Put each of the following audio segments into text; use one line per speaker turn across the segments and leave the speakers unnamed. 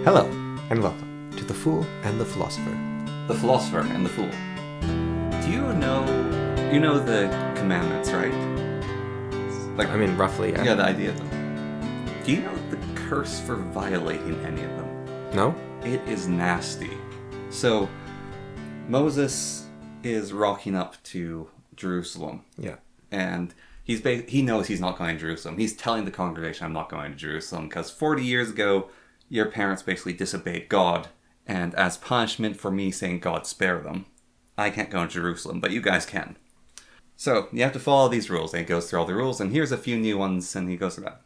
Hello, and welcome to The Fool and the Philosopher.
The Philosopher and The Fool. Do you know the commandments, right?
Roughly, yeah.
Yeah, the idea of them. Do you know the curse for violating any of them?
No?
It is nasty. So, Moses is rocking up to Jerusalem.
Yeah.
And he knows he's not going to Jerusalem. He's telling the congregation, I'm not going to Jerusalem, because 40 years ago, your parents basically disobeyed God, and as punishment for me saying God spare them, I can't go to Jerusalem, but you guys can. So, you have to follow these rules, and he goes through all the rules, and here's a few new ones, and he goes through that.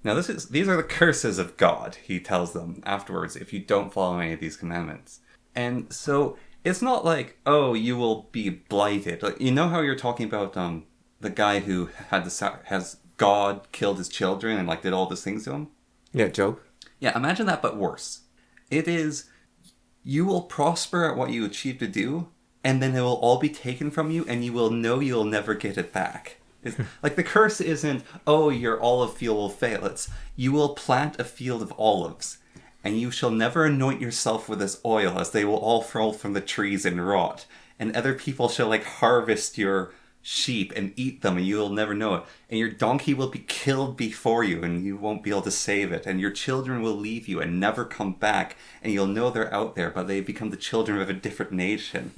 Now, these are the curses of God, he tells them afterwards, if you don't follow any of these commandments. And so, it's not like, oh, you will be blighted. Like, you know how you're talking about the guy who has God killed his children and did all these things to him?
Yeah, Job.
Yeah, imagine that, but worse. It is, you will prosper at what you achieve to do, and then it will all be taken from you, and you will know you'll never get it back. The curse isn't, oh, your olive field will fail. It's, you will plant a field of olives, and you shall never anoint yourself with this oil, as they will all fall from the trees and rot. And other people shall, harvest your sheep and eat them, and you will never know it. And your donkey will be killed before you, and you won't be able to save it. And your children will leave you and never come back, and you'll know they're out there, but they become the children of a different nation.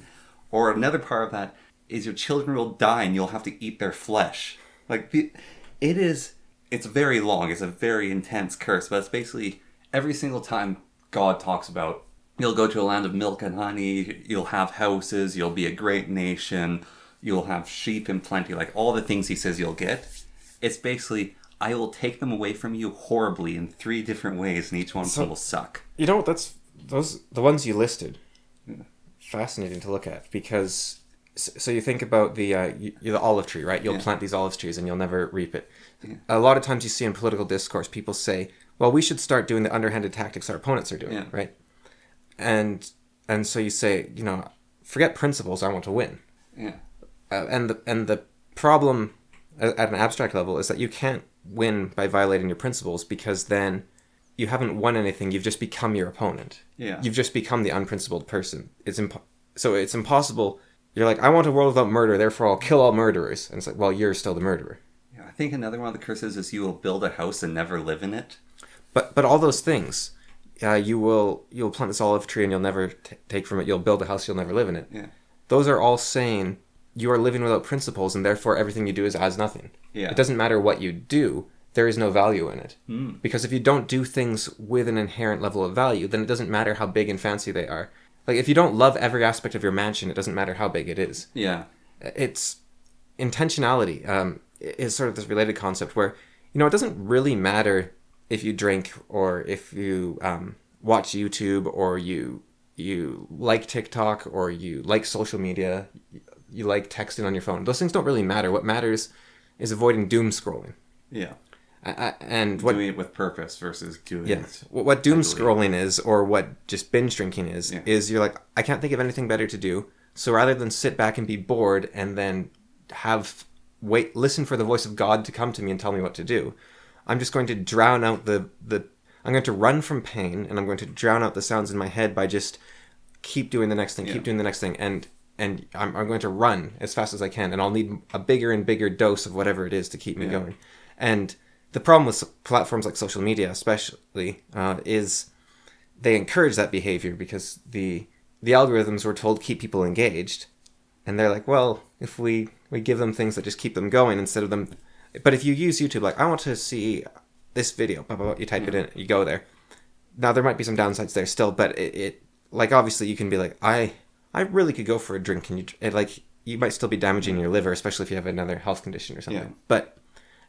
Or another part of that is your children will die, and you'll have to eat their flesh. It's very long. It's a very intense curse, but it's basically every single time God talks about, you'll go to a land of milk and honey, you'll have houses, you'll be a great nation, you'll have sheep in plenty, all the things he says you'll get. It's basically, I will take them away from you horribly in 3 different ways, and each one of them will suck.
You know, the ones you listed. Yeah. Fascinating to look at, because so you think about the olive tree, right? You'll plant these olive trees and you'll never reap it. Yeah. A lot of times you see in political discourse, people say, well, we should start doing the underhanded tactics our opponents are doing, right? And so you say, forget principles, I want to win.
Yeah.
And the problem at an abstract level is that you can't win by violating your principles, because then you haven't won anything. You've just become your opponent. Yeah. You've just become the unprincipled person. So it's impossible. You're like, I want a world without murder, therefore I'll kill all murderers. And it's like, well, you're still the murderer.
Yeah, I think another one of the curses is you will build a house and never live in it.
But all those things, you'll plant this olive tree and you'll never take from it. You'll build a house, you'll never live in it. Yeah. Those are all saying you are living without principles, and therefore everything you do is as nothing. Yeah. It doesn't matter what you do. There is no value in it. Because if you don't do things with an inherent level of value, then it doesn't matter how big and fancy they are. If you don't love every aspect of your mansion, it doesn't matter how big it is. Yeah. It's intentionality is sort of this related concept where, it doesn't really matter if you drink, or if you watch YouTube, or you like TikTok, or you like social media, you like texting on your phone. Those things don't really matter. What matters is avoiding doom scrolling. Yeah. And
doing it with purpose versus doing it.
What doom scrolling is, or what just binge drinking is you're like, I can't think of anything better to do. So rather than sit back and be bored and then listen for the voice of God to come to me and tell me what to do, I'm just going to drown out I'm going to run from pain, and I'm going to drown out the sounds in my head by just keep doing the next thing, keep doing the next thing, and I'm going to run as fast as I can, and I'll need a bigger and bigger dose of whatever it is to keep me going. And the problem with platforms like social media, especially, is they encourage that behavior, because the algorithms were told keep people engaged, and they're like, well, if we give them things that just keep them going instead of them. But if you use YouTube, I want to see this video, blah, blah, blah, you type it in, you go there. Now there might be some downsides there still, but it obviously you can be like, I really could go for a drink, and you might still be damaging your liver, especially if you have another health condition or something. Yeah. But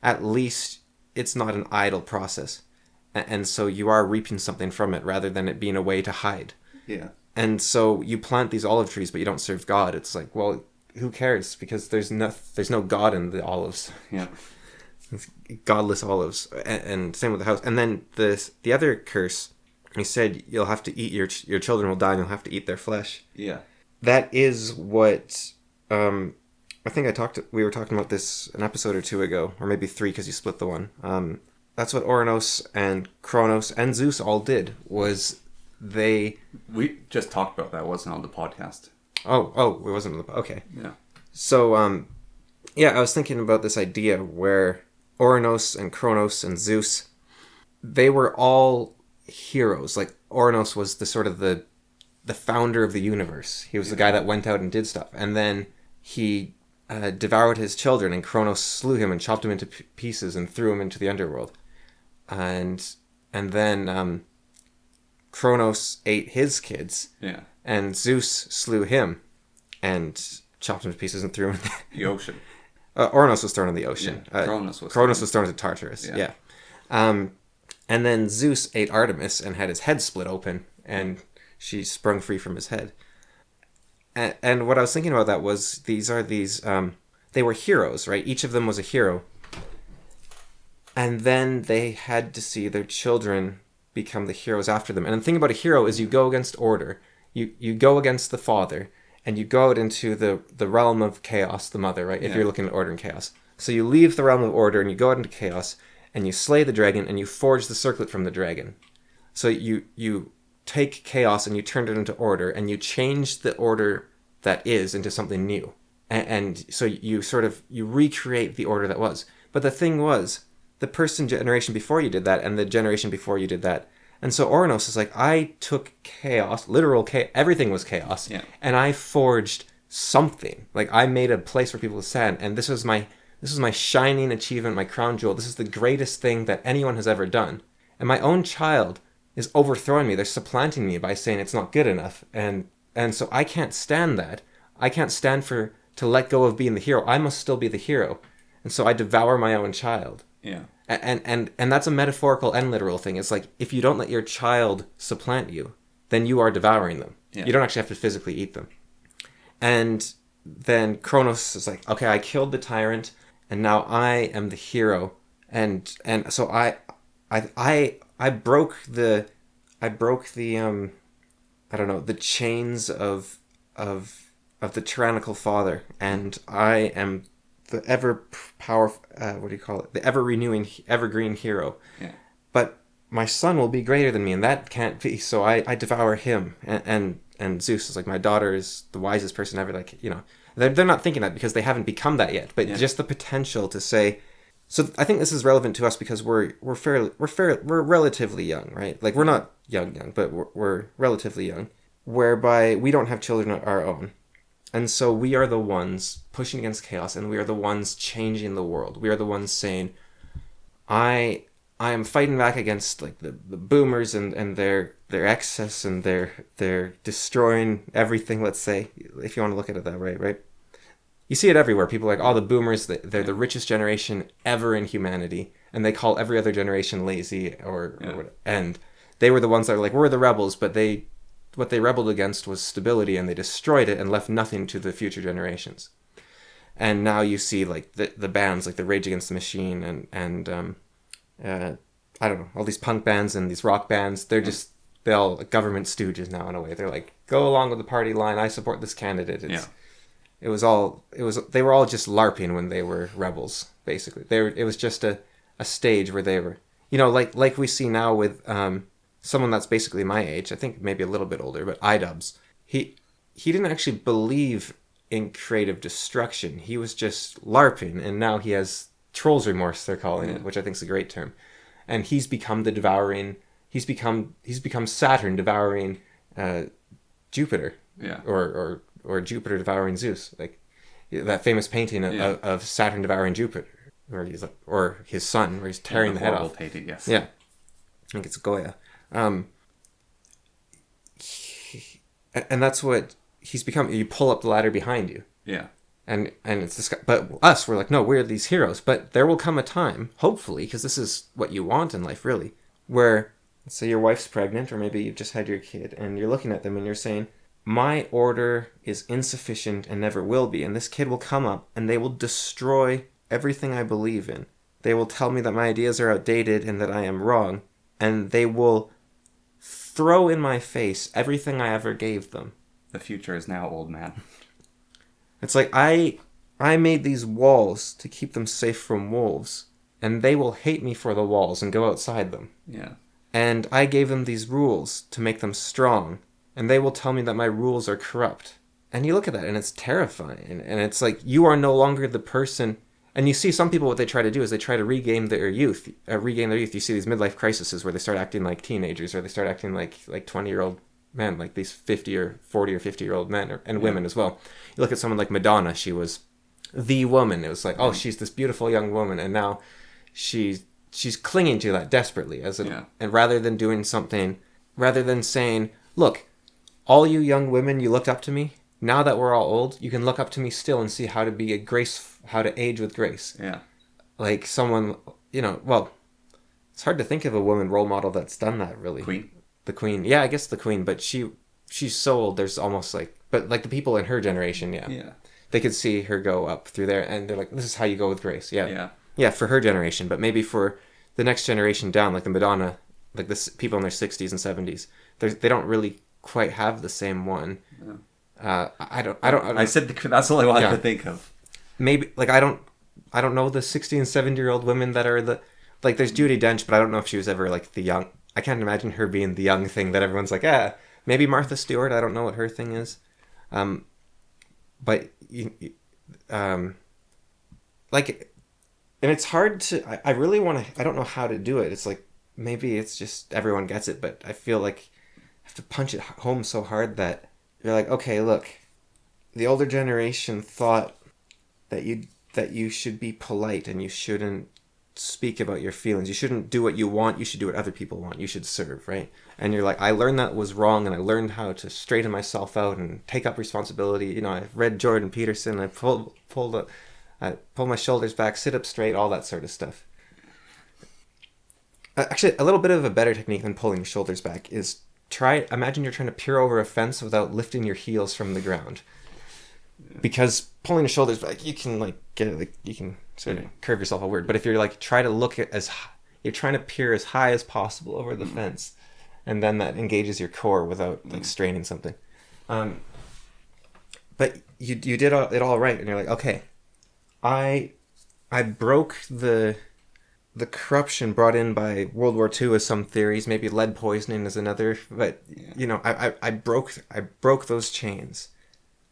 at least it's not an idle process. And so you are reaping something from it, rather than it being a way to hide. Yeah. And so you plant these olive trees, but you don't serve God. It's like, well, who cares? Because there's no God in the olives. Yeah. It's godless olives. And same with the house. And then the other curse, he said, you'll have to eat, your children will die, and you'll have to eat their flesh. Yeah. That is what, I think we were talking about this an episode or 2 ago, or maybe 3, because you split the one. Oranos and Kronos and Zeus all did. Was they?
We just talked about that. It wasn't on the podcast.
Oh, it wasn't on the. Okay.
Yeah.
So yeah, I was thinking about this idea where Oranos and Kronos and Zeus, they were all heroes. Like Oranos was the sort of the founder of the universe. He was the guy that went out and did stuff, and then he devoured his children, and Kronos slew him and chopped him into pieces and threw him into the underworld. And then Kronos ate his kids.
Yeah.
And Zeus slew him and chopped him to pieces and threw him in
the ocean.
Oranos was thrown in the ocean.
Yeah,
Kronos was thrown into Tartarus. Yeah. And then Zeus ate Artemis and had his head split open, and she sprung free from his head. And what I was thinking about that was they were heroes, right? Each of them was a hero. And then they had to see their children become the heroes after them. And the thing about a hero is you go against order. You go against the father, and you go out into the realm of chaos, the mother, right? If you're looking at order and chaos. So you leave the realm of order, and you go out into chaos, and you slay the dragon, and you forge the circlet from the dragon. So you take chaos, and you turn it into order, and you change the order that is into something new. And so you recreate the order that was. But the thing was, the generation before you did that, and the generation before you did that. And so Oranos is like, I took chaos, literal chaos, everything was chaos, and I forged something. Like, I made a place for people to stand, and this was my shining achievement, my crown jewel. This is the greatest thing that anyone has ever done. And my own child is overthrowing me. They're supplanting me by saying it's not good enough. And so I can't stand that. I can't stand to let go of being the hero. I must still be the hero. And so I devour my own child.
Yeah.
And that's a metaphorical and literal thing. It's like, if you don't let your child supplant you, then you are devouring them. Yeah. You don't actually have to physically eat them. And then Kronos is like, okay, I killed the tyrant, and now I am the hero. And so I broke the I don't know, the chains of the tyrannical father, and I am the ever powerful, the ever renewing, evergreen hero.
Yeah.
But my son will be greater than me, and that can't be. So I devour him. And Zeus is like, my daughter is the wisest person ever. Like, you know, they're not thinking that because they haven't become that yet. But just the potential to say. So I think this is relevant to us because we're relatively young, right? Like, we're not young, but we're relatively young, whereby we don't have children of our own. And so we are the ones pushing against chaos, and we are the ones changing the world. We are the ones saying, I am fighting back against like the boomers and their excess, and they're destroying everything, let's say, if you want to look at it that way, right? You see it everywhere. People are like, the boomers, they're the richest generation ever in humanity, and they call every other generation lazy or whatever. And they were the ones that were like, we're the rebels, but what they rebelled against was stability, and they destroyed it and left nothing to the future generations. And now you see like the bands like the Rage Against the Machine and I don't know, all these punk bands and these rock bands. They're all government stooges now in a way. They're like, go along with the party line. I support this candidate. They were all just LARPing when they were rebels. Basically, it was just a stage where they were, you know, like we see now with someone that's basically my age, I think maybe a little bit older, but iDubbbz. He didn't actually believe in creative destruction. He was just LARPing, and now he has trolls remorse, they're calling it, which I think is a great term. And he's become the devouring. He's become Saturn devouring Jupiter, or Jupiter devouring Zeus, like that famous painting of Saturn devouring Jupiter, or his son, where he's tearing the head off.
Painting, yes.
Yeah, I think it's Goya. And that's what he's become. You pull up the ladder behind you.
Yeah.
And it's this guy. But us, we're like, no, we're these heroes. But there will come a time, hopefully, because this is what you want in life, really, where, let's say your wife's pregnant, or maybe you've just had your kid, and you're looking at them and you're saying, my order is insufficient and never will be. And this kid will come up and they will destroy everything I believe in. They will tell me that my ideas are outdated and that I am wrong. And they will throw in my face everything I ever gave them.
The future is now, old man.
It's like I made these walls to keep them safe from wolves, and they will hate me for the walls and go outside them.
Yeah.
And I gave them these rules to make them strong, and they will tell me that my rules are corrupt. And you look at that, and it's terrifying. And it's like, you are no longer the person. And you see some people, what they try to do is they try to regain their youth. You see these midlife crises where they start acting like teenagers, or they start acting like 20-year-old men, like these 50 or 40 or 50-year-old men, and women as well. You look at someone like Madonna. She was the woman. It was like, oh, she's this beautiful young woman, and now she's clinging to that desperately and rather than doing something, rather than saying, look, all you young women, you looked up to me. Now that we're all old, you can look up to me still and see how to age with grace.
Yeah.
Like someone, well, it's hard to think of a woman role model that's done that, really.
Queen.
The Queen. Yeah, I guess the Queen, but she's so old, there's almost but the people in her generation,
Yeah.
they could see her go up through there, and they're like, this is how you go with grace. Yeah.
Yeah.
Yeah, for her generation, but maybe for the next generation down, like the Madonna, like the people in their 60s and 70s, they don't really quite have the same one.
Yeah.
I
said that's all I wanted to think of.
Maybe I don't know the 60 and 70-year-old women that are there's Judi Dench, but I don't know if she was ever like the young. I can't imagine her being the young thing that everyone's like, maybe Martha Stewart. I don't know what her thing is, but and it's hard to. I really want to. I don't know how to do it. It's like maybe it's just everyone gets it, but I feel like I have to punch it home so hard that you're like, okay, look, the older generation thought that you should be polite and you shouldn't speak about your feelings. You shouldn't do what you want. You should do what other people want. You should serve, right? And you're like, I learned that was wrong, and I learned how to straighten myself out and take up responsibility. I read Jordan Peterson. I pulled my shoulders back, sit up straight, all that sort of stuff. Actually, a little bit of a better technique than pulling your shoulders back is imagine you're trying to peer over a fence without lifting your heels from the ground. Because pulling your shoulders back, you can you can sort of curve yourself outward. But if you're try to look at you're trying to peer as high as possible over the fence, and then that engages your core without straining something. But you did it all right, and you're like, okay, I broke the corruption brought in by World War II as some theories, maybe lead poisoning is another, but I broke those chains.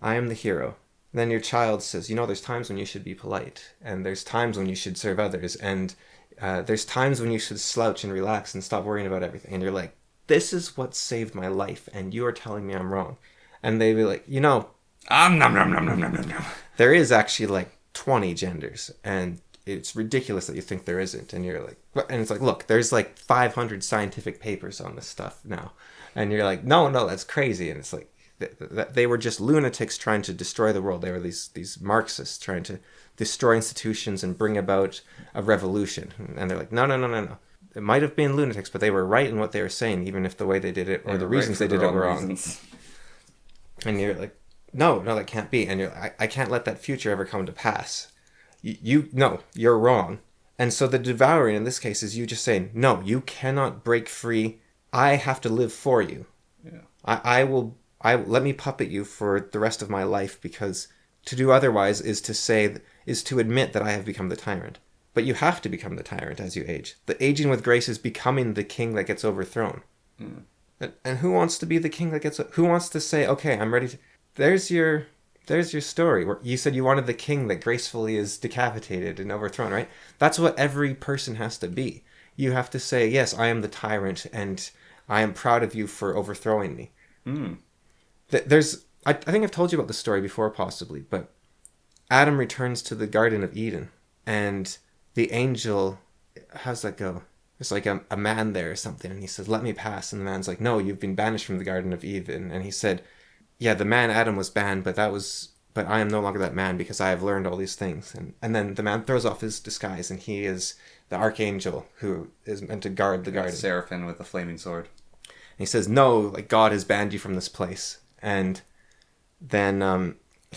I am the hero. Then your child says, there's times when you should be polite, and there's times when you should serve others, and there's times when you should slouch and relax and stop worrying about everything. And you're like, this is what saved my life, and you are telling me I'm wrong. And they be like, there is actually 20 genders, and it's ridiculous that you think there isn't. And you're like, and it's like, look, there's 500 scientific papers on this stuff now. And you're like, no, that's crazy. And it's like, they were just lunatics trying to destroy the world. They were these Marxists trying to destroy institutions and bring about a revolution. And they're like, no. It might have been lunatics, but they were right in what they were saying, even if the way they did it or the reasons they did it were wrong. And you're like, no, that can't be. And you're like, I can't let that future ever come to pass. No, you're wrong. And so the devouring in this case is you just saying, no, you cannot break free. I have to live for you. Yeah. I let me puppet you for the rest of my life, because to do otherwise is to admit that I have become the tyrant. But you have to become the tyrant as you age. The aging with grace is becoming the king that gets overthrown. Mm. And who wants to be the king that gets? Who wants to say, okay, I'm ready to? There's your story. Where you said you wanted the king that gracefully is decapitated and overthrown, right? That's what every person has to be. You have to say, yes, I am the tyrant, and I am proud of you for overthrowing me. Mm. I think I've told you about the story before, possibly, but Adam returns to the Garden of Eden, and the angel, how's that go? There's a man there or something, and he says, let me pass. And the man's like, no, you've been banished from the Garden of Eden. And he said, yeah, the man Adam was banned, but I am no longer that man, because I have learned all these things. And then the man throws off his disguise, and he is the archangel who is meant to guard the garden.
Seraphim with the flaming sword.
And he says, no, God has banned you from this place. And then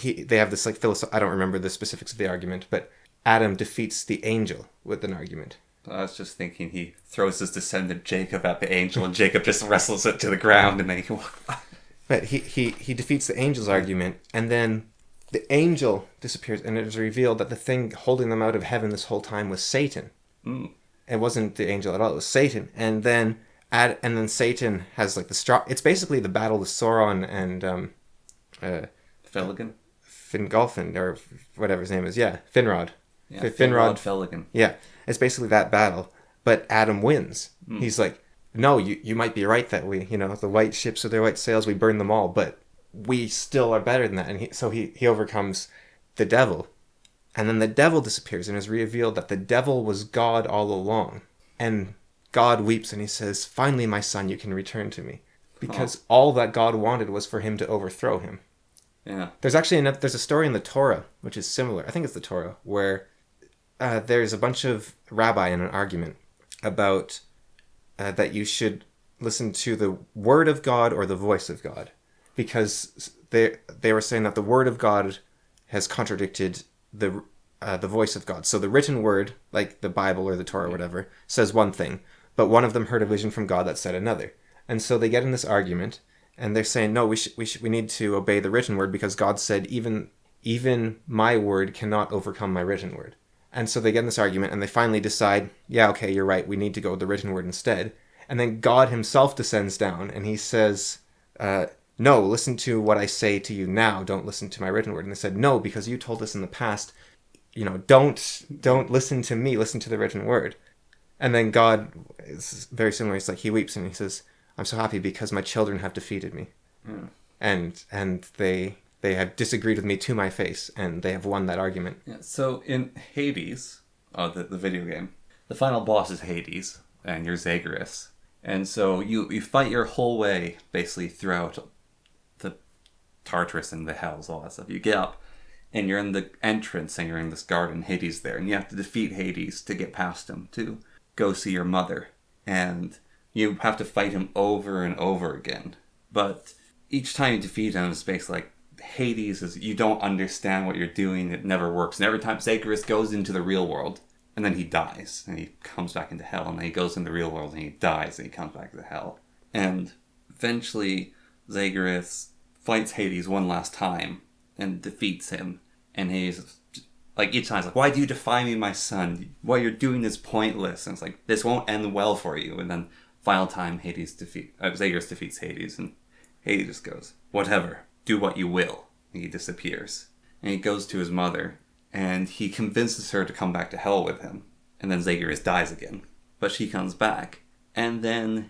they have this I don't remember the specifics of the argument, but Adam defeats the angel with an argument.
I was just thinking he throws his descendant Jacob at the angel, and Jacob just wrestles it to the ground, and then he can walk by.
But he defeats the angel's argument, and then the angel disappears, and it is revealed that the thing holding them out of heaven this whole time was Satan.
Mm.
It wasn't the angel at all. It was Satan. And then Satan has like the straw. It's basically the battle with Sauron and
Felgen?
Fingolfin or whatever his name is. Yeah, Finrod.
Yeah, Finrod Felgen.
Yeah, it's basically that battle. But Adam wins. He's like, no, you might be right that the white ships with their white sails, we burn them all, but we still are better than that. And so he overcomes the devil. And then the devil disappears and is revealed that the devil was God all along. And God weeps and he says, finally, my son, you can return to me. Because all that God wanted was for him to overthrow him.
Yeah.
There's actually there's a story in the Torah, which is similar. I think it's the Torah, where there's a bunch of rabbi in an argument about that you should listen to the word of God or the voice of God. Because they were saying that the word of God has contradicted the voice of God. So the written word, like the Bible or the Torah or whatever, says one thing, but one of them heard a vision from God that said another. And so they get in this argument, and they're saying, no, we need to obey the written word because God said even my word cannot overcome my written word. And so they get in this argument, and they finally decide, yeah, okay, you're right, we need to go with the written word instead. And then God himself descends down, and he says, no, listen to what I say to you now, don't listen to my written word. And they said, no, because you told us in the past, don't listen to me, listen to the written word. And then God is very similar. He's like, he weeps and he says, I'm so happy because my children have defeated me. And they have disagreed with me to my face, and they have won that argument.
Yeah, so in Hades, the video game, the final boss is Hades, and you're Zagreus. And so you fight your whole way, basically, throughout the Tartarus and the Hells, all that stuff. You get up, and you're in the entrance, and you're in this garden, Hades there, and you have to defeat Hades to get past him, to go see your mother. And you have to fight him over and over again. But each time you defeat him, it's basically like, Hades is, you don't understand what you're doing, it never works. And every time Zagreus goes into the real world, and then he dies, and he comes back into hell, and then he goes in the real world, and he dies, and he comes back to hell. And eventually, Zagreus fights Hades one last time, and defeats him. And he's like, each time he's like, why do you defy me, my son? What you're doing is pointless. And it's like, this won't end well for you. And then, final time, Zagreus defeats Hades, and Hades just goes, whatever. Do what you will. And he disappears. And he goes to his mother, and he convinces her to come back to hell with him. And then Zagreus dies again. But she comes back. And then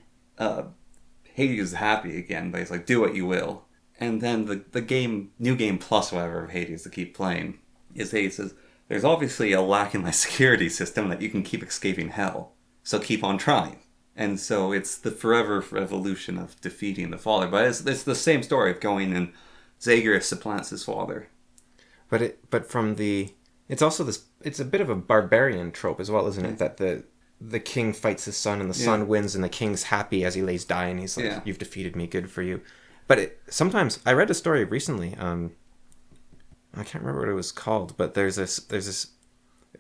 Hades is happy again, but he's like, do what you will. And then the game, New Game Plus, whatever, of Hades to keep playing, is Hades says, there's obviously a lack in my security system that you can keep escaping hell. So keep on trying. And so it's the forever evolution of defeating the father. But it's the same story of going and Zagreus supplants his father.
It's also this. It's a bit of a barbarian trope as well, isn't it? That the king fights his son and the son wins, and the king's happy as he lays dying. He's like, "You've defeated me, good for you." But sometimes I read a story recently. I can't remember what it was called, but there's this.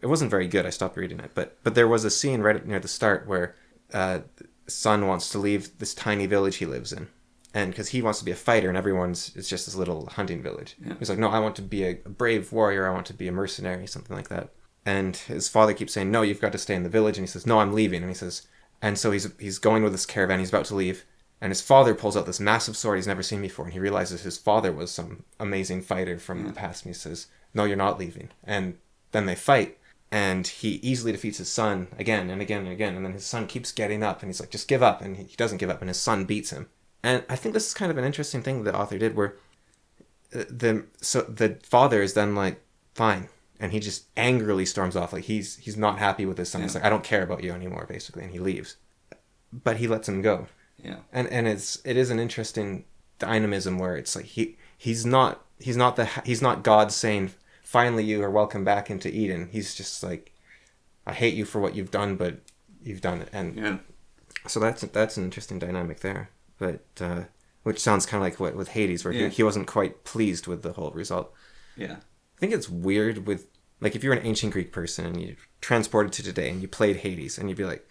It wasn't very good. I stopped reading it, but there was a scene right near the start where son wants to leave this tiny village he lives in. And because he wants to be a fighter and it's just this little hunting village. Yeah. He's like, no, I want to be a brave warrior. I want to be a mercenary, something like that. And his father keeps saying, no, you've got to stay in the village. And he says, no, I'm leaving. And he says, and so he's going with this caravan. He's about to leave. And his father pulls out this massive sword he's never seen before. And he realizes his father was some amazing fighter from the past. And he says, no, you're not leaving. And then they fight. And he easily defeats his son again and again and again. And then his son keeps getting up. And he's like, just give up. And he doesn't give up. And his son beats him. And I think this is kind of an interesting thing the author did, where the father is then like, fine, and he just angrily storms off, like he's not happy with his son. He's like, I don't care about you anymore, basically, and he leaves. But he lets him go. Yeah. And it is an interesting dynamism where it's like he's not God saying, finally you are welcome back into Eden. He's just like, I hate you for what you've done, but you've done it. And so that's an interesting dynamic there. But which sounds kind of like what with Hades, where he wasn't quite pleased with the whole result. Yeah, I think it's weird with, like, if you're an ancient Greek person and you transported to today and you played Hades, and you'd be like,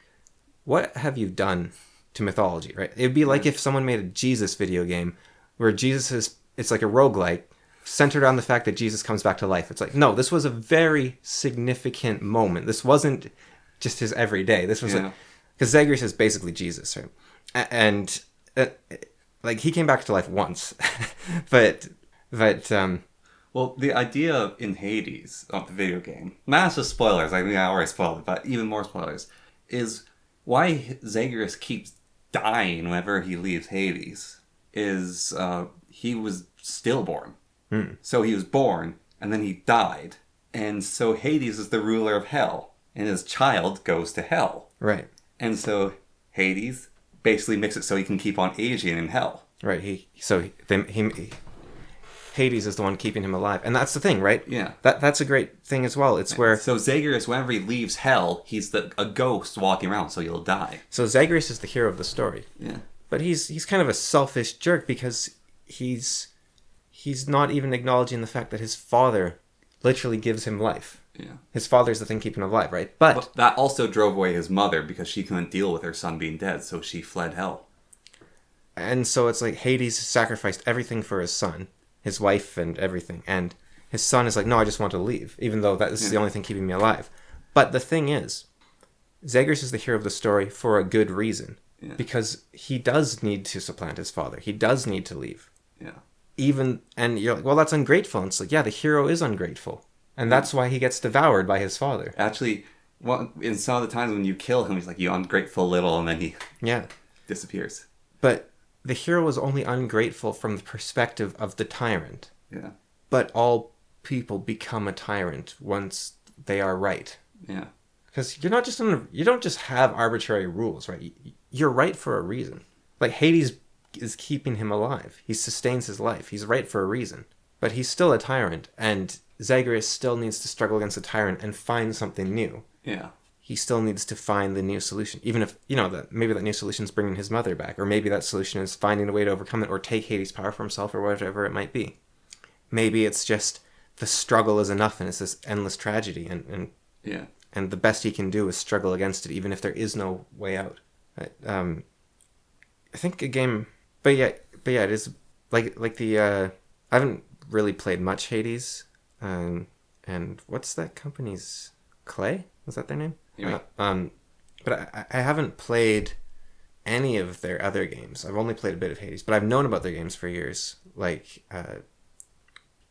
what have you done to mythology, right? It'd be like if someone made a Jesus video game where it's like a roguelike centered on the fact that Jesus comes back to life. It's like, no, this was a very significant moment. This wasn't just his everyday. This was because Zagreus is basically Jesus, right? And like he came back to life once, but
well, the idea in Hades of the video game, massive spoilers. I mean, I already spoiled it, but even more spoilers is why Zagreus keeps dying whenever he leaves Hades. Is he was stillborn, so he was born and then he died, and so Hades is the ruler of hell, and his child goes to hell.
Right.
And so Hades basically makes it so he can keep on Adrian in hell.
Right. Hades is the one keeping him alive, and that's the thing, right?
Yeah.
That's a great thing as well. It's where
so Zagreus, whenever he leaves hell, he's a ghost walking around, so he'll die.
So Zagreus is the hero of the story.
Yeah.
But he's kind of a selfish jerk because he's not even acknowledging the fact that his father literally gives him life.
Yeah.
His father's the thing keeping him alive, right? But
that also drove away his mother because she couldn't deal with her son being dead, so she fled hell.
And so it's like Hades sacrificed everything for his son, his wife and everything. And his son is like, no, I just want to leave, even though this is the only thing keeping me alive. But the thing is, Zagreus is the hero of the story for a good reason. Yeah. Because he does need to supplant his father. He does need to leave.
Yeah.
And you're like, well, that's ungrateful. And it's like, yeah, the hero is ungrateful. And that's why he gets devoured by his father.
Actually, in some of the times when you kill him, he's like, you ungrateful little, and then he disappears.
But the hero is only ungrateful from the perspective of the tyrant.
Yeah.
But all people become a tyrant once they are right.
Yeah.
Because you're not just you don't just have arbitrary rules, right? You're right for a reason. Like Hades is keeping him alive. He sustains his life. He's right for a reason. But he's still a tyrant, and Zagreus still needs to struggle against the tyrant and find something new.
Yeah.
He still needs to find the new solution. Even if, that maybe that new solution is bringing his mother back, or maybe that solution is finding a way to overcome it or take Hades' power for himself, or whatever it might be. Maybe it's just the struggle is enough and it's this endless tragedy, and the best he can do is struggle against it, even if there is no way out. I think a game, but yeah, it is like the I haven't really played much Hades, and what's that company's Clay? Was that their name?
Yeah.
But I haven't played any of their other games. I've only played a bit of Hades, but I've known about their games for years, like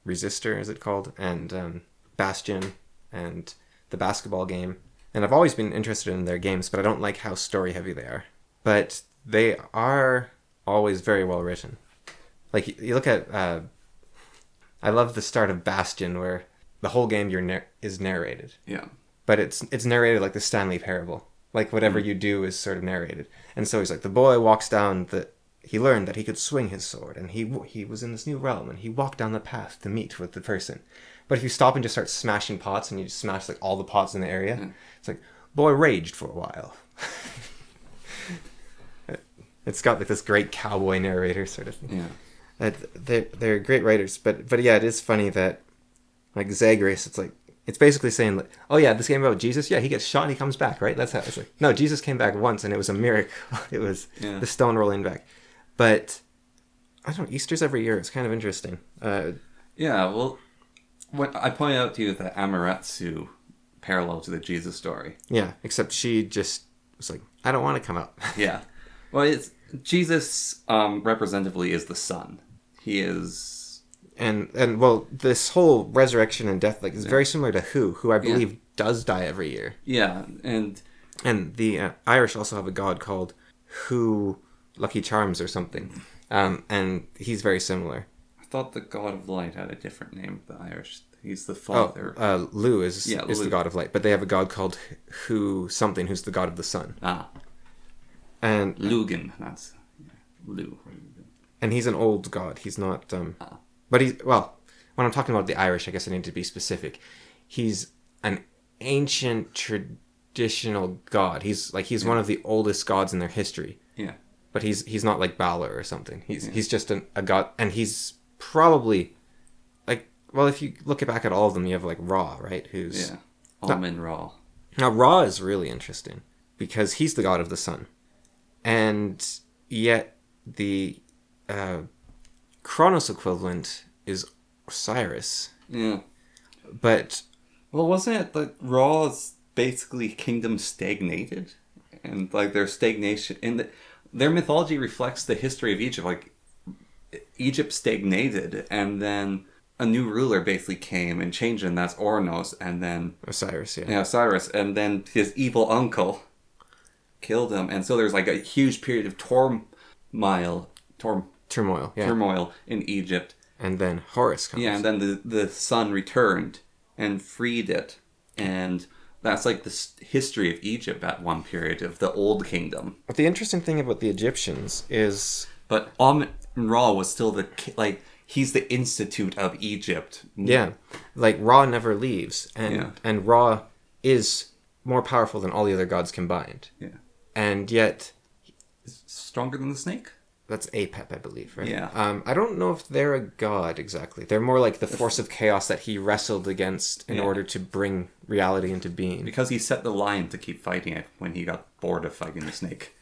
Resistor, is it called, and Bastion, and the basketball game. And I've always been interested in their games, but I don't like how story heavy they are. But they are always very well written. Like you look at, I love the start of Bastion where the whole game is narrated.
Yeah.
But it's narrated like the Stanley Parable. Like whatever you do is sort of narrated. And so he's like, the boy walks down he learned that he could swing his sword, and he was in this new realm, and he walked down the path to meet with the person. But if you stop and just start smashing pots, and you just smash like all the pots in the area, it's like, boy raged for a while. It's got like this great cowboy narrator sort of thing.
Yeah.
They're great writers, but yeah, it is funny that like Zagreus, it's basically saying like, oh yeah, this game about Jesus, yeah, he gets shot and he comes back, right? That's how it's like. No, Jesus came back once and it was a miracle. It was the stone rolling back. But I don't know, Easter's every year. It's kind of interesting.
Well, when I pointed out to you that Amaterasu parallel to the Jesus story.
Yeah, except she just was like, I don't want to come up.
Yeah. Well, it's Jesus representatively is the son. He is,
and well, this whole resurrection and death is very similar to who I believe does die every year.
Yeah, and
the Irish also have a god called Who Lucky Charms or something, and he's very similar.
I thought the god of light had a different name. The Irish, he's the father.
Lu is the god of light, but they have a god called Who something, who's the god of the sun. And
Lugan, that's Lu.
And he's an old god. He's not. But when I'm talking about the Irish, I guess I need to be specific. He's an ancient traditional god. He's one of the oldest gods in their history.
Yeah.
But he's not like Balor or something. He's just a god, and he's probably if you look back at all of them, you have like Ra, right? Who's
Amun Ra.
Now Ra is really interesting because he's the god of the sun. And yet the Kronos equivalent is Osiris.
Yeah.
But
wasn't it that Ra's basically kingdoms stagnated, and like their stagnation their mythology reflects the history of Egypt. Like Egypt stagnated, and then a new ruler basically came and changed it, and that's Oranos, and then
Osiris,
yeah, Osiris, and then his evil uncle killed him, and so there's like a huge period of turmoil in Egypt.
And then Horus comes.
Yeah, and then the sun returned and freed it, and that's like the history of Egypt at one period of the old kingdom.
But the interesting thing about the Egyptians is,
but Amun-Ra was still he's the institute of Egypt.
Yeah, like Ra never leaves, and Ra is more powerful than all the other gods combined.
Yeah,
and yet
stronger than the snake.
That's Apep, I believe, right?
Yeah.
I don't know if they're a god exactly. They're more like the force of chaos that he wrestled against in order to bring reality into being.
Because he set the lion to keep fighting it when he got bored of fighting the snake.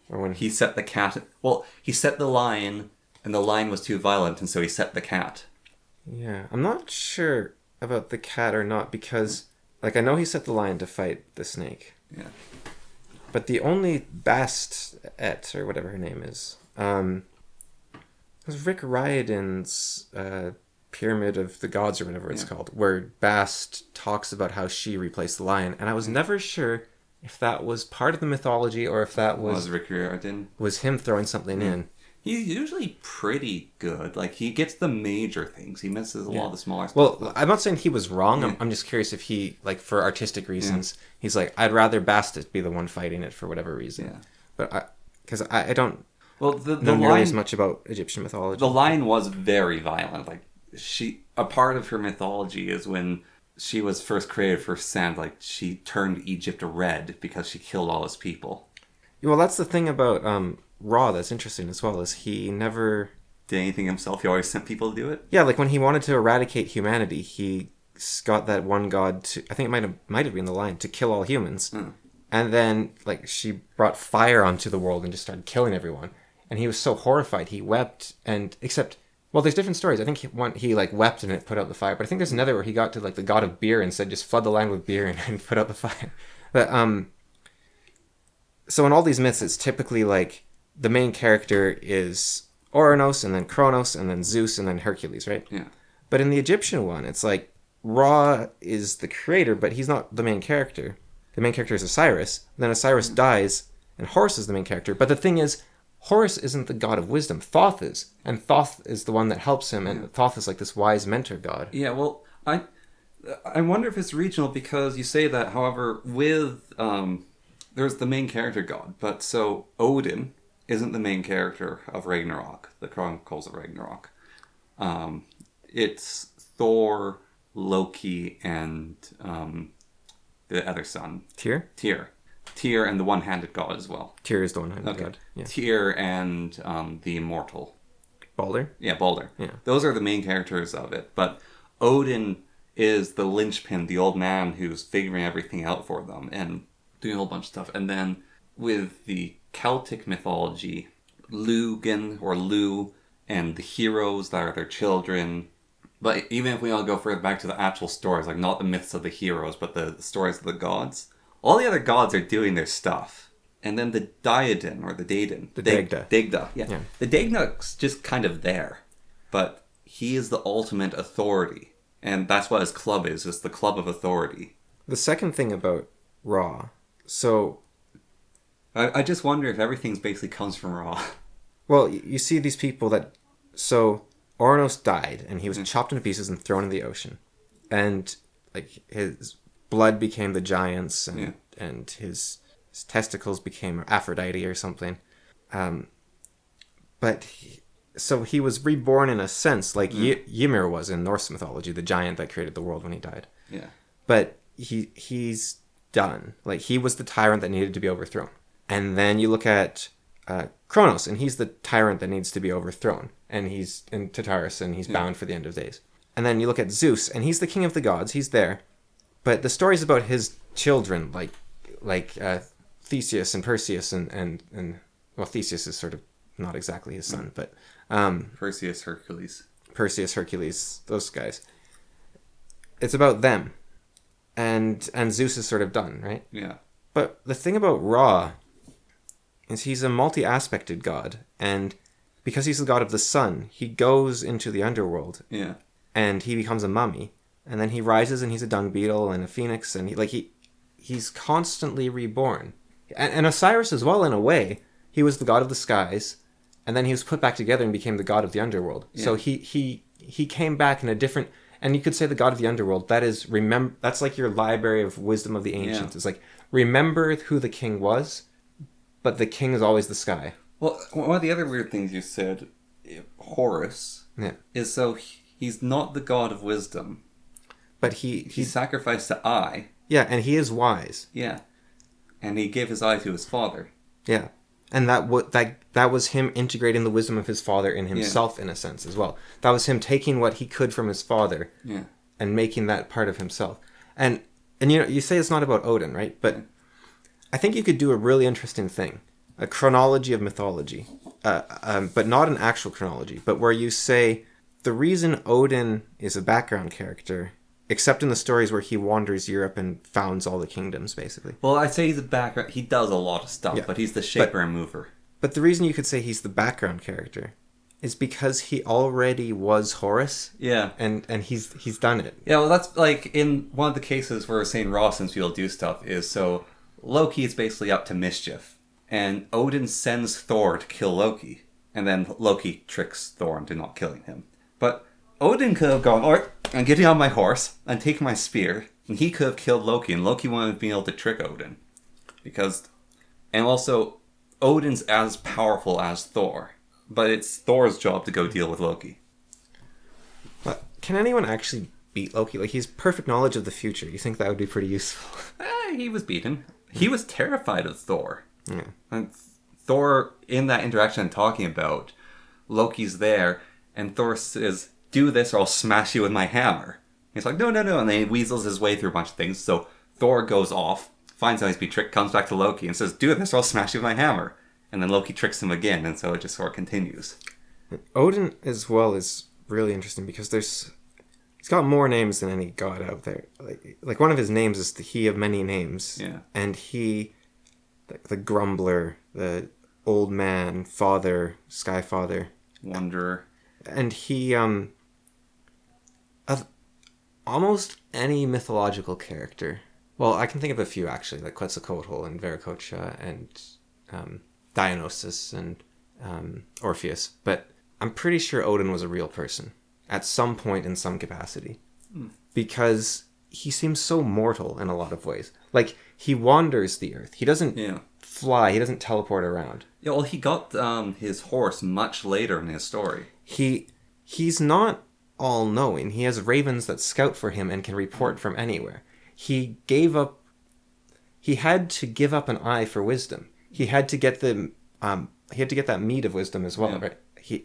Or when
he set the cat. Well, he set the lion, and the lion was too violent, and so he set the cat.
Yeah, I'm not sure about the cat or not, because, like, I know he set the lion to fight the snake.
Yeah.
But the only Bastet, or whatever her name is, was Rick Riordan's Pyramid of the Gods, or whatever it's called, where Bast talks about how she replaced the lion, and I was never sure if that was part of the mythology or if that was
Rick Riordan.
Was him throwing something in.
He's usually pretty good. Like, he gets the major things. He misses a lot of the smaller stuff.
Well, I'm not saying he was wrong. I'm just curious if he, like, for artistic reasons, he's like, I'd rather Bastet be the one fighting it for whatever reason.
Yeah.
But because I don't
the
know nearly
lion,
as much about Egyptian mythology.
The lion was very violent. Like, a part of her mythology is when she was first created for sand, like, she turned Egypt red because she killed all his people.
Well, that's the thing about Ra that's interesting as well, is he never
did anything himself. He always sent people to do it.
Yeah, like when he wanted to eradicate humanity, he got that one god to, I think it might have been the lion, to kill all humans. And then, like, she brought fire onto the world and just started killing everyone. And he was so horrified, he wept, and except, well, there's different stories. I think he like wept and it put out the fire, but I think there's another where he got to like the god of beer and said, just flood the land with beer and put out the fire. But so in all these myths, it's typically like the main character is Oranos, and then Kronos, and then Zeus, and then Hercules, right?
Yeah.
But in the Egyptian one, it's like Ra is the creator, but he's not the main character. The main character is Osiris. Then Osiris dies, and Horus is the main character. But the thing is, Horus isn't the god of wisdom. Thoth is. And Thoth is the one that helps him, and Thoth is like this wise mentor god.
Yeah, well, I wonder if it's regional, because you say that, however, with... there's the main character god, but so Odin isn't the main character of Ragnarok, the Chronicles of Ragnarok. It's Thor, Loki, and the other son. Tyr, and the one-handed god as well.
Tyr is the one-handed god.
Yeah. Tyr and the immortal.
Balder?
Yeah, Balder.
Yeah.
Those are the main characters of it, but Odin is the linchpin, the old man who's figuring everything out for them and doing a whole bunch of stuff. And then with the Celtic mythology, Lugan or Lu and the heroes that are their children. But even if we all go further back to the actual stories, like not the myths of the heroes, but the stories of the gods, all the other gods are doing their stuff. And then the Daedon or the Daedon.
The Dagda.
Dagda, yeah. The Dagda's just kind of there. But he is the ultimate authority. And that's what his club is the club of authority.
The second thing about Ra, so...
I just wonder if everything basically comes from Ra.
Well, you see these people that... So, Oranos died, and he was chopped into pieces and thrown in the ocean. And, like, his blood became the giants, and his testicles became Aphrodite or something. But... So he was reborn in a sense, like Ymir was in Norse mythology, the giant that created the world when he died.
Yeah.
But he's done. Like, he was the tyrant that needed to be overthrown. And then you look at Kronos, and he's the tyrant that needs to be overthrown. And he's in Tartarus, and he's bound for the end of days. And then you look at Zeus, and he's the king of the gods. He's there. But the stories about his children, like Theseus and Perseus, and well, Theseus is sort of not exactly his son, but...
Perseus, Hercules,
those guys. It's about them. and Zeus is sort of done, right?
Yeah.
But the thing about Ra is he's a multi-aspected god, and because he's the god of the sun, he goes into the underworld.
Yeah.
And he becomes a mummy, and then he rises and he's a dung beetle and a phoenix, and he's constantly reborn. And Osiris as well, in a way. He was the god of the skies, and then he was put back together and became the god of the underworld. Yeah. So he came back in a different, and you could say the god of the underworld, that's like your library of wisdom of the ancients. Yeah. It's like, remember who the king was, but the king is always the sky.
Well, one of the other weird things you said, Horus, is so he's not the god of wisdom.
But he
sacrificed to Eye.
Yeah, and he is wise.
Yeah. And he gave his eye to his father.
Yeah. And that was him integrating the wisdom of his father in himself, in a sense, as well. That was him taking what he could from his father and making that part of himself. And you say it's not about Odin, right? But I think you could do a really interesting thing. A chronology of mythology. But not an actual chronology. But where you say the reason Odin is a background character, except in the stories where he wanders Europe and founds all the kingdoms, basically.
Well, I'd say he's a background. He does a lot of stuff, but he's the shaper and mover.
But the reason you could say he's the background character is because he already was Horus.
Yeah.
And he's done it.
Yeah, well, that's like in one of the cases where we're saying Ra since we'll do stuff is so Loki is basically up to mischief. And Odin sends Thor to kill Loki. And then Loki tricks Thor into not killing him. But Odin could have gone, all right, I'm getting on my horse and taking my spear. And he could have killed Loki. And Loki wouldn't have been able to trick Odin. And also, Odin's as powerful as Thor. But it's Thor's job to go deal with Loki.
But can anyone actually beat Loki? Like, he's perfect knowledge of the future. You think that would be pretty useful?
He was beaten. He was terrified of Thor.
Yeah.
And Thor, in that interaction I'm talking about, Loki's there, and Thor says, do this or I'll smash you with my hammer. He's like, no. And then he weasels his way through a bunch of things. So Thor goes off, finds out he's been tricked, comes back to Loki and says, do this or I'll smash you with my hammer. And then Loki tricks him again, and so it just sort of continues.
Odin as well is really interesting because he's got more names than any god out there. Like one of his names is the He of Many Names.
Yeah.
And the Grumbler, the Old Man, Father, Sky Father.
Wanderer.
And he, of almost any mythological character. Well, I can think of a few actually, like Quetzalcoatl and Viracocha and Dionysus and Orpheus. But I'm pretty sure Odin was a real person at some point in some capacity. Because he seems so mortal in a lot of ways. Like, he wanders the earth. He doesn't fly. He doesn't teleport around.
Yeah, well, he got his horse much later in his story.
He's not all-knowing. He has ravens that scout for him and can report from anywhere. He had to give up an eye for wisdom. He had to get that meat of wisdom as well, right?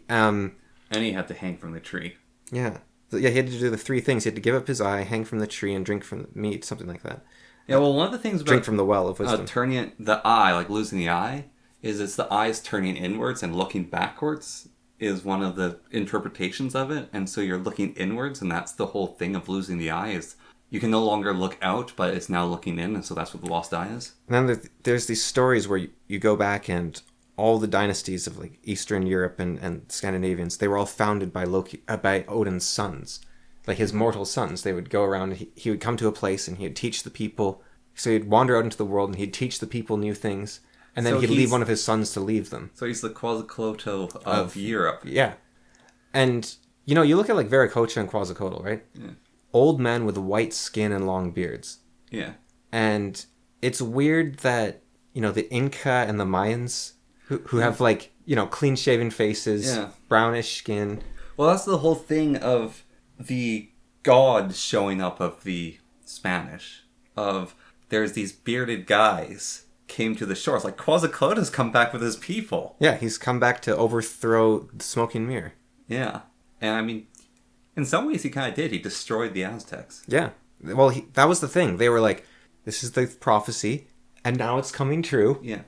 And he had to hang from the tree.
Yeah. He had to do the three things. He had to give up his eye, hang from the tree, and drink from the meat, something like that.
Yeah, well, one of the things about...
Drink from the well of wisdom.
Turning the eye, like losing the eye, is it's the eyes turning inwards and looking backwards is one of the interpretations of it. And so you're looking inwards, and that's the whole thing of losing the eye is you can no longer look out, but it's now looking in, and so that's what the lost eye is.
And then there's these stories where you go back and all the dynasties of like Eastern Europe and Scandinavians, they were all founded by by Odin's sons, like his mortal sons. They would go around and he would come to a place and he'd teach the people. So he'd wander out into the world and he'd teach the people new things. And then he'd leave one of his sons to leave them.
So he's the Quetzalcoatl of Europe.
Yeah. And, you look at like Viracocha and Quetzalcoatl, right?
Yeah.
Old men with white skin and long beards.
Yeah.
And it's weird that, the Inca and the Mayans who have like, clean-shaven faces, brownish skin.
Well, that's the whole thing of the god showing up of the Spanish. Of there's these bearded guys came to the shores. Like Quetzalcoatl's come back with his people.
Yeah, he's come back to overthrow the smoking mirror.
Yeah. And I mean, in some ways he kind of did. He destroyed the Aztecs.
Yeah. Well, that was the thing. They were like, this is the prophecy, and now it's coming true.
Yeah.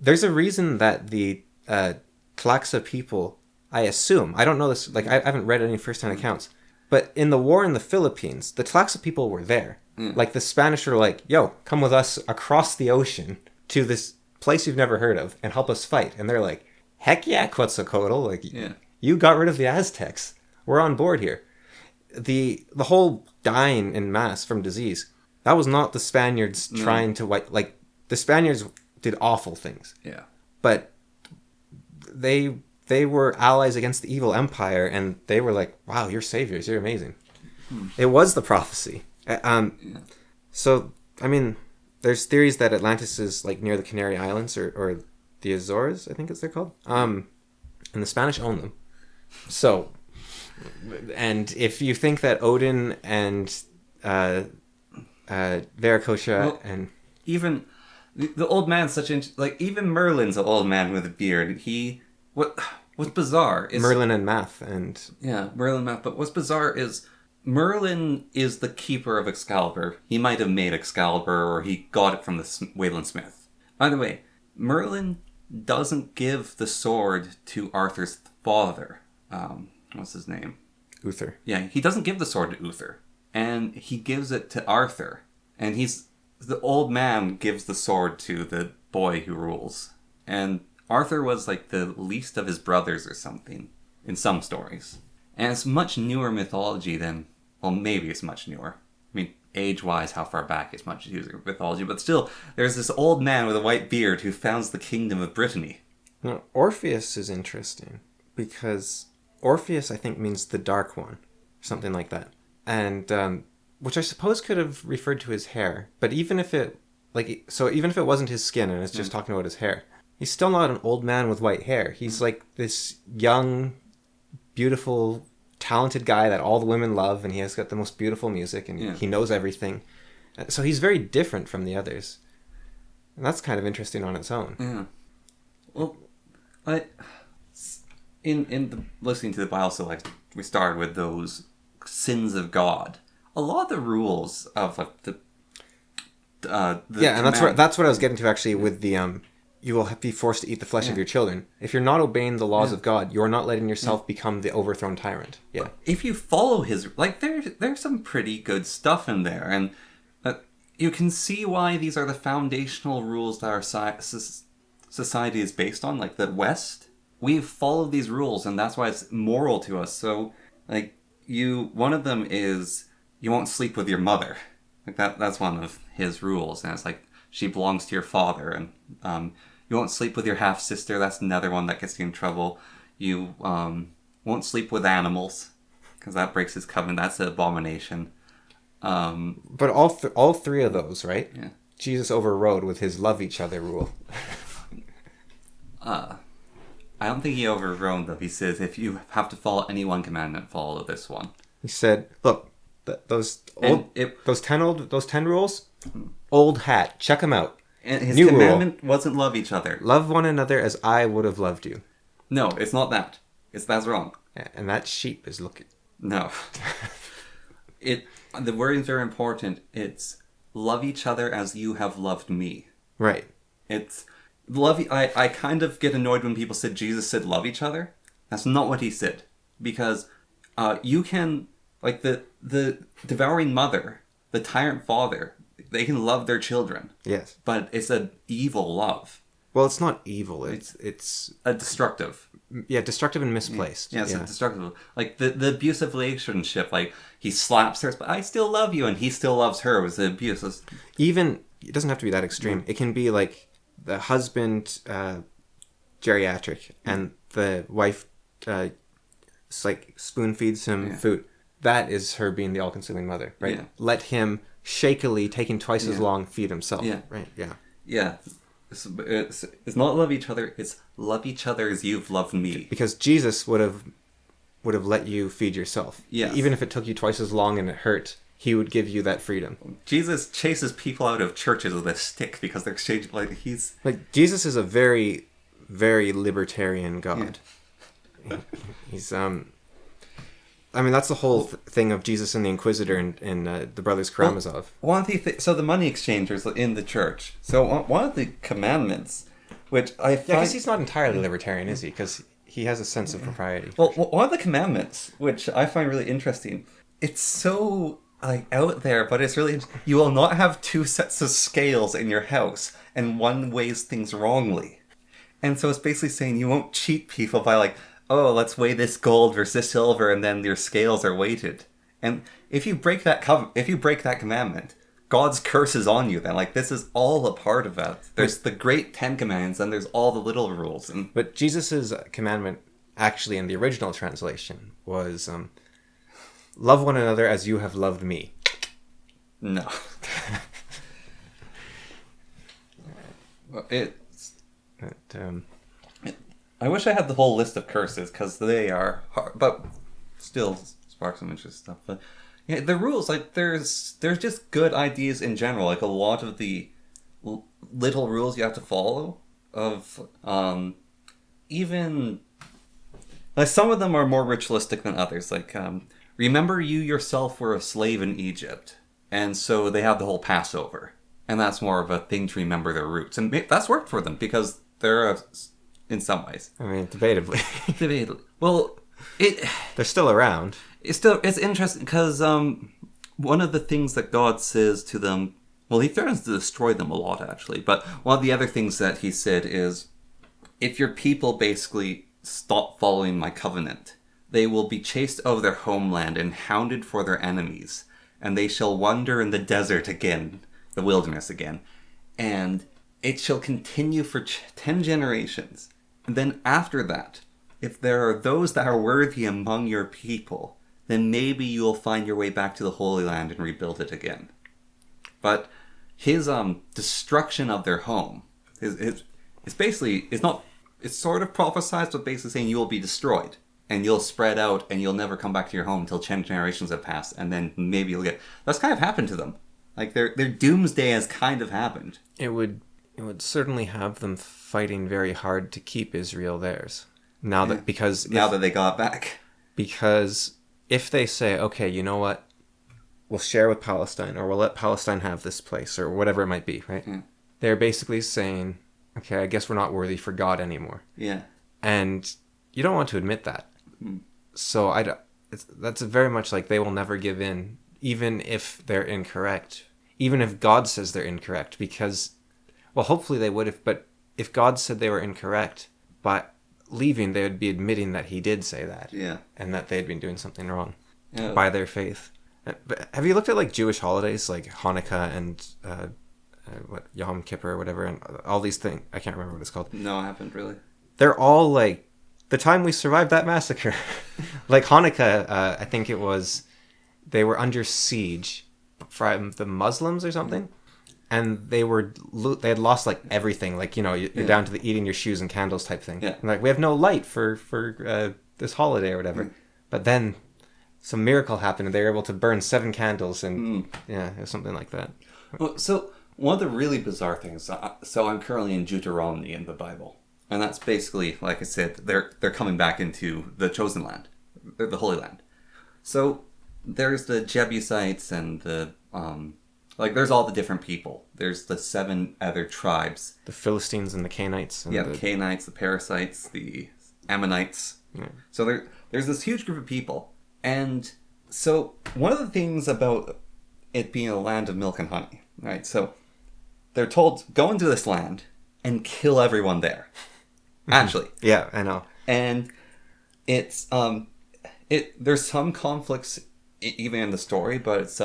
There's a reason that the Tlaxca people, I assume, I don't know this, like I haven't read any first-hand accounts, but in the war in the Philippines, the Tlaxca people were there. Like the Spanish are like, yo, come with us across the ocean to this place you've never heard of and help us fight. And they're like, heck yeah, Quetzalcoatl. Like, you got rid of the Aztecs. We're on board here. The whole dying in mass from disease, that was not the Spaniards trying to like the Spaniards did awful things.
Yeah.
But they were allies against the evil empire, and they were like, wow, you're saviors, you're amazing. It was the prophecy. So, I mean, there's theories that Atlantis is like near the Canary Islands or the Azores, I think they're called. And the Spanish own them. So, and if you think that Odin and Viracocha and
even the old man's such even Merlin's an old man with a beard. What's bizarre is
Merlin and Math and
Merlin and Math. But what's bizarre is Merlin is the keeper of Excalibur. He might have made Excalibur, or he got it from the Wayland Smith. By the way, Merlin doesn't give the sword to Arthur's father. What's his name?
Uther.
Yeah, he doesn't give the sword to Uther, and he gives it to Arthur. And the old man gives the sword to the boy who rules. And Arthur was like the least of his brothers or something in some stories. And it's much newer mythology than, well, maybe it's much newer. I mean, age-wise, how far back it's much newer mythology. But still, there's this old man with a white beard who founds the kingdom of Brittany.
Now, Orpheus is interesting because Orpheus, I think, means the Dark One, something like that. And, which I suppose could have referred to his hair. But even if it wasn't his skin and it's just talking about his hair, he's still not an old man with white hair. He's like this young, beautiful, talented guy that all the women love, and he has got the most beautiful music, and he knows everything. So he's very different from the others. And that's kind of interesting on its own.
Yeah. Well, listening to the Bioselect, we started with those sins of God. A lot of the rules of the and
that's what I was getting to actually with the you will be forced to eat the flesh of your children. If you're not obeying the laws of God, you're not letting yourself become the overthrown tyrant. Yeah.
If you follow his there's some pretty good stuff in there, and you can see why these are the foundational rules that our society is based on. Like the West, we've followed these rules, and that's why it's moral to us. So, one of them is you won't sleep with your mother. Like that's one of his rules, and it's like she belongs to your father, and you won't sleep with your half sister. That's another one that gets you in trouble. You won't sleep with animals because that breaks his covenant. That's an abomination.
But all three of those, right?
Yeah.
Jesus overrode with his love each other rule.
I don't think he overrode them. He says if you have to follow any one commandment, follow this one.
He said, "Look, those 10 rules, old hat. Check them out."
And his
New
commandment
rule.
wasn't love each other.
Love one another as I would have loved you.
No, it's not that. That's wrong.
And that sheep is looking.
No. The wordings are important. It's love each other as you have loved me.
Right.
It's love. I kind of get annoyed when people said Jesus said love each other. That's not what he said, because you can the devouring mother, the tyrant father. They can love their children.
Yes.
But it's an evil love.
Well, it's not evil. It's
a destructive.
Yeah, destructive and misplaced.
Yeah, it's a destructive. Like the abusive relationship, like he slaps her, but I still love you, and he still loves her. It was abuse.
Even, it doesn't have to be that extreme. It can be like the husband geriatric and the wife spoon feeds him food. That is her being the all-consuming mother, right?
Yeah.
Let him shakily, taking twice as long, feed himself.
Yeah.
Right, yeah.
Yeah. It's not love each other, it's love each other as you've loved me.
Because Jesus would have let you feed yourself.
Yes.
Even if it took you twice as long and it hurt, he would give you that freedom.
Jesus chases people out of churches with a stick because they're exchanging, he's...
Jesus is a very, very libertarian God. Yeah. He's, that's the whole thing of Jesus and the Inquisitor in the Brothers Karamazov.
One of so the money exchangers in the church. So one of the commandments, which I find...
Yeah, I guess he's not entirely libertarian, is he? Because he has a sense of propriety.
Well, one of the commandments, which I find really interesting, it's so like out there, but it's really, you will not have two sets of scales in your house and one weighs things wrongly. And so it's basically saying you won't cheat people by like, oh, let's weigh this gold versus silver, and then your scales are weighted. And if you break that commandment, God's curse is on you then. Like, this is all a part of that. There's the great 10 commandments, and there's all the little rules. And
But Jesus' commandment, actually, in the original translation, was love one another as you have loved me.
no. It's... I wish I had the whole list of curses, because they are hard, but still spark some interest stuff. But yeah, the rules, like, there's just good ideas in general. Like, a lot of the little rules you have to follow of, even, like, some of them are more ritualistic than others. Like, remember you yourself were a slave in Egypt, and so they have the whole Passover. And that's more of a thing to remember their roots. And that's worked for them, because they're, in some ways.
I mean, debatably.
Debatably. Well,
they're still around.
It's interesting, because one of the things that God says to them, well, he threatens to destroy them a lot, actually. But one of the other things that he said is, if your people basically stop following my covenant, they will be chased out of their homeland and hounded for their enemies, and they shall wander in the desert again, the wilderness again, and it shall continue for 10 generations. And then after that, if there are those that are worthy among your people, then maybe you will find your way back to the Holy Land and rebuild it again. But his destruction of their home is basically, it's sort of prophesized, but basically saying you will be destroyed. And you'll spread out, and you'll never come back to your home until 10 generations have passed, and then maybe you'll get... That's kind of happened to them. Like, their doomsday has kind of happened.
It would certainly have them fighting very hard to keep Israel theirs. Now that
they got back.
Because if they say, okay, you know what, we'll share with Palestine, or we'll let Palestine have this place, or whatever it might be, right? Yeah. They're basically saying, okay, I guess we're not worthy for God anymore.
Yeah.
And you don't want to admit that. So that's very much like they will never give in, even if they're incorrect, even if God says they're incorrect, because, well, hopefully they would, but if God said they were incorrect, by leaving, they would be admitting that he did say that.
Yeah.
And that they had been doing something wrong by their faith. But have you looked at, like, Jewish holidays, like Hanukkah and Yom Kippur or whatever, and all these things? I can't remember what it's called.
No, I haven't really.
They're all, like, the time we survived that massacre. Like Hanukkah, I think it was, they were under siege from the Muslims or something, and they had lost, like, everything. Like, you know, you're down to the eating your shoes and candles type thing.
Yeah.
And, like, we have no light for this holiday or whatever. But then some miracle happened, and they were able to burn 7 candles, and yeah, it was something like that.
Well, so one of the really bizarre things. So I'm currently in Deuteronomy in the Bible. And that's basically, like I said, they're coming back into the chosen land, the Holy Land. So there's the Jebusites and the, there's all the different people. There's the 7 other tribes.
The Philistines and the Canaanites. And
the Canaanites, the Perizzites, the Ammonites. Yeah. So there's this huge group of people. And so one of the things about it being a land of milk and honey, right? So they're told, go into this land and kill everyone there. Actually.
Yeah, I know.
And it's there's some conflicts even in the story, but it's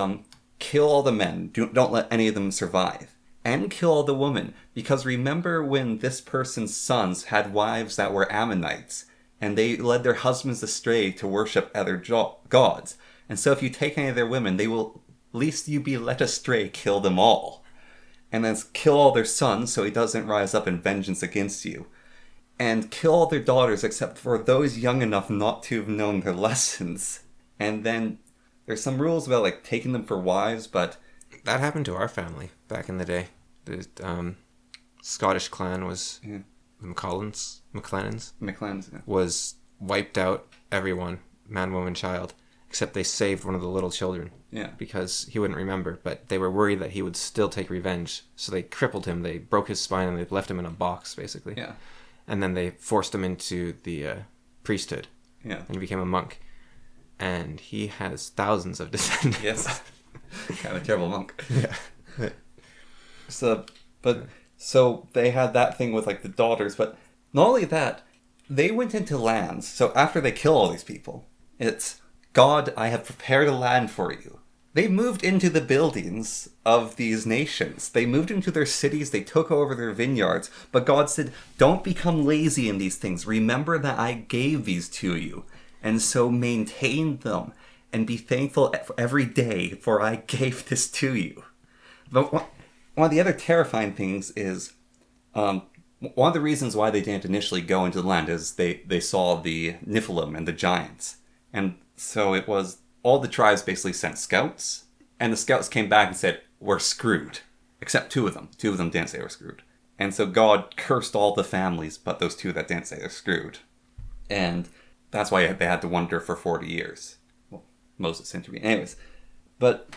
kill all the men, don't let any of them survive, and kill all the women, because remember when this person's sons had wives that were Ammonites, and they led their husbands astray to worship other gods, and so if you take any of their women, they will, lest you be led astray, kill them all, and then kill all their sons so he doesn't rise up in vengeance against you. And kill all their daughters except for those young enough not to have known their lessons. And then there's some rules about, like, taking them for wives, but...
That happened to our family back in the day. The Scottish clan was... Yeah. The McLennans, yeah. Was wiped out, everyone, man, woman, child, except they saved one of the little children.
Yeah.
Because he wouldn't remember, but they were worried that he would still take revenge. So they crippled him, they broke his spine, and they left him in a box, basically.
Yeah.
And then they forced him into the priesthood.
Yeah.
And he became a monk. And he has thousands of descendants.
Yes. Kind of a terrible monk.
Yeah.
So they had that thing with like the daughters, but not only that, they went into lands. So after they kill all these people, it's God, I have prepared a land for you. They moved into the buildings of these nations. They moved into their cities. They took over their vineyards. But God said, don't become lazy in these things. Remember that I gave these to you. And so maintain them and be thankful every day, for I gave this to you. But one of the other terrifying things is, one of the reasons why they didn't initially go into the land is they saw the Nephilim and the giants. And so it was, all the tribes basically sent scouts, and the scouts came back and said, we're screwed. Except two of them. Two of them didn't say we're screwed. And so God cursed all the families, but those two that didn't say they're screwed. And that's why they had to wander for 40 years. Well, Moses intervened. Anyways, but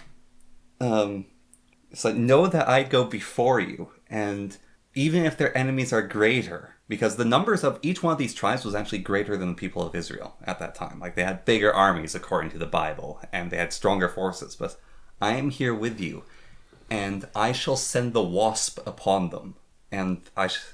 it's like, know that I go before you, and even if their enemies are greater, because the numbers of each one of these tribes was actually greater than the people of Israel at that time. Like, they had bigger armies according to the Bible, and they had stronger forces. But I am here with you, and I shall send the wasp upon them. And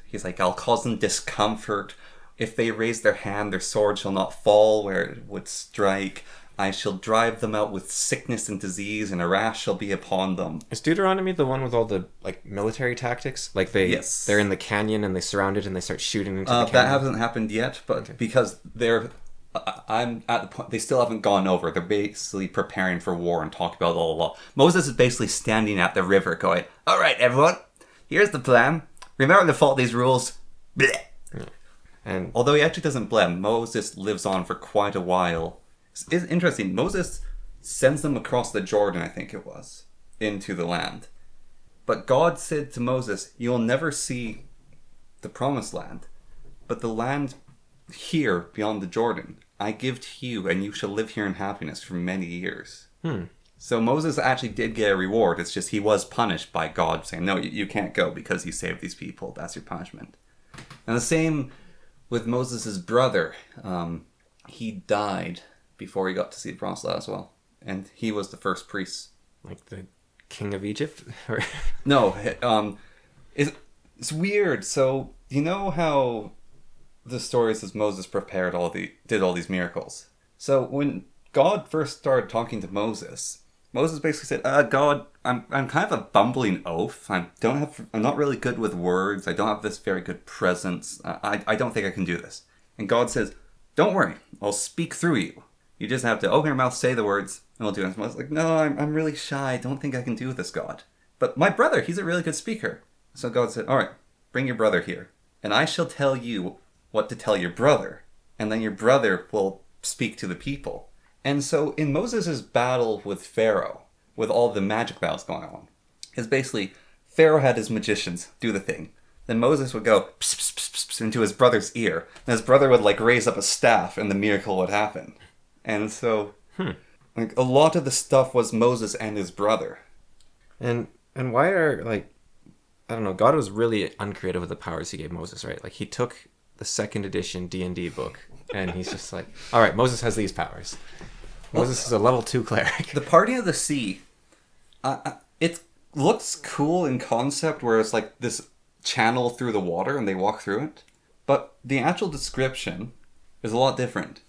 he's like, I'll cause them discomfort. If they raise their hand, their sword shall not fall where it would strike. I shall drive them out with sickness and disease, and a rash shall be upon them.
Is Deuteronomy the one with all the like military tactics? Like they're in the canyon and they surround it and they start shooting into the canyon?
That hasn't happened yet, but okay. Because I'm at the point, they still haven't gone over. They're basically preparing for war and talking about all the law. Moses is basically standing at the river going, all right, everyone, here's the plan. Remember to follow these rules. Blech.
Yeah. And
although he actually doesn't blame, Moses lives on for quite a while. It's interesting. Moses sends them across the Jordan, I think it was, into the land. But God said to Moses, you'll never see the promised land, but the land here beyond the Jordan, I give to you, and you shall live here in happiness for many years. So Moses actually did get a reward. It's just he was punished by God saying, no, you can't go because you saved these people. That's your punishment. And the same with Moses' brother. He died before he got to see the promised land as well. And he was the first priest.
Like the king of Egypt?
No, it's weird. So, you know how the story says Moses did all these miracles? So when God first started talking to Moses basically said, God, I'm kind of a bumbling oaf. I'm not really good with words. I don't have this very good presence. I don't think I can do this. And God says, don't worry, I'll speak through you. You just have to open your mouth, say the words, and we'll do it. And I was like, no, I'm really shy. I don't think I can do this, God. But my brother, he's a really good speaker. So God said, all right, bring your brother here. And I shall tell you what to tell your brother. And then your brother will speak to the people. And so in Moses' battle with Pharaoh, with all the magic battles going on, is basically Pharaoh had his magicians do the thing. Then Moses would go pss, pss, pss, pss, into his brother's ear. And his brother would like raise up a staff and the miracle would happen. And so like a lot of the stuff was Moses and his brother.
And why are like, I don't know, God was really uncreative with the powers he gave Moses, right? Like he took the second edition D&D book and he's just like, all right, Moses has these powers. Moses is a level 2 cleric.
The parting of the sea, it looks cool in concept where it's like this channel through the water and they walk through it. But the actual description is a lot different.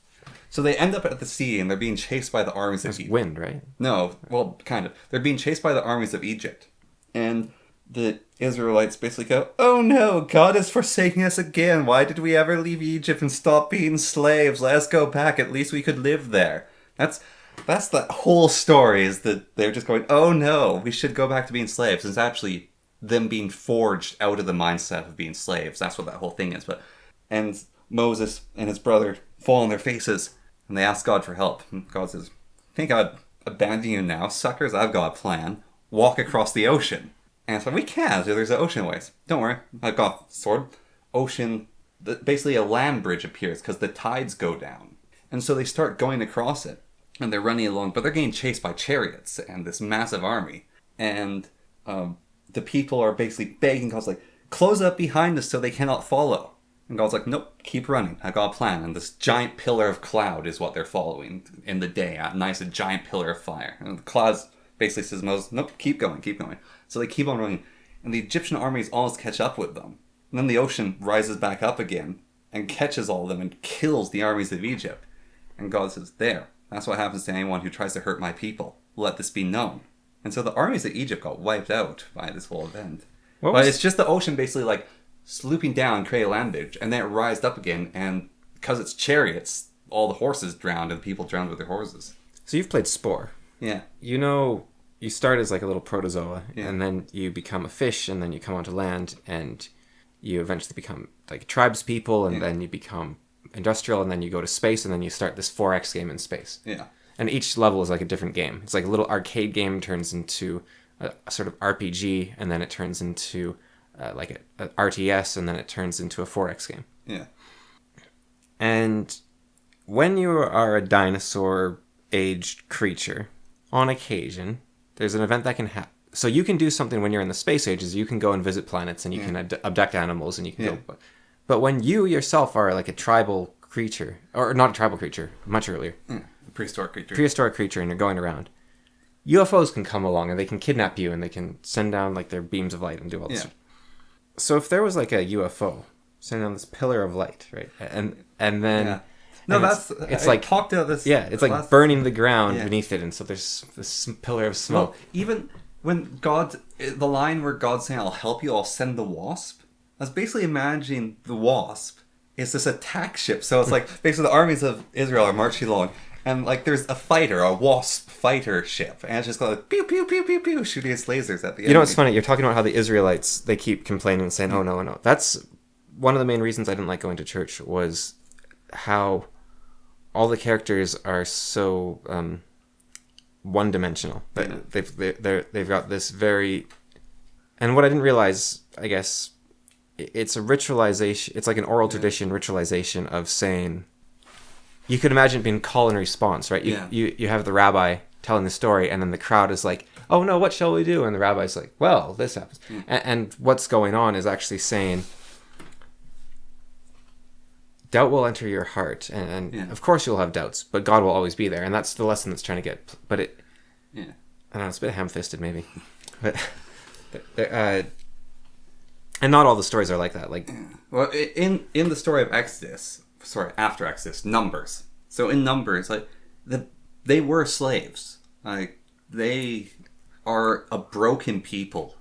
So they end up at the sea and they're being chased by the armies of Egypt.
Wind, right?
No, well, kind of. They're being chased by the armies of Egypt. And the Israelites basically go, oh no, God is forsaking us again. Why did we ever leave Egypt and stop being slaves? Let us go back. At least we could live there. That's the whole story, is that they're just going, oh no, we should go back to being slaves. It's actually them being forged out of the mindset of being slaves. That's what that whole thing is. And Moses and his brother fall on their faces and they ask God for help. And God says, think I'd abandon you now, suckers? I've got a plan. Walk across the ocean. And it's like, we can. So there's an ocean ways. Don't worry. I've got a sword. Ocean. Basically a land bridge appears because the tides go down. And so they start going across it. And they're running along, but they're getting chased by chariots and this massive army. And the people are basically begging God's like, close up behind us so they cannot follow. And God's like, nope, keep running. I got a plan. And this giant pillar of cloud is what they're following in the day. A giant pillar of fire. And the clouds basically says Moses, nope, keep going, keep going. So they keep on running. And the Egyptian armies almost catch up with them. And then the ocean rises back up again and catches all of them and kills the armies of Egypt. And God says, there, that's what happens to anyone who tries to hurt my people. Let this be known. And so the armies of Egypt got wiped out by this whole event. But it's just the ocean basically like slooping down and create a land bridge. And then it rised up again. And because it's chariots, all the horses drowned and people drowned with their horses.
So you've played Spore.
Yeah.
You know, you start as like a little protozoa, and then you become a fish, and then you come onto land, and you eventually become like tribes people, and then you become industrial, and then you go to space, and then you start this 4X game in space.
Yeah.
And each level is like a different game. It's like a little arcade game turns into a sort of RPG, and then it turns into like a RTS, and then it turns into a 4X game.
Yeah.
And when you are a dinosaur-aged creature, on occasion, there's an event that can happen. So you can do something when you're in the space ages. You can go and visit planets, and you can abduct animals, and you can go. But when you yourself are like a tribal creature, or not a tribal creature, much earlier.
Prehistoric creature,
and you're going around, UFOs can come along, and they can kidnap you, and they can send down like their beams of light and do all this. So if there was like a UFO sending down this pillar of light, right, and then...
Yeah. No,
it's like
talked about this.
Yeah, it's like burning the ground beneath it, and so there's this pillar of smoke.
Well, even when the line where God's saying, "I'll help you, I'll send the wasp," I was basically imagining the wasp is this attack ship. So it's like basically the armies of Israel are marching along, and like there's a wasp fighter ship, and it's just going like, pew pew pew pew pew, shooting its lasers at the enemy.
You know what's funny? You're talking about how the Israelites, they keep complaining and saying, "Oh no, no." That's one of the main reasons I didn't like going to church, was how all the characters are so one-dimensional. They've got this very... And what I didn't realize, I guess, it's a ritualization. It's like an oral tradition ritualization of saying... You could imagine it being call and response, right? You have the rabbi telling the story, and then the crowd is like, "Oh no, what shall we do?" And the rabbi's like, "Well, this happens." And what's going on is actually saying... Doubt will enter your heart, and of course you'll have doubts, but God will always be there, and that's the lesson that's trying to get. But I don't know, it's a bit ham-fisted maybe, but and not all the stories are like that. Like,
well, in the story of after Exodus, Numbers. So in Numbers, like they were slaves, like they are a broken people.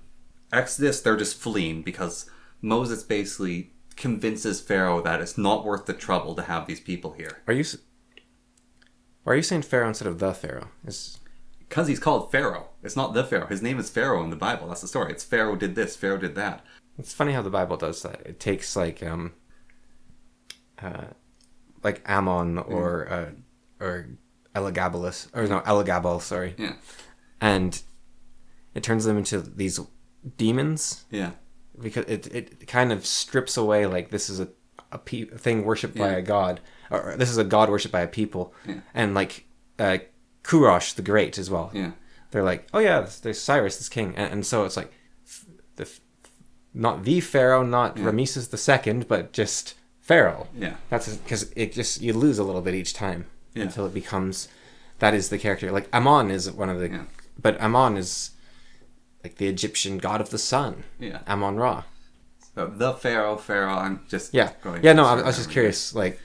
Exodus, they're just fleeing because Moses basically convinces Pharaoh that it's not worth the trouble to have these people here.
Why are you saying Pharaoh instead of the Pharaoh?
Because he's called Pharaoh. It's not the Pharaoh. His name is Pharaoh in the Bible. That's the story. It's Pharaoh did this, Pharaoh did that.
It's funny how the Bible does that. It takes like Ammon or Elagabal, sorry.
Yeah.
And it turns them into these demons.
Yeah.
Because it kind of strips away, like, this is a thing worshipped by a god, or this is a god worshipped by a people, and like Kurosh the Great as well.
Yeah,
they're like, oh yeah, there's Cyrus, this king, and so it's like not the Pharaoh, not Rameses II, but just Pharaoh.
Yeah,
that's because you lose a little bit each time until it becomes that is the character. Like Ammon is one of the, but Ammon is like the Egyptian god of the sun.
Yeah.
Ammon-Ra.
So the Pharaoh, I'm just
going... Yeah, no, I was just curious, like,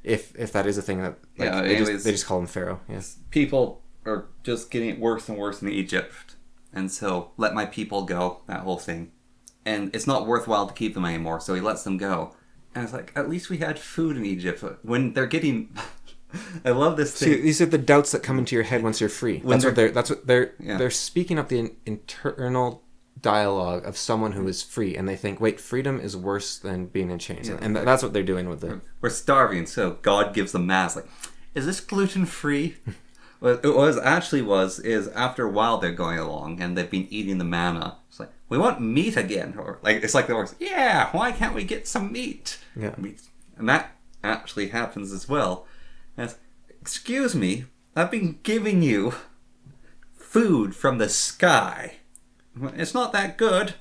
if that is a thing that... Like, they just call him Pharaoh, yes.
People are just getting it worse and worse in Egypt. And so, let my people go, that whole thing. And it's not worthwhile to keep them anymore, so he lets them go. And it's like, at least we had food in Egypt. When they're getting... I love this thing.
See, these are the doubts that come into your head once you're free. They're speaking up the internal dialogue of someone who is free, and they think, wait, freedom is worse than being in chains. And that's what they're doing with it.
We're starving, so God gives them mass. Like, is this gluten-free? What it actually is after a while they're going along, and they've been eating the manna. It's like, we want meat again. Or like it's like the horse, yeah, why can't we get some meat?
Yeah.
And that actually happens as well. Excuse me, I've been giving you food from the sky. It's not that good.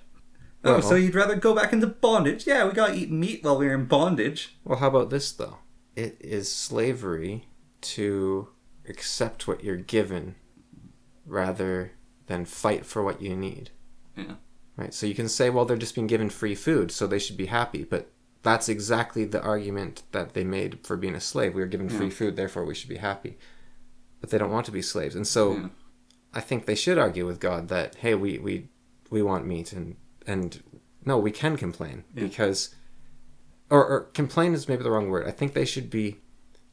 Oh, so you'd rather go back into bondage? Yeah, we gotta eat meat while we're in bondage.
Well, how about this, though? It is slavery to accept what you're given rather then fight for what you need.
Yeah.
Right? So you can say, well, they're just being given free food, so they should be happy. But that's exactly the argument that they made for being a slave. We were given free food, therefore we should be happy. But they don't want to be slaves. And so I think they should argue with God that, hey, we want meat. And no, we can complain. Because, or complain is maybe the wrong word. I think they should be,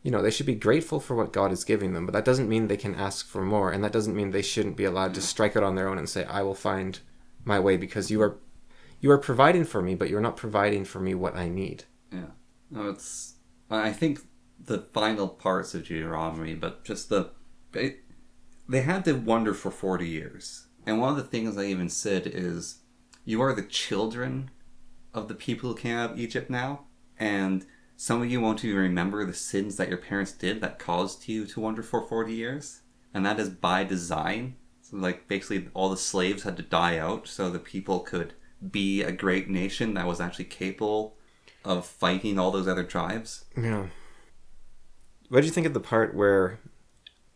they should be grateful for what God is giving them. But that doesn't mean they can ask for more. And that doesn't mean they shouldn't be allowed to strike out on their own and say, I will find my way, because you are providing for me, but you're not providing for me what I need.
Yeah. No, I think the final parts of Deuteronomy, but just they had to wander for 40 years. And one of the things I even said is, you are the children of the people who came out of Egypt now, and some of you won't even remember the sins that your parents did that caused you to wander for 40 years. And that is by design. So basically all the slaves had to die out so the people could be a great nation that was actually capable of fighting all those other tribes.
Yeah. What did you think of the part where,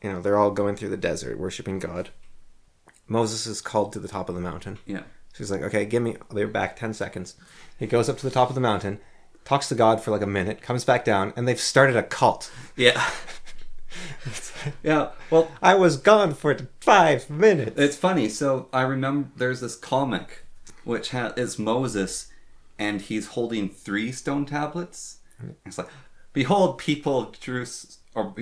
they're all going through the desert, worshiping God? Moses is called to the top of the mountain.
Yeah.
She's like, okay, they're back 10 seconds. He goes up to the top of the mountain, talks to God for a minute, comes back down, and they've started a cult.
Yeah. Yeah, well,
I was gone for 5 minutes.
It's funny. So I remember there's this comic which is Moses, and he's holding 3 stone tablets. It's like, behold, people of Jerusalem,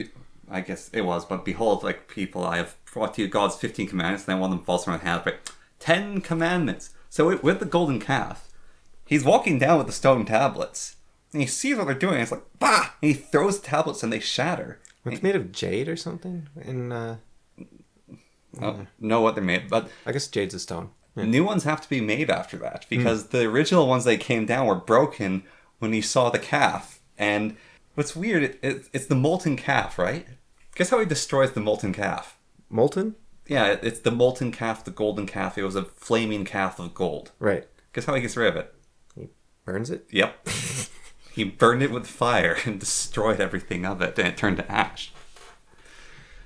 I guess it was, but behold, people, I have brought to you God's 15 commandments, and then one of them falls from my hand, but 10 commandments. So with the golden calf, he's walking down with the stone tablets, and he sees what they're doing, and it's like, bah! And he throws the tablets, and they shatter.
It's made of jade or something?
Know what they're made, but
I guess jade's a stone. Yeah.
New ones have to be made after that, because the original ones that came down were broken when he saw the calf. And what's weird, it's the molten calf, right? Guess how he destroys the molten calf?
Molten?
Yeah, it's the molten calf, the golden calf. It was a flaming calf of gold.
Right.
Guess how he gets rid of it?
He burns it?
Yep. He burned it with fire and destroyed everything of it, and it turned to ash.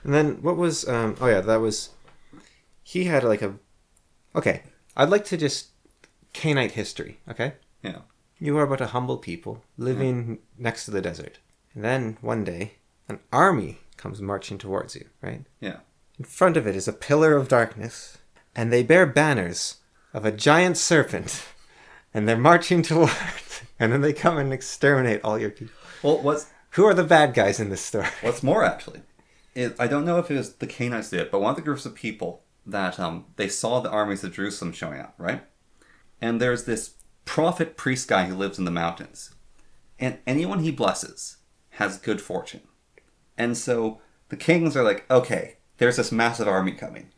And then what was... he had Okay, I'd like to just... Canaanite history, okay?
Yeah.
You are but a humble people living next to the desert. And then, one day, an army comes marching towards you, right?
Yeah.
In front of it is a pillar of darkness, and they bear banners of a giant serpent, and they're marching towards... And then they come and exterminate all your people.
Well,
who are the bad guys in this story?
What's more, actually, I don't know if it was the Canaanites did it, but one of the groups of people that they saw the armies of Jerusalem showing up, right? And there's this prophet priest guy who lives in the mountains. And anyone he blesses has good fortune. And so the kings are like, okay, there's this massive army coming.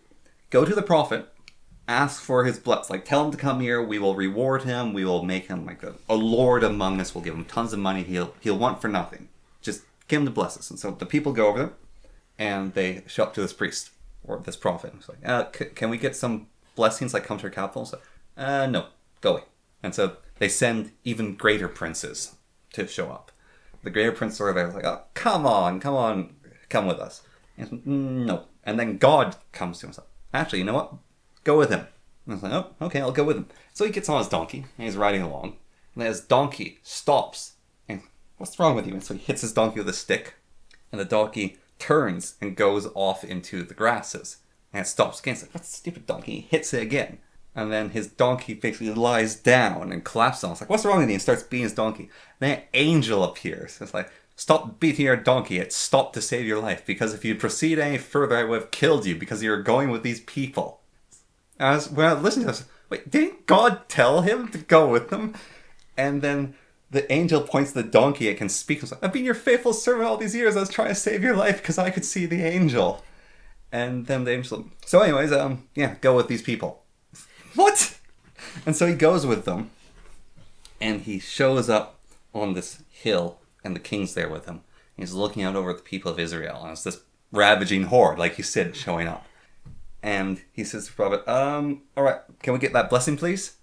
Go to the prophet, ask for his blessing. Tell him to come here, we will reward him, we will make him a lord among us, we'll give him tons of money, he'll want for nothing. Just get him to bless us. And so the people go over there, and they show up to this priest, or this prophet. It's like, can we get some blessings, come to our capital? So, no, go away. And so they send even greater princes to show up. The greater princes are there, oh, come on, come with us. And no. And then God comes to him and says, actually, you know what? Go with him. And I was like, oh, okay, I'll go with him. So he gets on his donkey, and he's riding along. And then his donkey stops. And what's wrong with you? And so he hits his donkey with a stick. And the donkey turns and goes off into the grasses. And it stops again. It's like, what's stupid donkey? He hits it again. And then his donkey basically lies down and collapses on. It's like, what's wrong with you? And starts beating his donkey. And then an angel appears. It's like, stop beating your donkey. It stopped to save your life. Because if you proceed any further, I would have killed you. Because you're going with these people. When I listened to this, wait, didn't God tell him to go with them? And then the angel points to the donkey. It can speak. It's like, I've been your faithful servant all these years. I was trying to save your life because I could see the angel. And then the angel... So anyways, go with these people. What? And so he goes with them. And he shows up on this hill. And the king's there with him. He's looking out over the people of Israel. And it's this ravaging horde, like you said, showing up. And he says to the prophet, all right, can we get that blessing, please?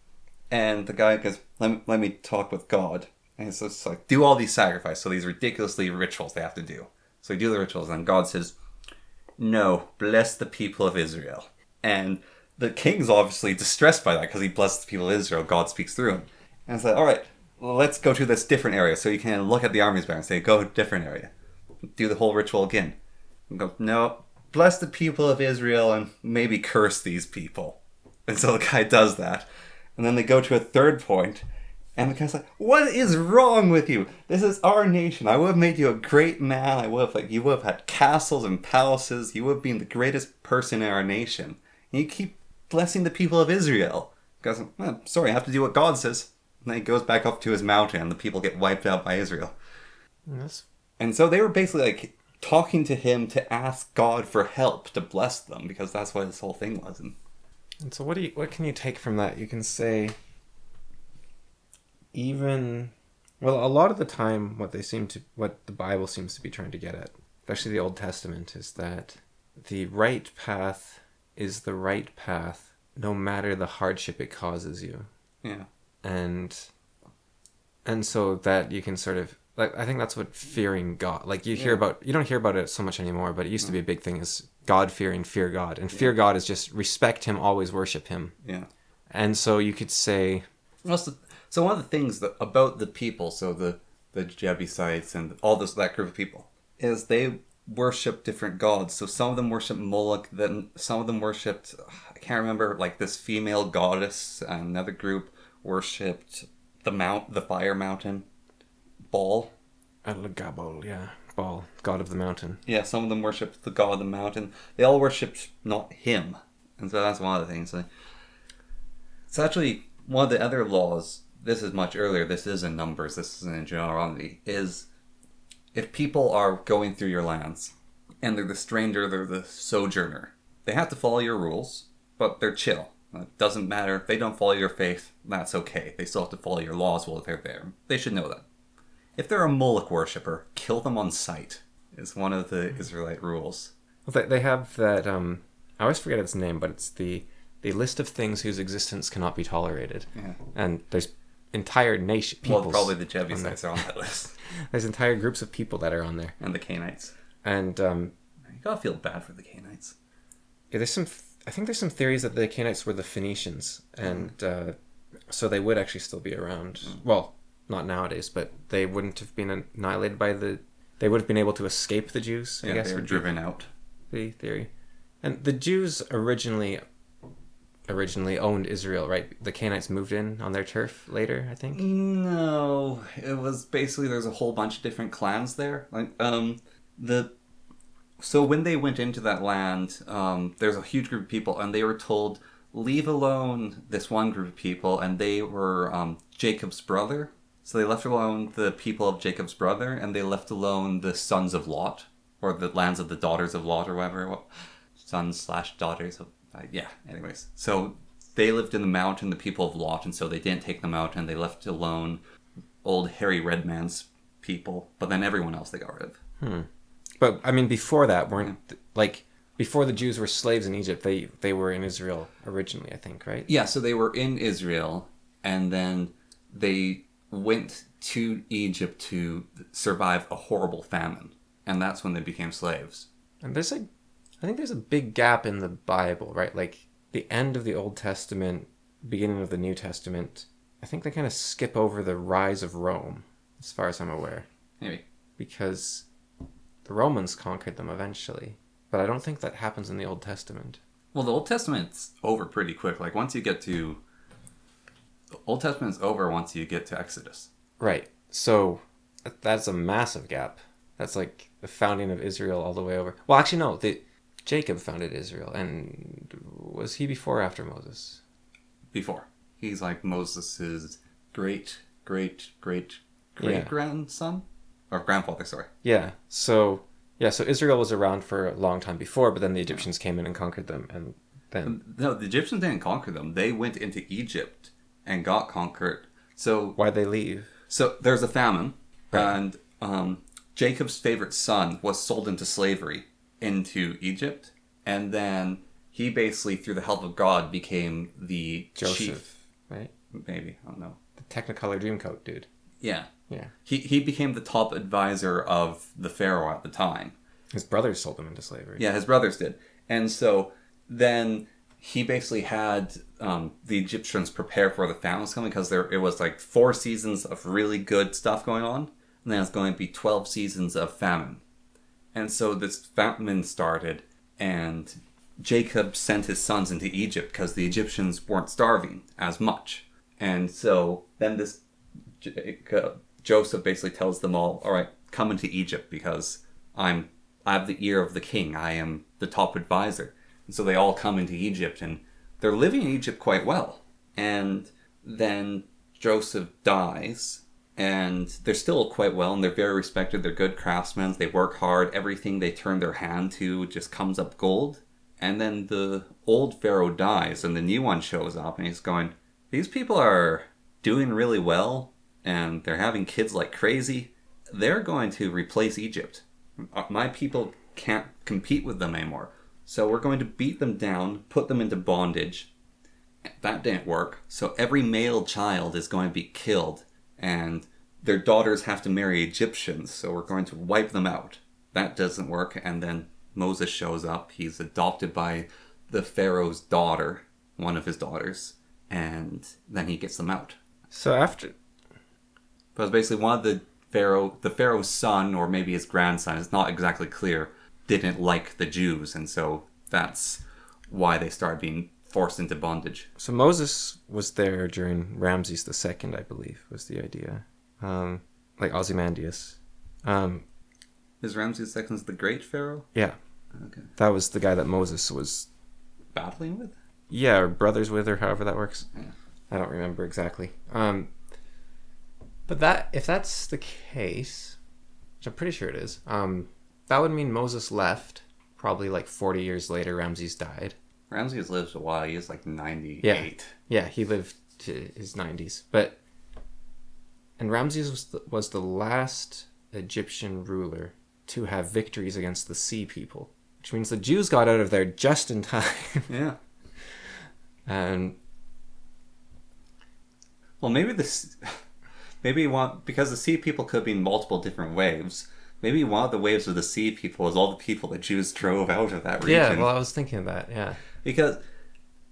And the guy goes, let me talk with God. And so it's like, do all these sacrifices. So these ridiculously rituals they have to do. So they do the rituals, and God says, no, bless the people of Israel. And the king's obviously distressed by that because he blessed the people of Israel. God speaks through him. And it's like, all right, well, let's go to this different area. So you can look at the armies banner and say, go to a different area. Do the whole ritual again. And go, no, bless the people of Israel and maybe curse these people. And so the guy does that. And then they go to a third point, and the guy's like, what is wrong with you? This is our nation. I would have made you a great man. You would have had castles and palaces. You would have been the greatest person in our nation. And you keep blessing the people of Israel. The guy's like, sorry, I have to do what God says. And then he goes back up to his mountain, and the people get wiped out by Israel.
Yes.
And so they were basically like talking to him to ask God for help to bless them, because that's what this whole thing was.
And so what can you take from that? You can say, a lot of the time what the Bible seems to be trying to get at, especially the Old Testament, is that the right path is the right path no matter the hardship it causes you.
Yeah.
And so that you can sort of, like, I think that's what fearing God, like you don't hear about it so much anymore, but it used to be a big thing, is God fearing, fear God. And fear God is just respect him, always worship him.
Yeah.
And so you could say...
So one of the things about the people, so the Jebusites and all that group of people, is they worship different gods. So some of them worship Moloch, then some of them worshipped, I can't remember, like this female goddess, and another group worshipped the fire mountain, Baal.
Gabol, yeah. Baal, god of the mountain.
Yeah, some of them worshipped the god of the mountain. They all worshipped not him. And so that's one of the things. It's actually one of the other laws. This is much earlier. This is in Numbers. This isn't in Deuteronomy. Is if people are going through your lands and they're the stranger, they're the sojourner, they have to follow your rules, but they're chill. It doesn't matter. If they don't follow your faith, that's okay. They still have to follow your laws while they're there. They should know that. If they're a Moloch worshipper, kill them on sight, is one of the Israelite rules.
Well, they have that, I always forget its name, but it's the list of things whose existence cannot be tolerated.
Yeah.
And there's entire nation people.
Well, probably the Jebusites are on that list.
There's entire groups of people that are on there.
And the Canaanites.
And
you gotta feel bad for the Canaanites.
Yeah, I think there's some theories that the Canaanites were the Phoenicians, and so they would actually still be around. Well, not nowadays, but they wouldn't have been annihilated by they would have been able to escape the Jews, I guess.
They were driven out.
The theory. And the Jews originally owned Israel, right? The Canaanites moved in on their turf later, I think.
No, it was basically, there's a whole bunch of different clans there. So when they went into that land, there's a huge group of people, and they were told, leave alone this one group of people, and they were Jacob's brother. So they left alone the people of Jacob's brother, and they left alone the sons of Lot, or the lands of the daughters of Lot, or whatever. Sons/daughters of... anyways. So they lived in the mountain, the people of Lot, and so they didn't take the mountain. They left alone old Harry Redman's people, but then everyone else they got rid of.
But, I mean, before that, before the Jews were slaves in Egypt, they were in Israel originally, I think, right?
Yeah, so they were in Israel, and then they went to Egypt to survive a horrible famine, and that's when they became slaves.
And I think there's a big gap in the Bible, right? Like, the end of the Old Testament, beginning of the New Testament, I think they kind of skip over the rise of Rome, as far as I'm aware.
Maybe.
Because the Romans conquered them eventually. But I don't think that happens in the Old Testament.
Well, the Old Testament's over pretty quick. Like, the Old Testament's over once you get to Exodus.
Right. So, that's a massive gap. That's like the founding of Israel all the way over. Well, actually, no. Jacob founded Israel. And was he before or after Moses?
Before. He's like Moses' great-great-great-great-grandson? Or grandfather, sorry.
Yeah. So Israel was around for a long time before, but then the Egyptians came in and conquered them, and then...
No, the Egyptians didn't conquer them. They went into Egypt and got conquered. So...
Why'd they leave?
So there's a famine,
right.
And Jacob's favorite son was sold into slavery into Egypt, and then he basically, through the help of God, became the
Joseph,
chief.
Right?
Maybe, I don't know.
The Technicolor Dreamcoat dude.
Yeah.
Yeah.
He became the top advisor of the pharaoh at the time.
His brothers sold him into slavery.
Yeah, his brothers did. And so then he basically had the Egyptians prepare for the famine was coming because it was like 4 seasons of really good stuff going on, and then it's going to be 12 seasons of famine. And so this famine started, and Jacob sent his sons into Egypt because the Egyptians weren't starving as much. And so then this Joseph basically tells them all right, come into Egypt because I have the ear of the king. I am the top advisor. And so they all come into Egypt, and they're living in Egypt quite well. And then Joseph dies, and they're still quite well, and they're very respected. They're good craftsmen. They work hard. Everything they turn their hand to just comes up gold. And then the old Pharaoh dies, and the new one shows up, and he's going, these people are doing really well, and they're having kids like crazy. They're going to replace Egypt. My people can't compete with them anymore. So we're going to beat them down, put them into bondage. That didn't work. So every male child is going to be killed, and their daughters have to marry Egyptians, so we're going to wipe them out. That doesn't work, and then Moses shows up. He's adopted by the Pharaoh's daughter, one of his daughters, and then he gets them out.
So after...
But it's basically one of the Pharaoh's son, or maybe his grandson, it's not exactly clear, didn't like the Jews, and so that's why they started being forced into bondage.
So Moses was there during Ramses II, I believe, was the idea. Like Ozymandias.
Is Ramses II the Great Pharaoh?
Yeah.
Okay.
That was the guy that Moses was...
battling with?
Yeah, or brothers with, or however that works.
Yeah.
I don't remember exactly. But if that's the case, which I'm pretty sure it is, that would mean Moses left. Probably like 40 years later, Ramses died.
Ramses lived a while. He was like 98.
Yeah, he lived to his 90s. And Ramses was the last Egyptian ruler to have victories against the sea people, which means the Jews got out of there just in time.
Yeah.
And
well, because the sea people could be in multiple different waves. Maybe one of the waves of the sea people is all the people that Jews drove out of that region.
Yeah, well, I was thinking of that, yeah.
Because...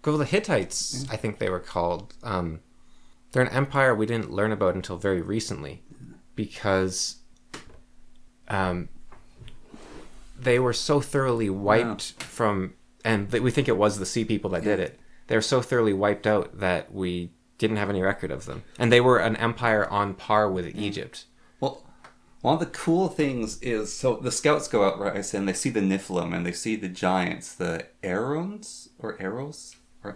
Well, the Hittites, I think they were called. They're an empire we didn't learn about until very recently. Because they were so thoroughly wiped from... And we think it was the sea people that did it. They were so thoroughly wiped out that we didn't have any record of them. And they were an empire on par with Egypt. Well...
One of the cool things is, so the scouts go out, right, and they see the Nephilim, and they see the giants, the Arons, or Arrows? Or,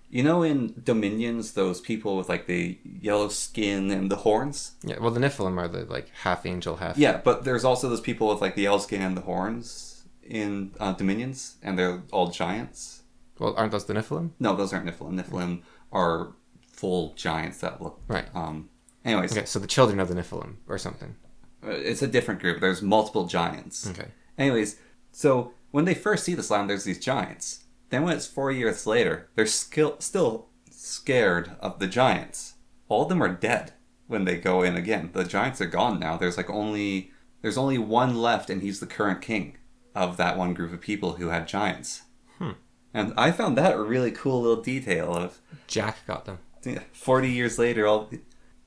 you know in Dominions, those people with, like, the yellow skin and the horns?
Yeah, well, the Nephilim are the, like, half angel, half...
Yeah, but there's also those people with, like, the yellow skin and the horns in Dominions, and they're all giants.
Well, aren't those the Nephilim?
No, those aren't Nephilim. Nephilim are full giants that look...
Right.
Anyways.
Okay, so the children of the Nephilim, or something.
It's a different group. There's multiple giants.
Okay.
Anyways, so when they first see this land, there's these giants. Then when it's 4 years later, they're still scared of the giants. All of them are dead when they go in again. The giants are gone now. There's only one left, and he's the current king of that one group of people who had giants. And I found that a really cool little detail of...
Jack got them.
40 years later,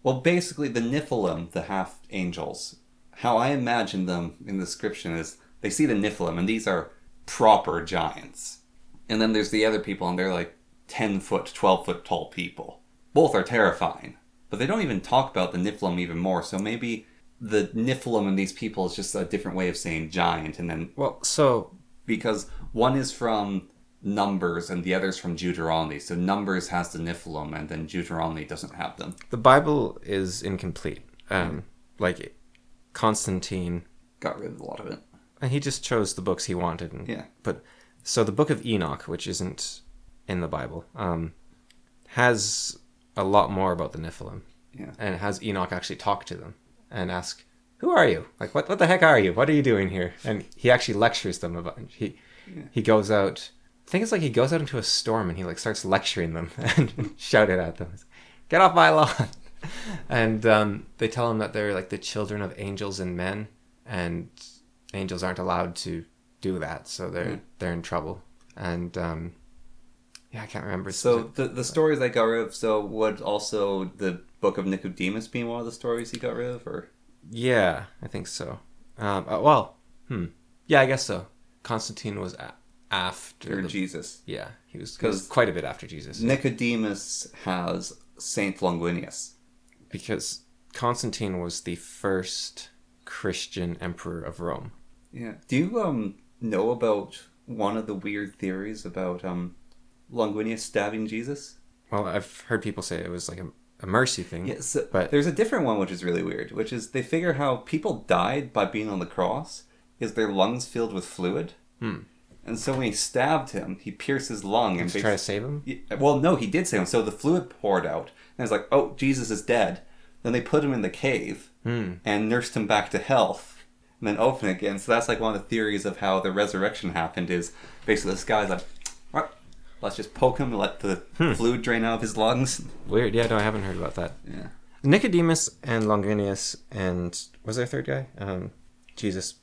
well, basically the Nephilim, the half angels... How I imagine them in the description is they see the Nephilim, and these are proper giants. And then there's the other people, and they're like 10-foot, 12-foot tall people. Both are terrifying. But they don't even talk about the Nephilim even more, so maybe the Nephilim and these people is just a different way of saying giant, and then...
Well, so...
Because one is from Numbers, and the other's from Deuteronomy, so Numbers has the Nephilim, and then Deuteronomy doesn't have them.
The Bible is incomplete. Like... Constantine
got rid of a lot of it,
and he just chose the books he wanted. But so the Book of Enoch, which isn't in the Bible, has a lot more about the Nephilim.
Yeah,
and it has Enoch actually talk to them and ask, "Who are you? Like, what the heck are you? What are you doing here?" And he actually lectures them about. He goes out. I think it's like he goes out into a storm and he like starts lecturing them and shouted at them, "Get off my lawn!" And they tell him that they're like the children of angels and men, and angels aren't allowed to do that, so they're in trouble. And Yeah, I can't remember.
So the stories I got rid of. So would also the Book of Nicodemus be one of the stories he got rid of, or?
Yeah, I think so. Well, yeah, I guess so. Constantine was after
Jesus.
Yeah, he was quite a bit after Jesus.
Nicodemus has Saint Longinus.
Because Constantine was the first Christian emperor of Rome.
Yeah. Do you know about one of the weird theories about Longinus stabbing Jesus?
Well, I've heard people say it was like a mercy thing.
Yeah, so
but
there's a different one which is really weird, which is they figure how people died by being on the cross is their lungs filled with fluid. And so when he stabbed him, he pierced his lung and
try to save him?
Well, no, he did save him. So the fluid poured out. And it's like, oh, Jesus is dead. Then they put him in the cave and nursed him back to health. And then opened it again. So that's like one of the theories of how the resurrection happened is basically this guy's like, what? Let's just poke him and let the fluid drain out of his lungs.
Weird. Yeah, no, I haven't heard about that.
Yeah.
Nicodemus and Longinus and... was there a third guy? Jesus.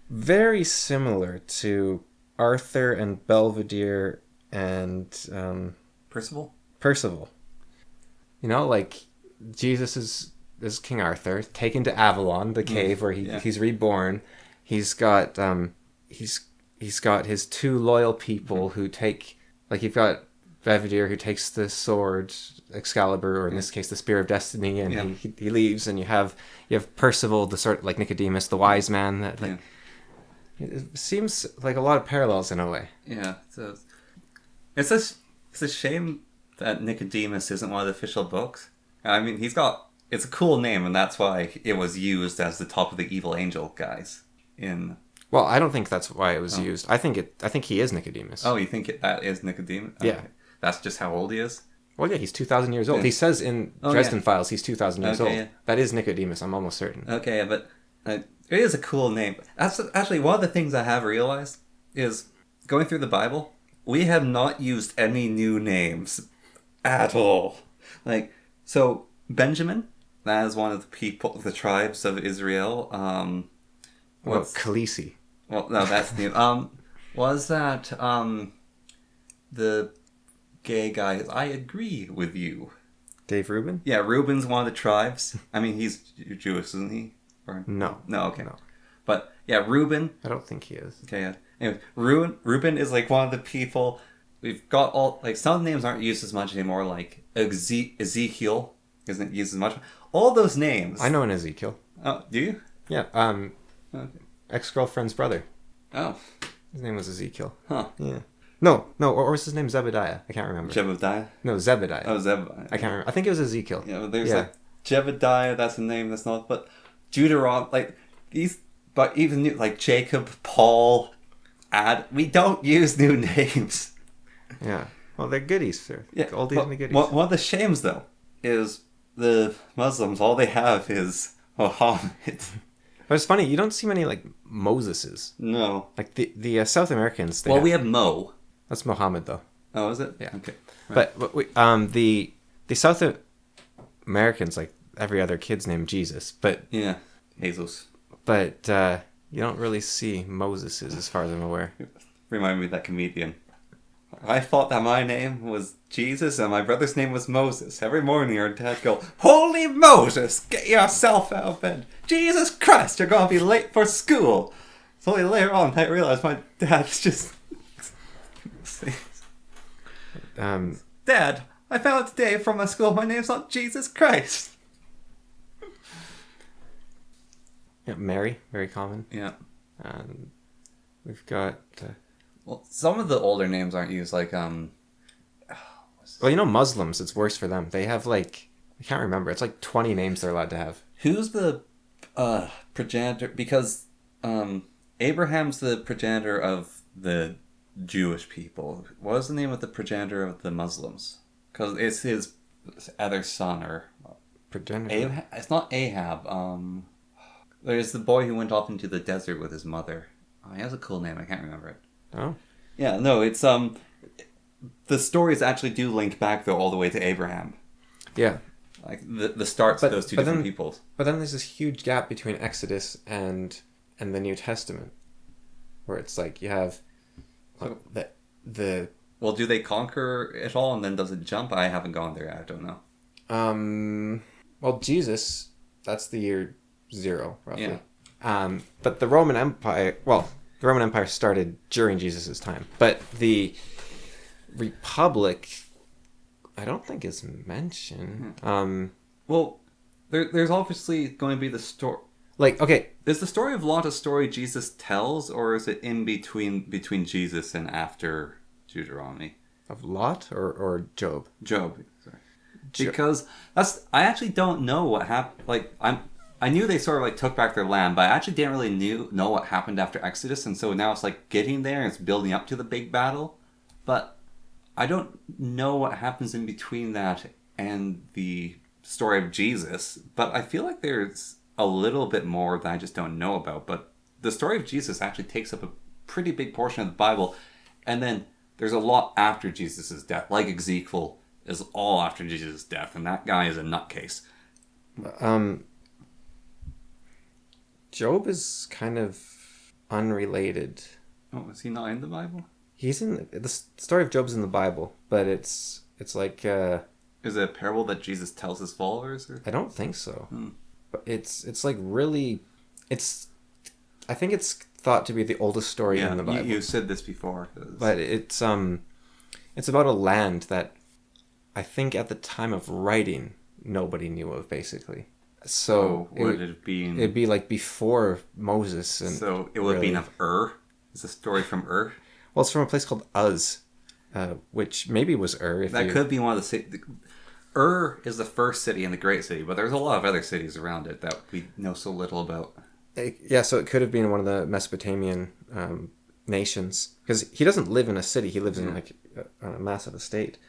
Very similar to Arthur and Belvedere and... Percival. You know, like, Jesus is King Arthur, taken to Avalon, the cave where he's reborn. He's got he's got his two loyal people who take, like, you've got Belvedere who takes the sword Excalibur, or in this case the Spear of Destiny, and he leaves, and you have Percival, the sort of like Nicodemus, the wise man. That like it seems like a lot of parallels in a way.
Yeah, so it's a shame that Nicodemus isn't one of the official books. I mean, it's a cool name, and that's why it was used as the top of the evil angel guys in.
Well, I don't think that's why it was used. I think he is Nicodemus.
Oh, you think that is Nicodemus?
Yeah.
Okay. That's just how old he is?
Well, yeah, he's 2,000 years old. Yeah. He says in Dresden Files he's 2,000 years old. Yeah. That is Nicodemus, I'm almost certain.
Okay, but it is a cool name. That's actually one of the things I have realized is going through the Bible, we have not used any new names at all. Like, so Benjamin, that is one of the tribes of Israel.
Khaleesi.
Well, no, that's new. Was that the gay guy? I agree with you.
Dave Rubin?
Yeah, Reuben's one of the tribes. I mean, he's Jewish, isn't he? Or...
No.
No, okay.
No.
But yeah, Reuben.
I don't think he is.
Okay, yeah. Anyway, Reuben is like one of the people. We've got all, like, some names aren't used as much anymore, like Ezekiel isn't used as much. All those names.
I know an Ezekiel.
Oh, do you?
Yeah.
Okay.
Ex-girlfriend's brother.
Oh.
His name was Ezekiel.
Huh.
Yeah. No, or was his name Zebediah? I can't remember.
Jebediah?
No, Zebediah.
Oh, Zebediah.
I can't remember. I think it was Ezekiel.
Yeah, but there's like Jebediah, that's a name that's not, but Deuteronomy, like, but even new, like Jacob, Paul, we don't use new names.
Yeah. Well, they're goodies, sir.
Yeah.
Oldies and the goodies.
One of the shames, though, is the Muslims, all they have is Muhammad.
But it's funny, you don't see many, like, Moseses.
No.
Like, the South Americans...
we have Mo.
That's Muhammad, though.
Oh, is it?
Yeah.
Okay. Right.
But the South Americans, like, every other kid's named Jesus, but...
Yeah. Jesus.
But you don't really see Moseses, as far as I'm aware.
Remind me of that comedian. I thought that my name was Jesus and my brother's name was Moses. Every morning our dad go, "Holy Moses, get yourself out of bed. Jesus Christ, you're going to be late for school." It's only later on I realized my dad's just... Dad, I found out today from my school my name's not Jesus Christ.
Yeah, Mary, very common.
Yeah.
We've got...
well, some of the older names aren't used, like...
Well, you know, Muslims, it's worse for them. They have, like... I can't remember. It's like 20 names they're allowed to have.
Who's the progenitor? Because Abraham's the progenitor of the Jewish people. What was the name of the progenitor of the Muslims? Because it's his other son, or...
Progenitor?
It's not Ahab. There's the boy who went off into the desert with his mother. Oh, he has a cool name. I can't remember it.
Oh.
Yeah, no, it's... the stories actually do link back, though, all the way to Abraham.
Yeah.
Like, the starts of those two different peoples.
But then there's this huge gap between Exodus and the New Testament. Where it's like, you have... the
Well, do they conquer it all and then does it jump? I haven't gone there yet. I don't know.
Well, Jesus, that's the year 0, roughly.
Yeah.
But the Roman Empire, the Roman Empire started during Jesus' time. But the Republic, I don't think is mentioned.
Well, there's obviously going to be the story.
Like, okay.
Is the story of Lot a story Jesus tells, or is it in between Jesus and after Deuteronomy?
Of Lot or Job?
Job. Sorry. Because I actually don't know what happened. Like, I knew they sort of like took back their land, but I actually didn't really know what happened after Exodus, and so now it's like getting there and it's building up to the big battle. But I don't know what happens in between that and the story of Jesus, but I feel like there's a little bit more that I just don't know about. But the story of Jesus actually takes up a pretty big portion of the Bible, and then there's a lot after Jesus' death, like Ezekiel is all after Jesus' death, and that guy is a nutcase.
Job is kind of unrelated.
Oh, is he not in the Bible?
He's in the story of Job's in the Bible, but it's like
is it a parable that Jesus tells his followers? Or?
I don't think so. But it's like really, I think it's thought to be the oldest story in the Bible.
You said this before.
But it's about a land that I think at the time of writing nobody knew of, basically. So
it'd
be like before Moses, and
so it would be of Ur. It's a story from Ur.
Well, it's from a place called Uz, which maybe was Ur.
Could be one of the cities. Ur is the first city and the great city, but there's a lot of other cities around it that we know so little about.
So it could have been one of the Mesopotamian nations, because he doesn't live in a city; he lives in like a massive estate.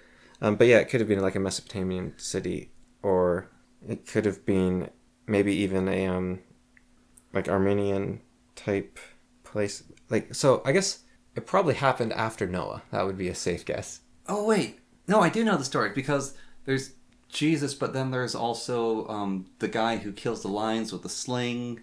But yeah, it could have been like a Mesopotamian city, or it could have been maybe even a like Armenian type place. Like, so I guess it probably happened after Noah. That would be a safe guess.
Oh wait, no, I do know the story, because there's Jesus, but then there's also the guy who kills the lions with the sling.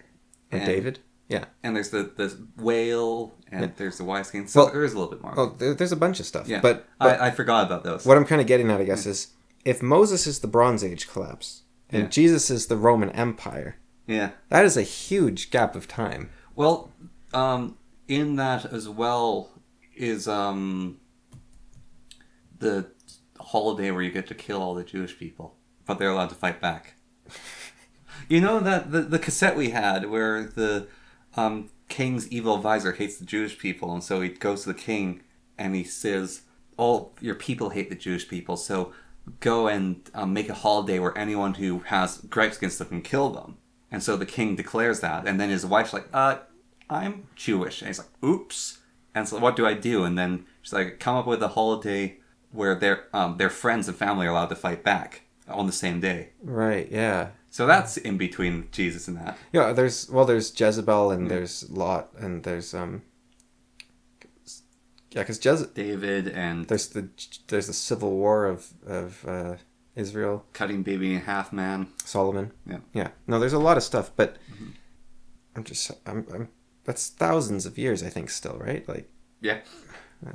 And David? Yeah.
And there's the whale, and there's the wise king. So there is a little bit more.
Oh, there's a bunch of stuff.
Yeah.
But
I forgot about those.
What I'm kind of getting at, I guess, is if Moses is the Bronze Age collapse, and Jesus is the Roman Empire, that is a huge gap of time.
Well, in that as well is the holiday where you get to kill all the Jewish people, but they're allowed to fight back. You know that the cassette we had where the king's evil advisor hates the Jewish people, and so he goes to the king and he says, all your people hate the Jewish people, so go and make a holiday where anyone who has gripes against them can kill them. And so the king declares that, and then his wife's like, I'm Jewish. And he's like, oops. And so what do I do? And then she's like, come up with a holiday where their friends and family are allowed to fight back on the same day.
Right, yeah.
So that's in between Jesus and that.
Yeah, there's Jezebel, and there's Lot, and there's because
David, and
there's the civil war of Israel,
cutting baby in half, man.
Solomon.
Yeah.
No, there's a lot of stuff, but I'm that's thousands of years, I think, still, right? Like,
yeah,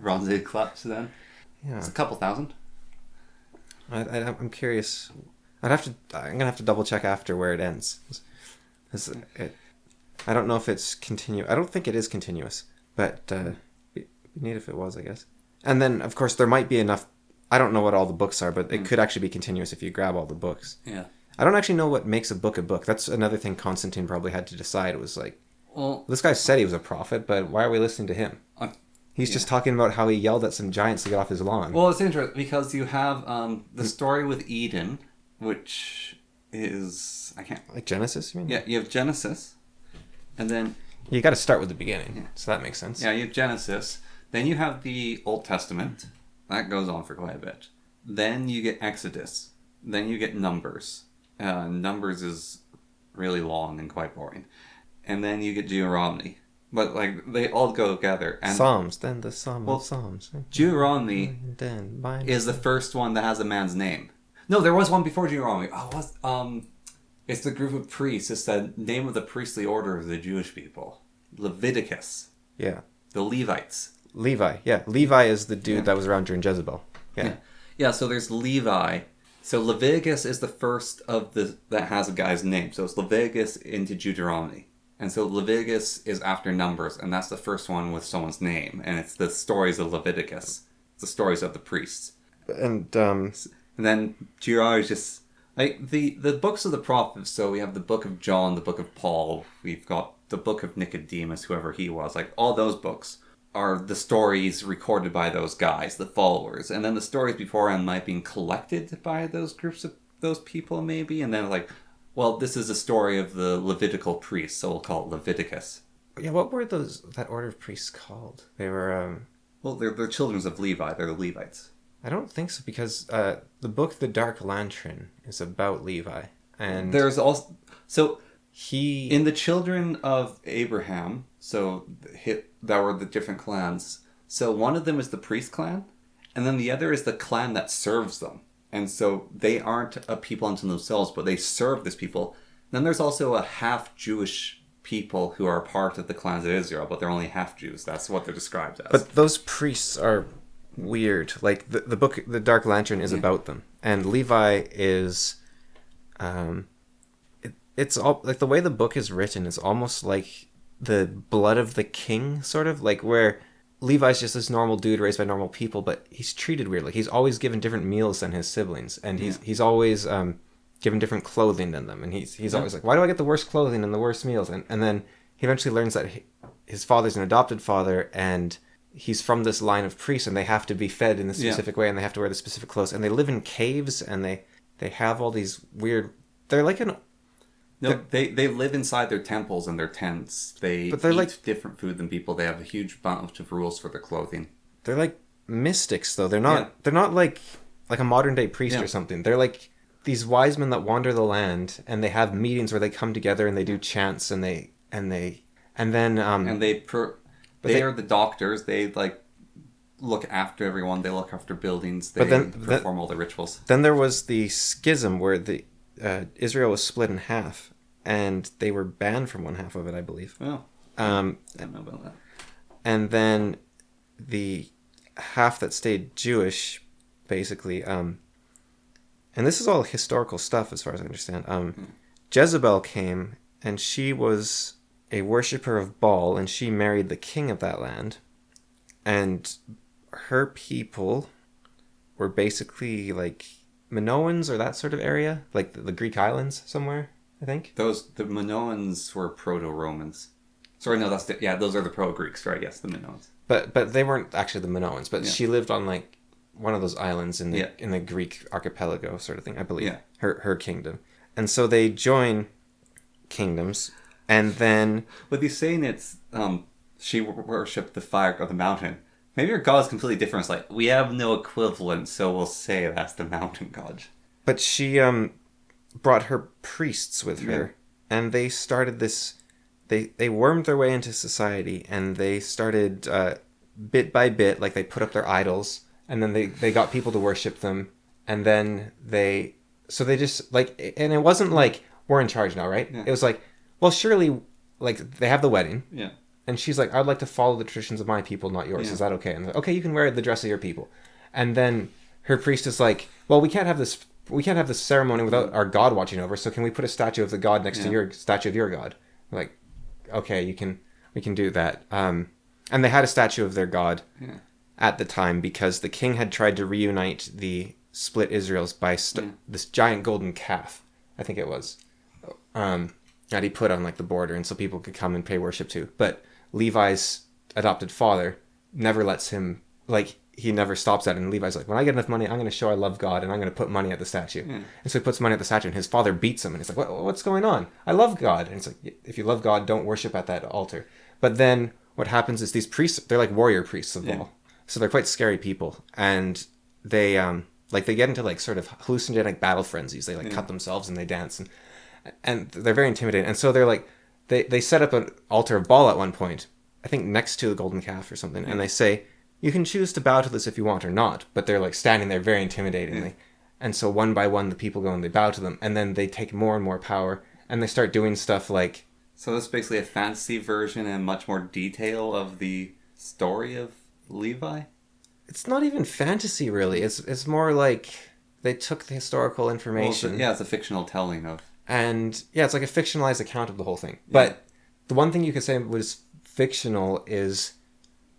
Bronze Age collapse then.
Yeah,
it's a couple thousand.
I'm curious. I'm gonna have to double check after where it ends. I don't know if it's continuous. I don't think it is continuous, but it'd be neat if it was, I guess. And then, of course, there might be enough. I don't know what all the books are, but it could actually be continuous if you grab all the books.
Yeah.
I don't actually know what makes a book a book. That's another thing Constantine probably had to decide. It was like, well, this guy said he was a prophet, but why are we listening to him? He's just talking about how he yelled at some giants to get off his lawn.
Well, it's interesting because you have the story with Eden, which is
like Genesis, you mean?
Yeah, you have Genesis, and then
you got to start with the beginning, so that makes sense.
Yeah, you have Genesis. Then you have the Old Testament. That goes on for quite a bit. Then you get Exodus. Then you get Numbers. Numbers is really long and quite boring. And then you get Deuteronomy. But like they all go together. And
Psalms, then the Psalm of Psalms.
Deuteronomy is the first one that has a man's name. No, there was one before Deuteronomy. It's the group of priests. It's the name of the priestly order of the Jewish people. Leviticus.
Yeah.
The Levites.
Levi. Yeah, Levi is the dude that was around during Jezebel. Yeah.
Yeah, so there's Levi. So Leviticus is the first of the that has a guy's name. So it's Leviticus into Deuteronomy. And so Leviticus is after Numbers, and that's the first one with someone's name. And it's the stories of Leviticus. It's the stories of the priests.
And
then Deuteronomy is just like the books of the prophets. So we have the book of John, the book of Paul. We've got the book of Nicodemus, whoever he was. Like all those books are the stories recorded by those guys, the followers. And then the stories beforehand might be collected by those groups of those people maybe. And then like, well, this is a story of the Levitical priests, so we'll call it Leviticus.
Yeah, what were that order of priests called? They were
well, they're children of Levi. They're the Levites.
I don't think so, because the book The Dark Lantern is about Levi. And
there's also so
he
in the children of Abraham, so that were the different clans. So one of them is the priest clan, and then the other is the clan that serves them. And so they aren't a people unto themselves, but they serve this people. Then there's also a half Jewish people who are part of the clans of Israel, but they're only half Jews. That's what they're described as.
But those priests are weird. Like the book The Dark Lantern is about them, and Levi is it's all like the way the book is written is almost like the blood of the king, sort of like where Levi's just this normal dude raised by normal people, but he's treated weird. Like he's always given different meals than his siblings, and he's always given different clothing than them, and he's always like, why do I get the worst clothing and the worst meals? And then he eventually learns that his father's an adopted father, and he's from this line of priests, and they have to be fed in this specific way, and they have to wear the specific clothes, and they live in caves, and they have all these weird. They're like an.
No, they live inside their temples and their tents. They're eat like different food than people. They have a huge bunch of rules for their clothing.
They're like mystics, though. They're not. Yeah. They're not like a modern day priest or something. They're like these wise men that wander the land, and they have meetings where they come together and they do chants, and they are the doctors. They like look after everyone. They look after buildings. They perform all the rituals. Then there was the schism where Israel was split in half, and they were banned from one half of it, I believe.
Oh, I don't know about that.
And then the half that stayed Jewish, basically, and this is all historical stuff as far as I understand. Jezebel came, and she was a worshipper of Baal, and she married the king of that land, and her people were basically like Minoans or that sort of area, like the Greek islands somewhere, I think.
The Minoans were Proto-Romans. Sorry, no, those are the Proto-Greeks, right? Yes, the Minoans.
But they weren't actually the Minoans, but she lived on like one of those islands in the Greek archipelago sort of thing, I believe. Yeah. Her kingdom. And so they join kingdoms, and then
with you saying it's she worshipped the fire of the mountain. Maybe her god is completely different. It's like, we have no equivalent, so we'll say that's the mountain god.
But she brought her priests with her, and they started this. They wormed their way into society, and they started bit by bit, like they put up their idols, and then they got people to worship them, and then they just like, and it wasn't like, we're in charge now, right? Yeah. It was like, well, surely, like they have the wedding.
Yeah.
And she's like, I'd like to follow the traditions of my people, not yours. Yeah. Is that okay? And like, okay, you can wear the dress of your people. And then her priest is like, well, we can't have this ceremony without our god watching over. So can we put a statue of the god next to your statue of your god? Like, okay, we can do that. And they had a statue of their god at the time because the king had tried to reunite the split Israels by this giant golden calf, I think it was, that he put on like the border, and so people could come and pay worship to. But Levi's adopted father never lets him, like, he never stops at it. And Levi's like, when I get enough money, I'm going to show I love God, and I'm going to put money at the statue. And so he puts money at the statue, and his father beats him, and he's like, what's going on? I love God. And it's like, if you love God, don't worship at that altar. But then what happens is these priests, they're like warrior priests of Baal. So they're quite scary people. And they get into like sort of hallucinogenic battle frenzies. They like cut themselves and they dance, and they're very intimidating. And so they're like, they set up an altar of Baal at one point, I think next to the golden calf or something, and they say, you can choose to bow to this if you want or not, but they're like standing there very intimidatingly. And so one by one the people go and they bow to them, and then they take more and more power, and they start doing stuff like...
So that's basically a fantasy version and much more detail of the story of Levi?
It's not even fantasy, really. It's more like they took the historical
Well,
information.
it's a fictional telling of...
And yeah, it's like a fictionalized account of the whole thing. But the one thing you could say was fictional is,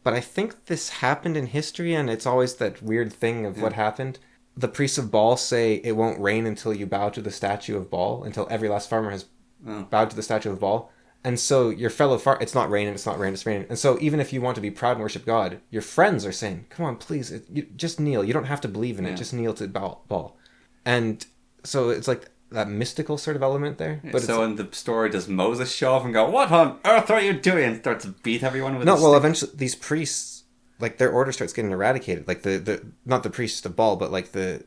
but I think this happened in history, and it's always that weird thing of what happened. The priests of Baal say it won't rain until you bow to the statue of Baal, until every last farmer has bowed to the statue of Baal. And so your fellow it's not raining, it's not raining, it's raining. And so even if you want to be proud and worship God, your friends are saying, come on, please, just kneel. You don't have to believe in it. Just kneel to Baal. And so it's like that mystical sort of element there. But
so in the story, does Moses show up and go, what on earth are you doing? And start to beat everyone with
No,
a
well,
stick?
eventually these priests, like their order starts getting eradicated. Like the not the priests of Baal, but like the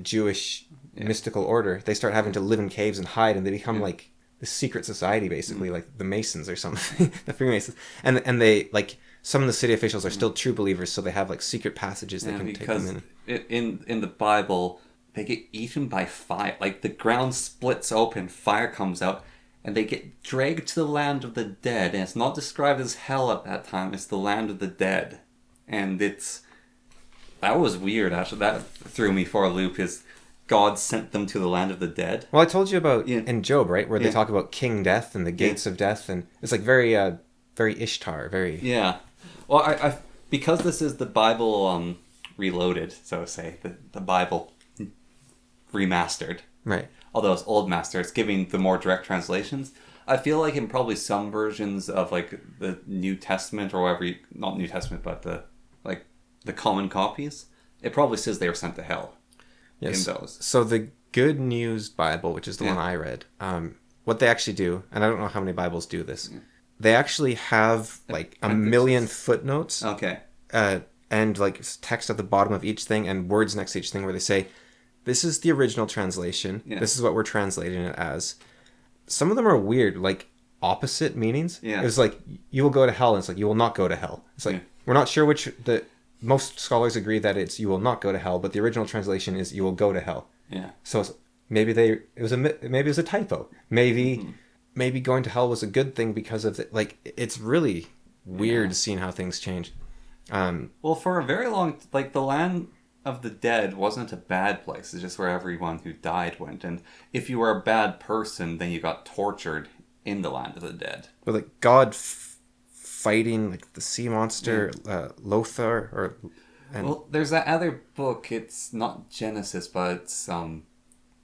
Jewish mystical order. They start having to live in caves and hide, and they become like the secret society, basically, like the Masons or something, the Freemasons. And they, like, some of the city officials are still true believers, so they have, like, secret passages they can take them in.
In the Bible, they get eaten by fire. Like, the ground splits open, fire comes out, and they get dragged to the land of the dead. And it's not described as hell at that time, it's the land of the dead. And that was weird, actually. That threw me for a loop, is God sent them to the land of the dead.
Well, I told you about in Job, right, where they talk about King Death and the gates of death, and it's like very Ishtar, very.
Yeah, well, I because this is the Bible reloaded, so to say, the Bible remastered.
Right.
Although it's Old Master, it's giving the more direct translations. I feel like in probably some versions of like the New Testament or whatever, not New Testament, but the common copies, it probably says they were sent to hell.
Yes.
In those.
So the Good News Bible, which is the one I read, what they actually do, and I don't know how many Bibles do this, they actually have like a million footnotes.
Okay.
And like text at the bottom of each thing and words next to each thing where they say, this is the original translation. Yeah. This is what we're translating it as. Some of them are weird, like opposite meanings. Yeah. It was like, you will go to hell, and it's like, you will not go to hell. It's like, we're not sure which... Most scholars agree that it's you will not go to hell, but the original translation is you will go to hell. Yeah. So maybe it was a typo. Maybe going to hell was a good thing because of like it's really weird seeing how things change.
Well, for a very long, like the land of the dead wasn't a bad place. It's just where everyone who died went, and if you were a bad person, then you got tortured in the land of the dead.
But like God. Fighting like the sea monster Lothar
well, there's that other book. It's not Genesis, but it's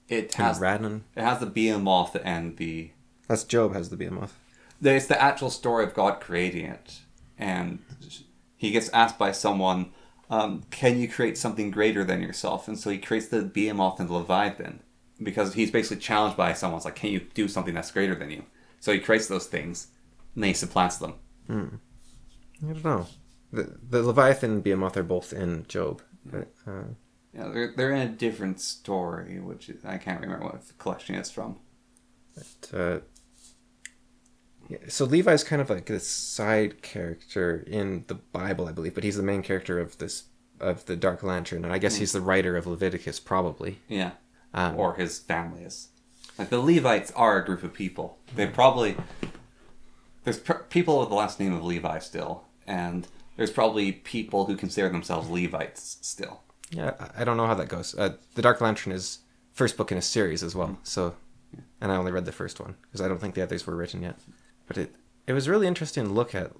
it has the behemoth and the...
That's Job has the behemoth.
There's the actual story of God creating it, and he gets asked by someone, can you create something greater than yourself? And so he creates the behemoth and the Leviathan, because he's basically challenged by someone. It's like, can you do something that's greater than you? So he creates those things, and then he supplants them.
I don't know. The Leviathan and Behemoth are both in Job. But,
yeah, they're in a different story, which I can't remember what collection it's from.
But, so Levi's kind of like a side character in the Bible, I believe, but he's the main character of the Dark Lantern, and I guess he's the writer of Leviticus, probably.
Yeah, or his family is. Like the Levites are a group of people. They probably. There's people with the last name of Levi still, and there's probably people who consider themselves Levites still.
Yeah, I don't know how that goes. The Dark Lantern is first book in a series as well, so, and I only read the first one, because I don't think the others were written yet. But it was really interesting to look at.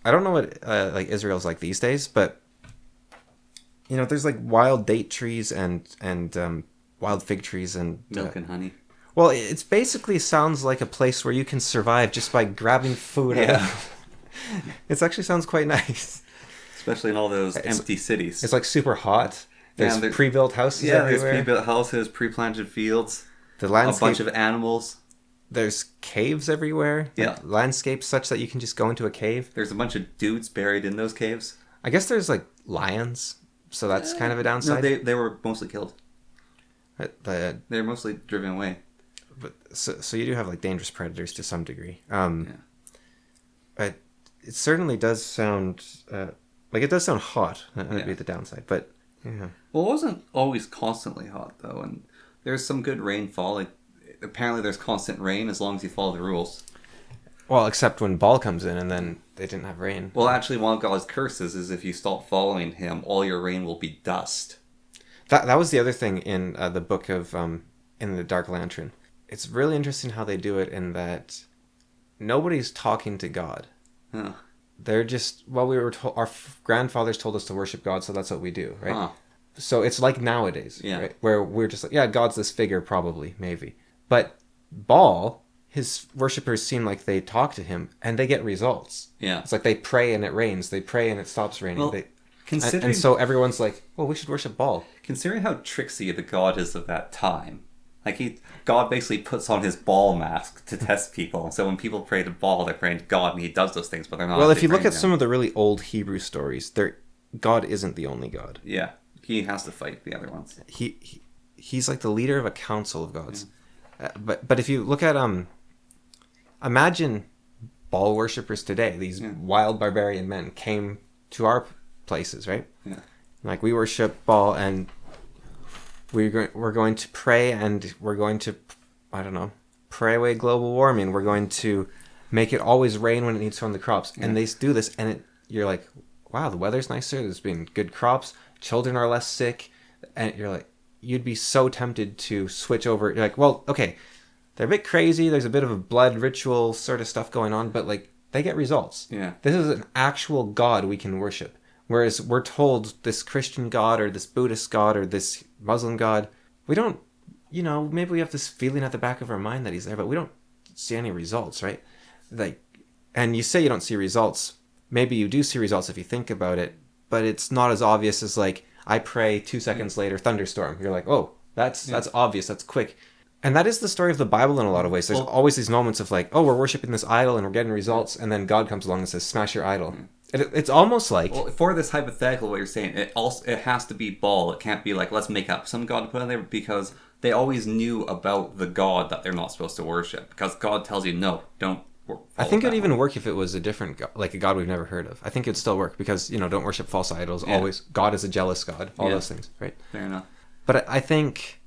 I don't know what like Israel's like these days, but, you know, there's like wild date trees and wild fig trees and...
Milk and honey.
Well, it's basically sounds like a place where you can survive just by grabbing food.
Yeah.
It actually sounds quite nice.
Especially in all those empty cities.
It's like super hot. There's pre-built houses everywhere.
There's pre-built houses, pre-planted fields.
The landscape,
a bunch of animals.
There's caves everywhere.
Yeah.
Like landscapes such that you can just go into a cave.
There's a bunch of dudes buried in those caves.
I guess there's like lions, so that's kind of a downside.
No, they were mostly killed.
They
were mostly driven away.
But so you do have like dangerous predators to some degree. It certainly does sound like it does sound hot. That would be the downside, but yeah.
Well, it wasn't always constantly hot though, and there's some good rainfall. Like apparently, there's constant rain as long as you follow the rules.
Well, except when Baal comes in, and then they didn't have rain.
Well, actually, one of God's curses is if you stop following him, all your rain will be dust.
That was the other thing in the book of in the Dark Lantern. It's really interesting how they do it in that nobody's talking to God.
Huh.
They're just, well, we were told, our grandfathers told us to worship God, so that's what we do, right?
Huh.
So it's like nowadays, right? Where we're just like, yeah, God's this figure, probably, maybe. But Baal, his worshippers seem like they talk to him and they get results.
Yeah.
It's like they pray and it rains. They pray and it stops raining.
Well,
and so everyone's like, well, we should worship Baal.
Considering how tricksy the god is of that time, like God basically puts on his Baal mask to test people. So when people pray to Baal, they're praying to God, and he does those things, but they're not.
Well, if you look at some of the really old Hebrew stories, God isn't the only God.
Yeah, he has to fight the other ones.
He's like the leader of a council of gods. Yeah. But if you look at imagine Baal worshippers today, these wild barbarian men came to our places, right?
Yeah.
Like we worship Baal, and we're going to pray, and we're going to, I don't know, pray away global warming. We're going to make it always rain when it needs to on the crops. Yeah. And they do this, and you're like, wow, the weather's nicer. There's been good crops. Children are less sick. And you're like, you'd be so tempted to switch over. You're like, well, okay, they're a bit crazy. There's a bit of a blood ritual sort of stuff going on, but like they get results.
Yeah.
This is an actual God we can worship. Whereas we're told this Christian God or this Buddhist God or this Muslim God, we don't, maybe we have this feeling at the back of our mind that he's there, but we don't see any results, right? Like, and you say you don't see results. Maybe you do see results if you think about it, but it's not as obvious as like, I pray 2 seconds later, thunderstorm. You're like, oh, that's obvious. That's quick. And that is the story of the Bible in a lot of ways. There's always these moments of like, oh, we're worshiping this idol and we're getting results. And then God comes along and says, smash your idol. It's almost like...
Well, for this hypothetical, what you're saying, it has to be Baal. It can't be like, let's make up some god to put in there, because they always knew about the god that they're not supposed to worship. Because God tells you, no, don't
I think it'd even work if it was a different god, like a god we've never heard of. I think it'd still work because, don't worship false idols. Yeah. Always. God is a jealous God. All those things, right?
Fair enough.
But I think...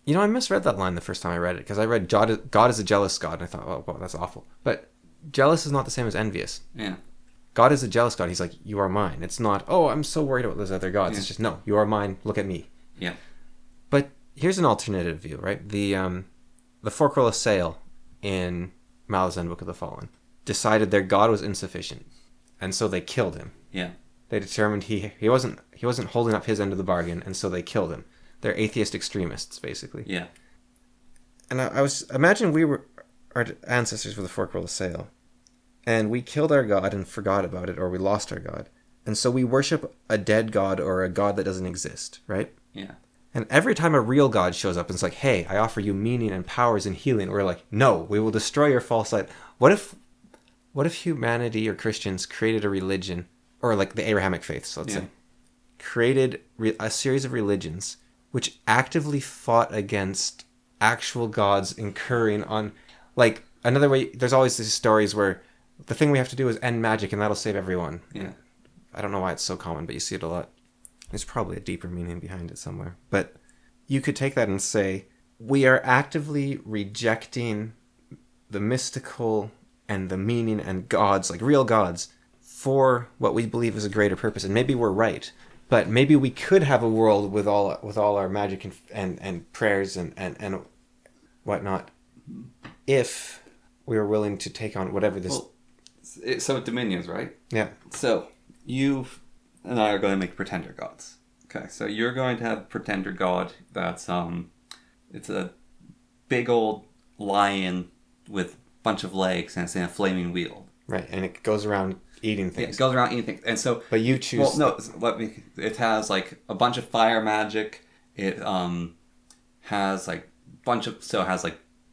I misread that line the first time I read it, because I read God is a jealous God, and I thought, oh, well, that's awful. But jealous is not the same as envious.
Yeah.
God is a jealous God. He's like, you are mine. It's not, oh, I'm so worried about those other gods. Yeah. It's just, no, you are mine. Look at me.
Yeah.
But here's an alternative view, right? The Forkroll Sale in Malazan Book of the Fallen decided their God was insufficient, and so they killed him.
Yeah.
They determined he wasn't holding up his end of the bargain, and so they killed him. They're atheist extremists, basically.
Yeah.
And imagine our ancestors were the Forkroll Sale, and we killed our God and forgot about it, or we lost our God. And so we worship a dead God or a God that doesn't exist, right?
Yeah.
And every time a real God shows up and it's like, hey, I offer you meaning and powers and healing, we're like, no, we will destroy your false light. What if humanity or Christians created a religion, or like the Abrahamic faiths, let's say, created a series of religions which actively fought against actual gods incurring on, like, another way, there's always these stories where the thing we have to do is end magic and that'll save everyone.
Yeah.
I don't know why it's so common, but you see it a lot. There's probably a deeper meaning behind it somewhere. But you could take that and say, we are actively rejecting the mystical and the meaning and gods, like real gods, for what we believe is a greater purpose. And maybe we're right. But maybe we could have a world with all our magic and prayers and whatnot, if we were willing to take on whatever this...
Well, so dominions, right?
Yeah.
So you and I are going to make pretender gods. Okay, so you're going to have a pretender god that's it's a big old lion with a bunch of legs and it's in a flaming wheel.
Right, and it goes around eating things.
Yeah, it goes around eating things. And so...
But you choose...
Well, no, it has like a bunch of fire magic. It has like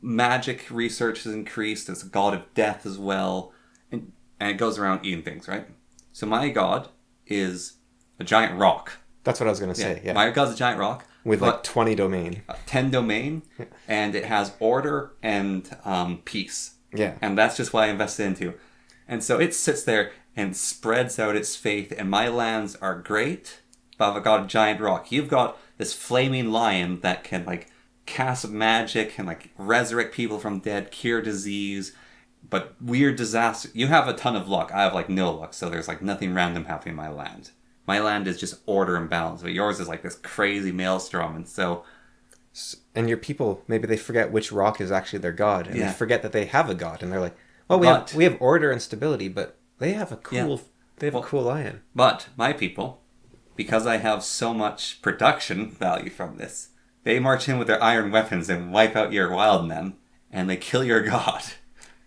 magic research has increased. It's a god of death as well. And it goes around eating things, right? So my god is a giant rock.
That's what I was going to say, yeah.
My god's a giant rock.
With like 20 domain.
10 domain. And it has order and peace.
Yeah.
And that's just what I invested into. And so it sits there and spreads out its faith. And my lands are great, but I've got a giant rock. You've got this flaming lion that can like cast magic and like resurrect people from dead, cure disease, But weird disaster. You have a ton of luck. I have like no luck, so there's like nothing random happening in my land. My land is just order and balance, but yours is like this crazy maelstrom, and so...
And your people, maybe they forget which rock is actually their god, and
Yeah.
they forget that they have a god, and they're like, well, we have order and stability, but they have a cool a cool lion.
But my people, because I have so much production value from this, they march in with their iron weapons and wipe out your wild men, and they kill your god.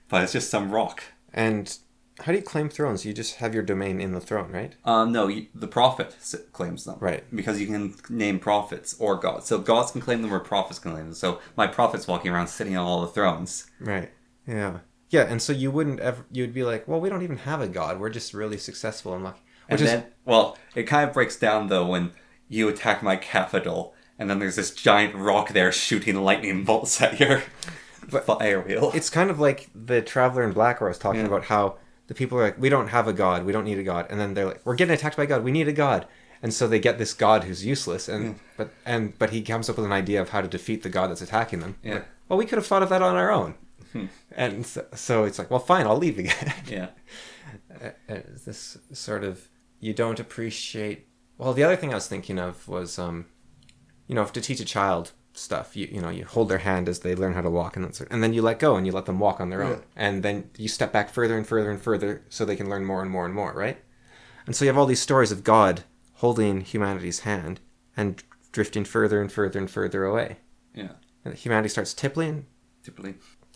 But it's just some rock.
And how do you claim thrones? You just have your domain in the throne, right?
No, the prophet claims them.
Right.
Because you can name prophets or gods. So gods can claim them or prophets can claim them. So my prophet's walking around sitting on all the thrones.
Right. Yeah. Yeah, and so you'd be like, well, we don't even have a god. We're just really successful and lucky.
It kind of breaks down, though, when you attack my capital, and then there's this giant rock there shooting lightning bolts at your fire wheel.
It's kind of like the Traveler in Black, where I was talking about how the people are like, we don't have a god, we don't need a god. And then they're like, we're getting attacked by a god, we need a god. And so they get this god who's useless, but he comes up with an idea of how to defeat the god that's attacking them.
Yeah.
Like, well, we could have thought of that on our own. And so it's like, well, fine, I'll leave again.
Yeah.
This sort of, you don't appreciate... Well, the other thing I was thinking of was, to teach a child stuff, you hold their hand as they learn how to walk, and then you let go and you let them walk on their own. And then you step back further and further and further so they can learn more and more and more, right? And so you have all these stories of God holding humanity's hand and drifting further and further and further away.
Yeah.
And humanity starts tippling.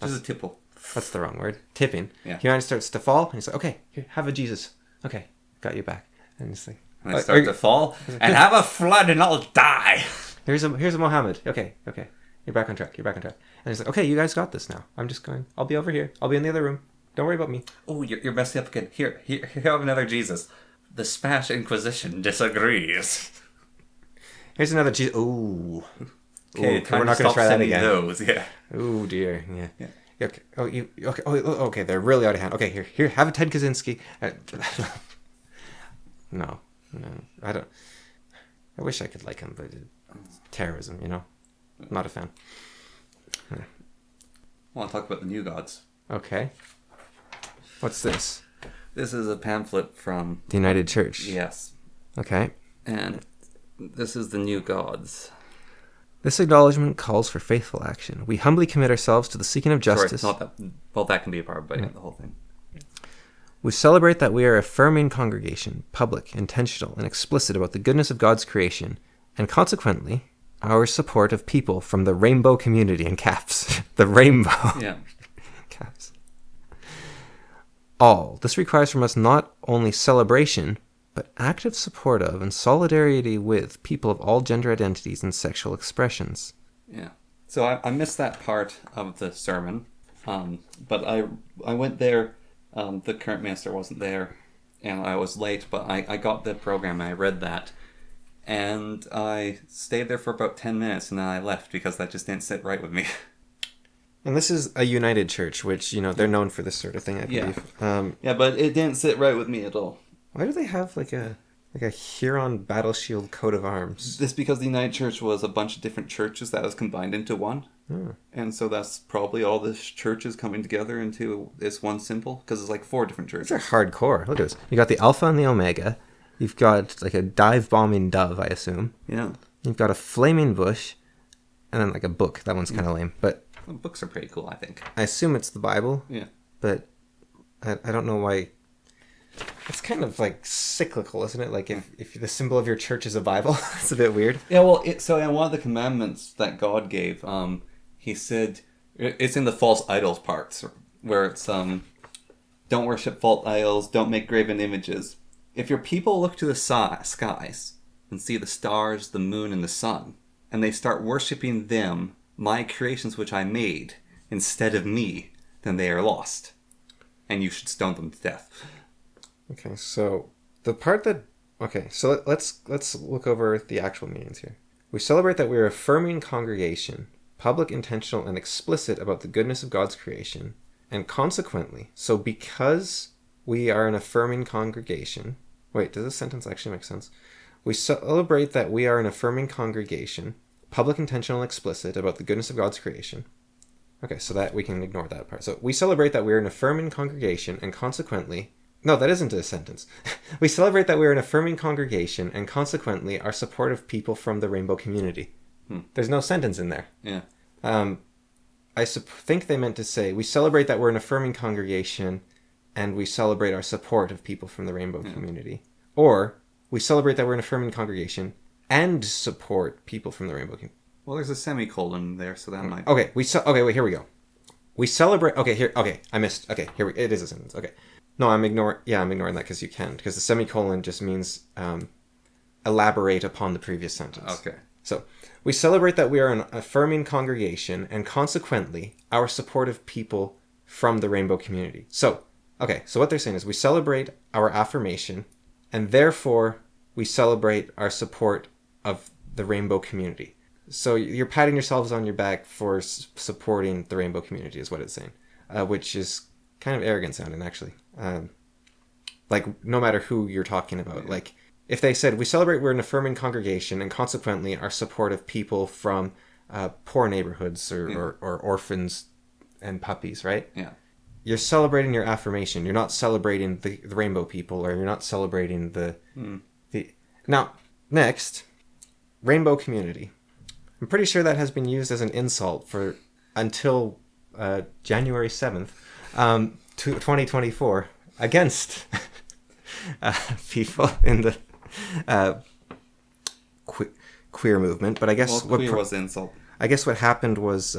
Just a tipple.
That's the wrong word. Tipping.
Yeah.
Humanity starts to fall, and he's like, okay, here, have a Jesus. Okay, got you back. And it's like...
And they start to fall, and have a flood and I'll die.
Here's a Mohammed. Okay. You're back on track. And he's like, okay, you guys got this now. I'm just going. I'll be over here. I'll be in the other room. Don't worry about me.
Oh, you're messing up again. Here, have another Jesus. The Spanish Inquisition disagrees.
Here's another Jesus. Ooh.
Okay,
we're not going to try that again.
Those, yeah.
Oh dear. Yeah. Okay. Oh, okay. Oh, okay. They're really out of hand. Okay, here. Have a Ted Kaczynski. No. I don't. I wish I could like him, but terrorism, not a fan.
I want to talk about the new gods.
Okay. What's this?
This is a pamphlet from
the United Church.
Yes.
Okay.
And this is the new gods.
This acknowledgement calls for faithful action. We humbly commit ourselves to the seeking of justice.
Sorry, not that. Well, that can be a part, but the whole thing.
We celebrate that we are a affirming congregation, public, intentional, and explicit about the goodness of God's creation, and consequently, our support of people from the rainbow community in caps. The rainbow.
Yeah.
Caps. All. This requires from us not only celebration, but active support of and solidarity with people of all gender identities and sexual expressions.
Yeah. So I missed that part of the sermon, but I went there. The current minister wasn't there, and I was late, but I got the program and I read that, and I stayed there for about 10 minutes, and then I left because that just didn't sit right with me.
And this is a United Church, which, they're known for this sort of thing, I believe.
Yeah, but it didn't sit right with me at all.
Why do they have like a Huron battle shield coat of arms?
This because the United Church was a bunch of different churches that was combined into one. And so that's probably all the churches coming together into this one symbol, because it's like 4 different churches.
These are hardcore. Look at this. You got the Alpha and the Omega. You've got like a dive bombing dove, I assume.
Yeah.
You've got a flaming bush, and then like a book. That one's kind of lame, but
Well, books are pretty cool, I think.
I assume it's the Bible.
Yeah.
But I don't know why. It's kind of like cyclical, isn't it? Like if the symbol of your church is a Bible, it's a bit weird.
Yeah, well, so in one of the commandments that God gave, he said, it's in the false idols parts, where it's, don't worship false idols, don't make graven images. If your people look to the skies and see the stars, the moon, and the sun, and they start worshiping them, my creations which I made, instead of me, then they are lost. And you should stone them to death.
Okay, so the part that... Okay, so let's look over the actual meanings here. We celebrate that we are a affirming congregation, public, intentional, and explicit about the goodness of God's creation, and consequently, so because we are an affirming congregation... Wait, does this sentence actually make sense? We celebrate that we are an affirming congregation, public, intentional, and explicit about the goodness of God's creation. Okay, so that we can ignore that part. So we celebrate that we're an affirming congregation and consequently... No, that isn't a sentence. We celebrate that we're an affirming congregation and consequently are supportive people from the rainbow community. There's no sentence in there.
Yeah.
I think they meant to say, we celebrate that we're an affirming congregation and we celebrate our support of people from the rainbow community. Or, we celebrate that we're an affirming congregation and support people from the rainbow community.
Well, there's a semicolon there, so that might...
Okay, okay, wait, here we go. We celebrate... Okay, I missed... Okay, it is a sentence. Okay. No, I'm ignoring that because you can. Because the semicolon just means elaborate upon the previous sentence.
Okay.
So, we celebrate that we are an affirming congregation and consequently our supportive people from the rainbow community. So what they're saying is we celebrate our affirmation and therefore we celebrate our support of the rainbow community. So you're patting yourselves on your back for supporting the rainbow community is what it's saying, which is kind of arrogant sounding actually. Like no matter who you're talking about, like if they said we celebrate we're an affirming congregation and consequently are supportive people from poor neighborhoods or orphans and puppies, right?
Yeah.
You're celebrating your affirmation. You're not celebrating the rainbow people, or you're not celebrating the... Now, next, rainbow community. I'm pretty sure that has been used as an insult for until January 7th, 2024, against people in the queer movement. But I guess
queer was the insult.
I guess what happened was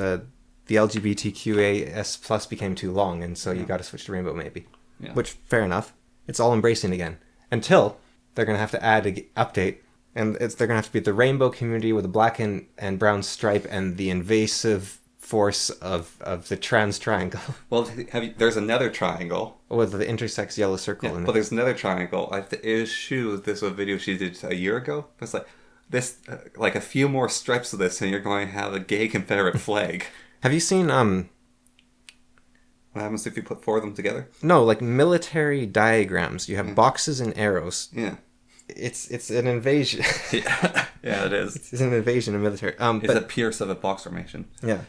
the LGBTQAS plus became too long, and so you got to switch to rainbow maybe. Yeah. Which, fair enough. It's all embracing again. Until they're going to have to add an update, and they're going to have to be the rainbow community with a black and brown stripe and the invasive force of the trans triangle.
Well, there's another triangle.
With the intersex yellow circle in it.
But there's another triangle. This was a video she did a year ago. It's like, this, like a few more stripes of this and you're going to have a gay Confederate flag.
Have you seen,
what happens if you put four of them together?
No, like military diagrams. You have boxes and arrows.
Yeah.
It's an invasion.
Yeah, it is.
It's an invasion of military.
It's a pierce of a box formation.
Yeah.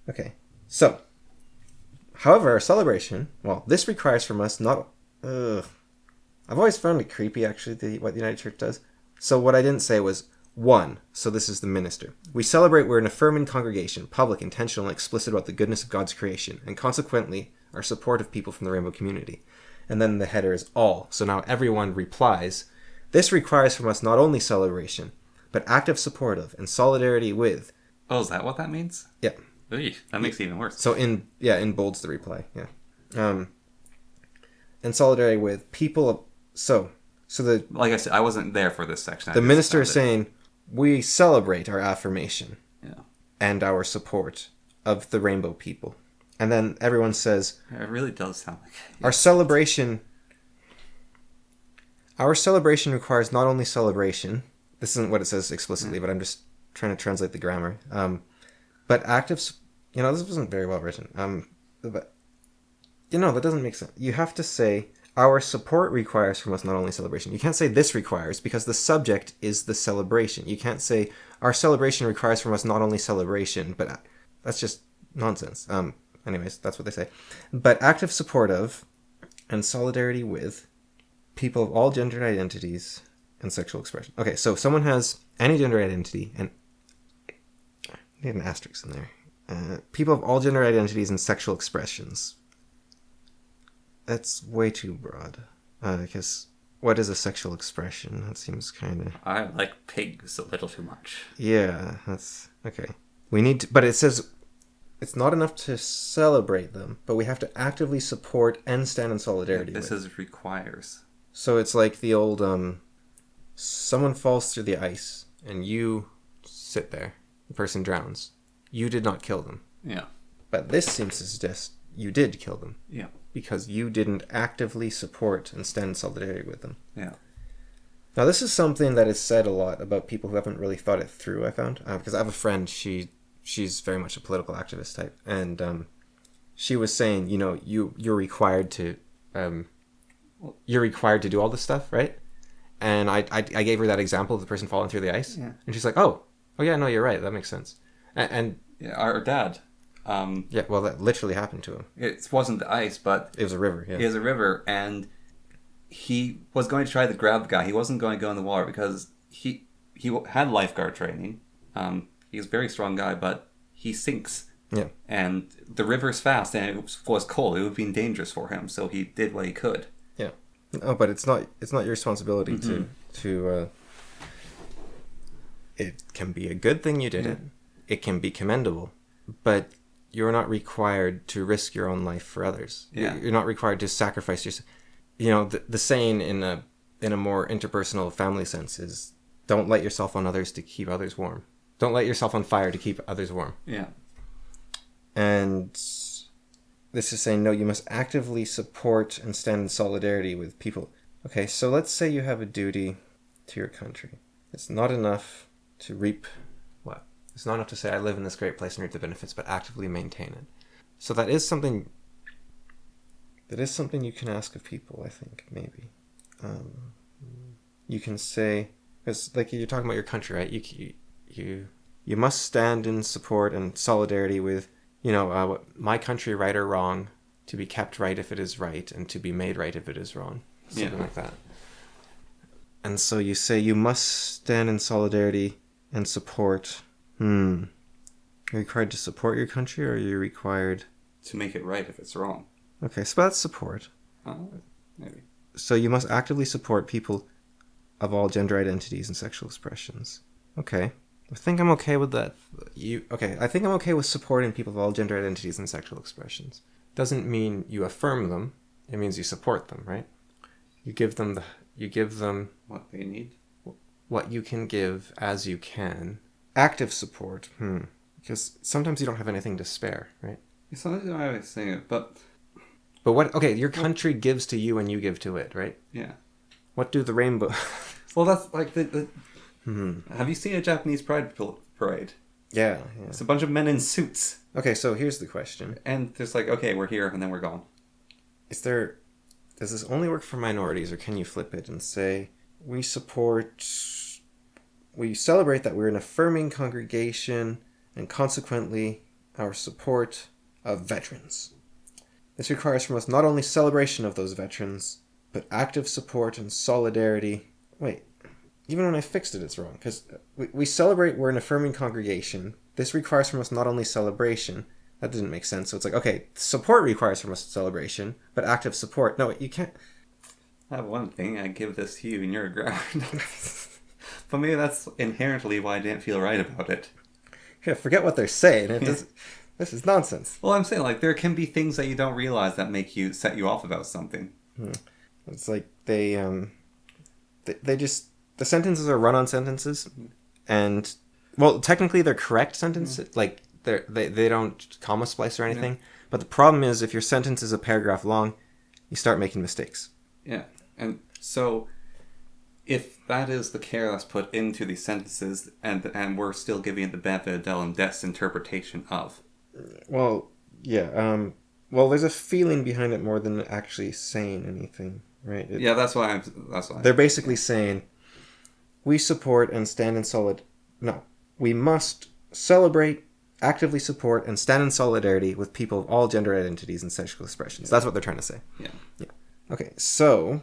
Okay. So, however, our celebration, well, this requires from us not... I've always found it creepy, actually, what the United Church does. So what I didn't say was... 1. So this is the minister. We celebrate we're an affirming congregation, public, intentional, and explicit about the goodness of God's creation, and consequently our support of people from the rainbow community. And then the header is all. So now everyone replies. This requires from us not only celebration, but active support of and solidarity with.
Oh, is that what that means?
Yeah.
Oy, that makes it even worse.
So in bold's the reply. Yeah. And solidarity with people of... So the...
Like I said, I wasn't there for this section.
The minister is saying... We celebrate our affirmation and our support of the rainbow people. And then everyone says...
It really does sound like...
Our celebration requires not only celebration... This isn't what it says explicitly, but I'm just trying to translate the grammar. But active... this wasn't very well written. But... that doesn't make sense. You have to say... Our support requires from us not only celebration. You can't say this requires because the subject is the celebration. You can't say our celebration requires from us not only celebration, but that's just nonsense. Anyways, that's what they say. But active support of and solidarity with people of all gender identities and sexual expression. Okay, so if someone has any gender identity, and I need an asterisk in there. People of all gender identities and sexual expressions. That's way too broad. Because what is a sexual expression? That seems kind of...
I like pigs a little too much.
Yeah, that's... Okay. We need to... But it says it's not enough to celebrate them, but we have to actively support and stand in solidarity with.
This is requires.
So it's like the old... someone falls through the ice, and you sit there. The person drowns. You did not kill them.
Yeah.
But this seems to suggest you did kill them.
Yeah.
Because you didn't actively support and stand in solidarity with them.
Yeah.
Now, this is something that is said a lot about people who haven't really thought it through, I found. Because I have a friend, she's very much a political activist type. And she was saying, you're required to do all this stuff, right? And I gave her that example of the person falling through the ice.
Yeah.
And she's like, oh yeah, no, you're right. That makes sense. And
Yeah, our dad.
Yeah, well, that literally happened to him.
It wasn't the ice, but
It was a river, yeah.
it was a river, and he was going to try to grab the guy. He wasn't going to go in the water because he had lifeguard training. He's a very strong guy, but he sinks.
Yeah.
And the river's fast, and it was cold. It would have been dangerous for him, so he did what he could.
Yeah. Oh, but it's not your responsibility to it can be a good thing you did it. It can be commendable, but you're not required to risk your own life for others.
Yeah.
You're not required to sacrifice yourself. You know, the saying in a more interpersonal family sense is, don't light yourself on others to keep others warm. Don't light yourself on fire to keep others warm.
Yeah.
And this is saying, no, you must actively support and stand in solidarity with people. Okay, so let's say you have a duty to your country. It's not enough to reap what? It's not enough to say, I live in this great place and reap the benefits, but actively maintain it. So that is something you can ask of people, I think, maybe. You can say, because like you're talking about your country, right? You must stand in support and solidarity with, my country, right or wrong, to be kept right if it is right, and to be made right if it is wrong. Something like that. And so you say you must stand in solidarity and support. Are you required to support your country, or are you required
to make it right if it's wrong?
Okay, so that's support.
Maybe.
So you must actively support people of all gender identities and sexual expressions. Okay. I think I'm okay with that. I think I'm okay with supporting people of all gender identities and sexual expressions. Doesn't mean you affirm them. It means you support them, right? You give them
what they need.
What you can give as you can. Active support. Because sometimes you don't have anything to spare, right?
Sometimes you don't have anything to say it, but
what? Okay, your country gives to you and you give to it, right?
Yeah.
What do the rainbow?
Well, that's like the. Have you seen a Japanese pride parade?
Yeah.
It's a bunch of men in suits.
Okay, so here's the question.
And it's like, okay, we're here, and then we're gone.
Does this only work for minorities, or can you flip it and say, we celebrate that we're an affirming congregation, and consequently, our support of veterans. This requires from us not only celebration of those veterans, but active support and solidarity. Wait. Even when I fixed it, it's wrong. Because we celebrate we're an affirming congregation. This requires from us not only celebration. That didn't make sense. So it's like, okay, support requires from us celebration, but active support. No, you can't.
I have one thing. I give this to you and you're a ground. But maybe that's inherently why I didn't feel right about it.
Yeah, forget what they're saying. This is nonsense.
Well, I'm saying, like, there can be things that you don't realize that set you off about something.
It's like they just... The sentences are run-on sentences, and, well, technically they're correct sentences. Like, they don't comma splice or anything. But the problem is, if your sentence is a paragraph long, you start making mistakes.
Yeah, and so if that is the care that's put into these sentences, and we're still giving it the benefit of the doubt and that's interpretation of.
Well, yeah. Well, there's a feeling behind it more than actually saying anything, right?
That's why.
They're basically saying, we support and stand in we must celebrate, actively support, and stand in solidarity with people of all gender identities and sexual expressions. That's what they're trying to say. Yeah. Okay, so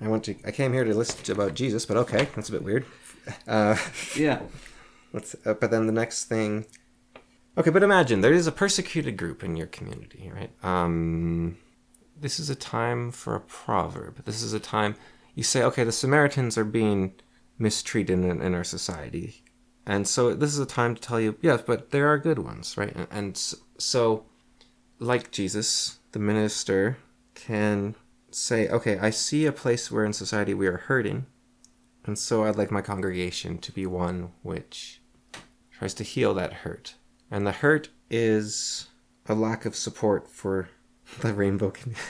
I came here to listen about Jesus, but okay, that's a bit weird.
Yeah.
But then the next thing. Okay, but imagine there is a persecuted group in your community, right? This is a time for a proverb. This is a time. You say, okay, the Samaritans are being mistreated in our society. And so this is a time to tell you, yes, but there are good ones, right? And so, like Jesus, the minister can say, okay, I see a place where in society we are hurting. And so I'd like my congregation to be one which tries to heal that hurt. And the hurt is a lack of support for the rainbow community.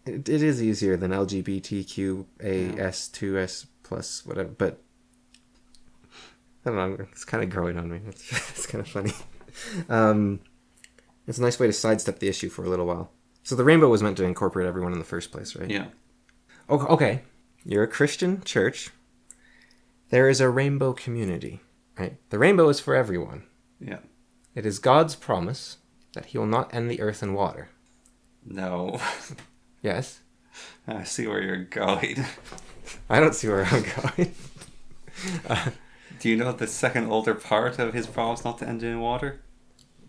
It is easier than LGBTQAS2S plus whatever, but I don't know, it's kind of growing on me. It's kind of funny. It's a nice way to sidestep the issue for a little while. So the rainbow was meant to incorporate everyone in the first place, right?
Yeah.
Okay. You're a Christian church. There is a rainbow community. right? The rainbow is for everyone.
Yeah.
It is God's promise that he will not end the earth and water.
No.
Yes?
I see where you're going.
I don't see where I'm going.
Do you know the second older part of his promise not to end it in water?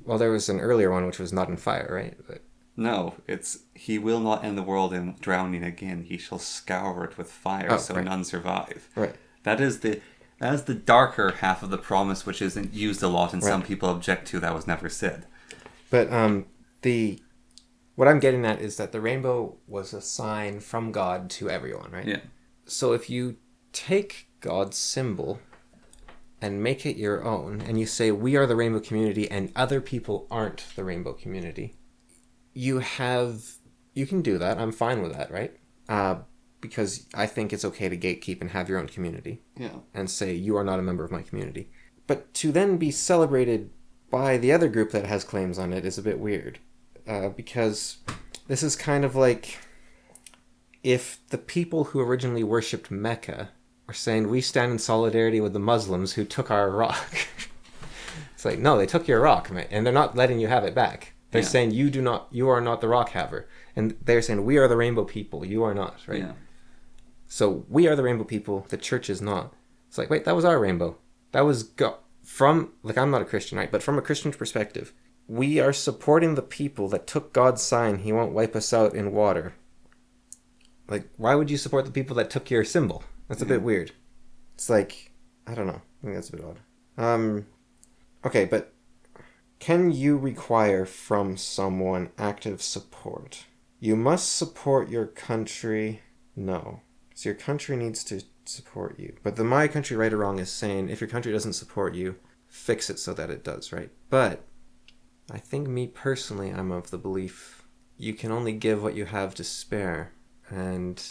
Well, there was an earlier one which was not in fire, right? But...
No, it's he will not end the world in drowning again. He shall scour it with fire, so
right.
none survive.
Right.
That is the darker half of the promise, which isn't used a lot, and some people object to that was never said.
But what I'm getting at is that the rainbow was a sign from God to everyone, right?
Yeah.
So if you take God's symbol and make it your own, and you say, we are the rainbow community and other people aren't the rainbow community, you can do that. I'm fine with that, right? Because I think it's okay to gatekeep and have your own community.
Yeah.
And say, you are not a member of my community. But to then be celebrated by the other group that has claims on it is a bit weird. Because this is kind of like if the people who originally worshipped Mecca are saying, we stand in solidarity with the Muslims who took our rock. It's like, no, they took your rock, mate, and they're not letting you have it back. They're saying, you are not the rock haver. And they're saying, we are the rainbow people, you are not, right?
Yeah.
So we are the rainbow people, the church is not. It's like, wait, that was our rainbow. That was from, like, I'm not a Christian, right? But from a Christian perspective, we are supporting the people that took God's sign, he won't wipe us out in water. Like, why would you support the people that took your symbol? That's a bit weird. It's like, I don't know. I think that's a bit odd. Okay, but can you require from someone active support? You must support your country. No. So your country needs to support you. But the My Country Right or Wrong is saying, if your country doesn't support you, fix it so that it does, right? But I think me personally, I'm of the belief you can only give what you have to spare. And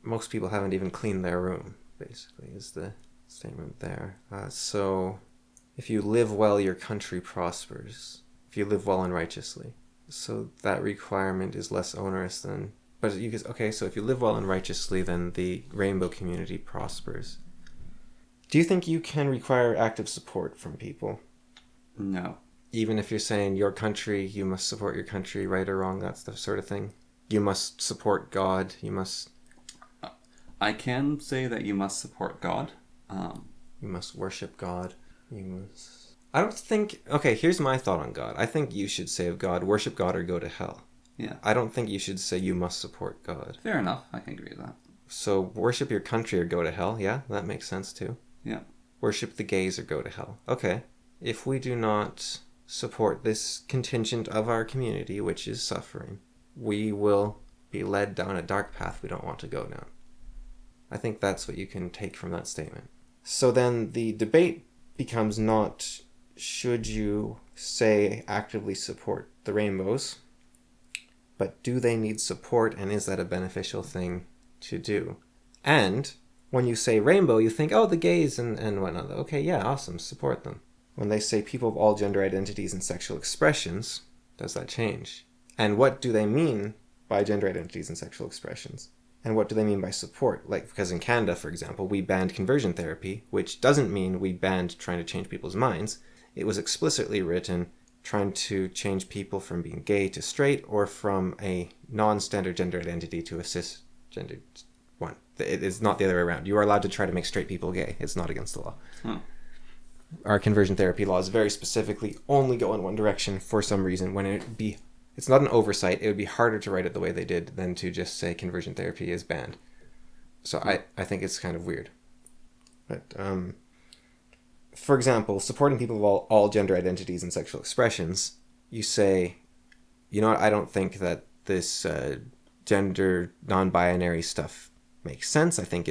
most people haven't even cleaned their room, basically, is the statement there. So if you live well, your country prospers. If you live well and righteously. So that requirement is less onerous than... But you could, okay, so if you live well and righteously, then the rainbow community prospers. Do you think you can require active support from people?
No.
Even if you're saying your country, you must support your country, right or wrong, that's the sort of thing? You must support God, you must...
I can say that you must support God.
You must worship God. You must... I don't think... Okay, here's my thought on God. I think you should say of God, worship God or go to hell.
Yeah.
I don't think you should say you must support God.
Fair enough. I can agree with that.
So worship your country or go to hell. Yeah, that makes sense too.
Yeah.
Worship the gays or go to hell. Okay. If we do not support this contingent of our community, which is suffering, we will be led down a dark path we don't want to go down. I think that's what you can take from that statement. So then the debate becomes not should you say actively support the rainbows, but do they need support, and is that a beneficial thing to do? And when you say rainbow, you think, oh, the gays and whatnot. Okay, yeah, awesome, support them. When they say people of all gender identities and sexual expressions, does that change? And what do they mean by gender identities and sexual expressions? And what do they mean by support? Like, because in Canada, for example, we banned conversion therapy, which doesn't mean we banned trying to change people's minds. It was explicitly written trying to change people from being gay to straight or from a non-standard gender identity to a cisgender one. It is not the other way around. You are allowed to try to make straight people gay. It's not against the law. Our conversion therapy laws very specifically only go in one direction for some reason when it's not an oversight. It would be harder to write it the way they did than to just say conversion therapy is banned. So I think it's kind of weird. But, for example, supporting people of all gender identities and sexual expressions, you say, you know what, I don't think that this gender non-binary stuff makes sense. I think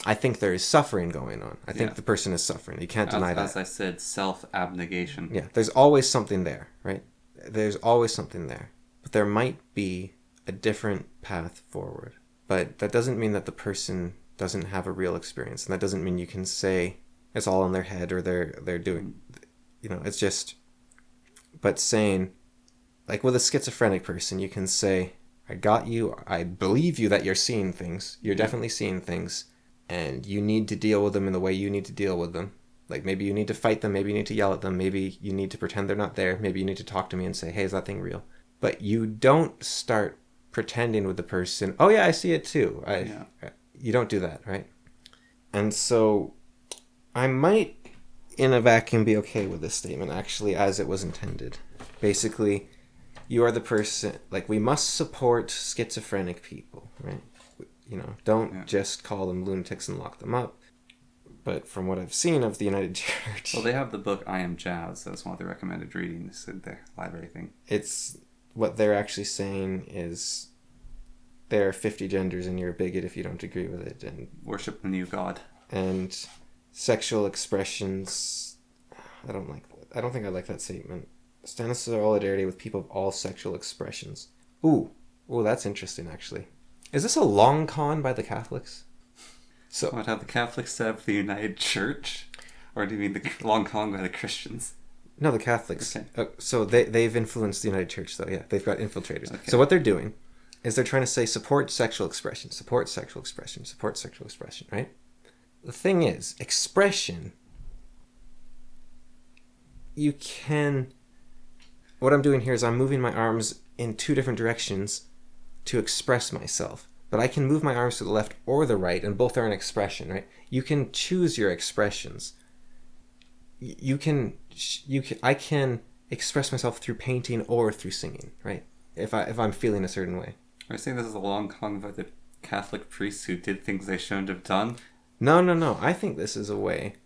I think there is suffering going on. I think the person is suffering. You can't deny that.
As I said, self-abnegation.
Yeah, there's always something there, right? There's always something there. But there might be a different path forward. But that doesn't mean that the person doesn't have a real experience. And that doesn't mean you can say it's all in their head or they're doing... it's just... But saying... Like with a schizophrenic person, you can say, I got you, I believe you that you're seeing things. You're definitely seeing things. And you need to deal with them in the way you need to deal with them. Like, maybe you need to fight them, maybe you need to yell at them, maybe you need to pretend they're not there, maybe you need to talk to me and say, hey, is that thing real? But you don't start pretending with the person, oh yeah, I see it too. You don't do that, right? And so I might, in a vacuum, be okay with this statement, actually, as it was intended. Basically, you are the person, like, we must support schizophrenic people, right? You know, don't just call them lunatics and lock them up. But from what I've seen of the United Church...
Well, they have the book I Am Jazz. That's one of the recommended readings in their library thing.
It's... What they're actually saying is there are 50 genders and you're a bigot if you don't agree with it. And
worship the new god. And
sexual expressions... I don't think I like that statement. Stand in solidarity with people of all sexual expressions. Ooh, that's interesting, actually. Is this a long con by the Catholics?
So, what, have the Catholics set up the United Church? Or do you mean the long con by the Christians?
No, the Catholics.
Okay.
So they've influenced the United Church, though. Yeah, they've got infiltrators.
Okay.
So what they're doing is they're trying to say support sexual expression, support sexual expression, support sexual expression, right? The thing is, expression, you can... What I'm doing here is I'm moving my arms in two different directions to express myself. But I can move my arms to the left or the right, and both are an expression, right? You can choose your expressions. I can express myself through painting or through singing, right? If I'm feeling a certain way.
Are you saying this is a long con about the Catholic priests who did things they shouldn't have done?
No. I think this is a way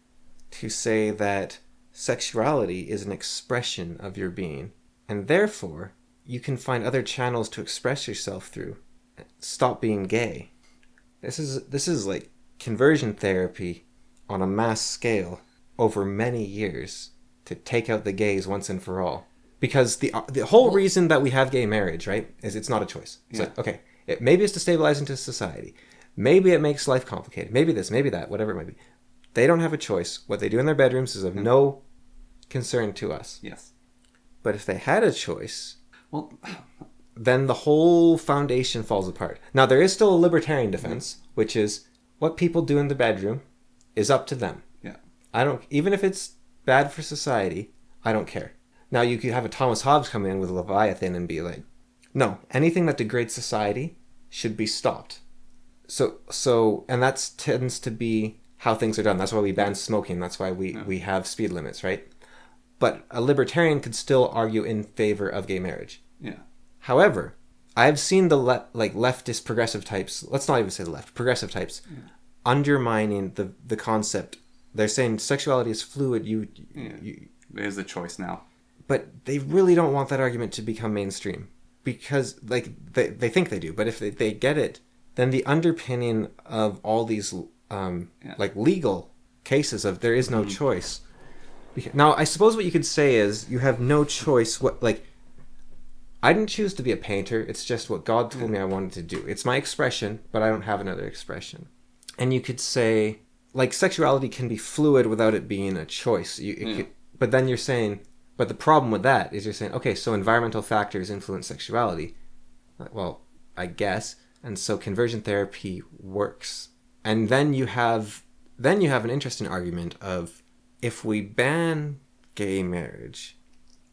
to say that sexuality is an expression of your being, and therefore you can find other channels to express yourself through. Stop being gay. This is like conversion therapy on a mass scale over many years to take out the gays once and for all. Because the whole reason that we have gay marriage, right, is it's not a choice. It's like, okay, maybe it's to stabilize into society. Maybe it makes life complicated. Maybe this, maybe that, whatever it might be. They don't have a choice. What they do in their bedrooms is of no concern to us.
Yes.
But if they had a choice...
Well...
then the whole foundation falls apart. Now, there is still a libertarian defense, which is what people do in the bedroom is up to them.
Yeah.
Even if it's bad for society, I don't care. Now, you could have a Thomas Hobbes come in with Leviathan and be like, no, anything that degrades society should be stopped. And that tends to be how things are done. That's why we ban smoking. That's why we have speed limits, right? But a libertarian could still argue in favor of gay marriage.
Yeah.
However, I've seen the leftist progressive types, let's not even say the left, progressive types, undermining the concept. They're saying sexuality is fluid.
There's a choice now.
But they really don't want that argument to become mainstream. Because they think they do. But if they get it, then the underpinning of all these legal cases of there is no choice. Now, I suppose what you could say is you have no choice. I didn't choose to be a painter. It's just what God told me I wanted to do. It's my expression, but I don't have another expression. And you could say, sexuality can be fluid without it being a choice. But then you're saying, but the problem with that is you're saying, okay, so environmental factors influence sexuality. Well, I guess. And so conversion therapy works. And then you have an interesting argument of, if we ban gay marriage,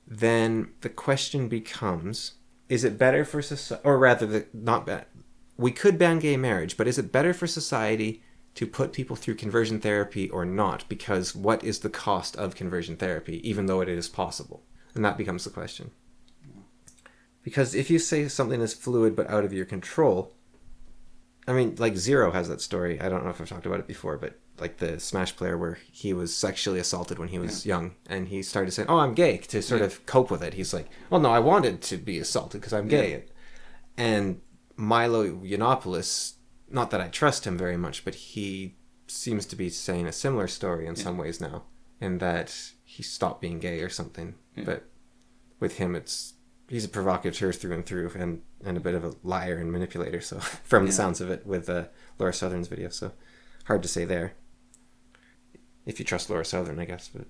then the question becomes, is it better for society, or rather, not bad. We could ban gay marriage, but is it better for society to put people through conversion therapy or not? Because what is the cost of conversion therapy, even though it is possible? And that becomes the question. Because if you say something is fluid but out of your control, I mean, Zero has that story. I don't know if I've talked about it before, but the Smash player where he was sexually assaulted when he was young, and he started saying, oh, I'm gay, to sort of cope with it. He's like, well, no, I wanted to be assaulted because I'm gay. And Milo Yiannopoulos, not that I trust him very much, but he seems to be saying a similar story in some ways now, in that he stopped being gay or something. But with him, he's a provocateur through and through, and a bit of a liar and manipulator, so from the sounds of it, with Laura Southern's video, so hard to say there. If you trust Laura Southern, I guess, but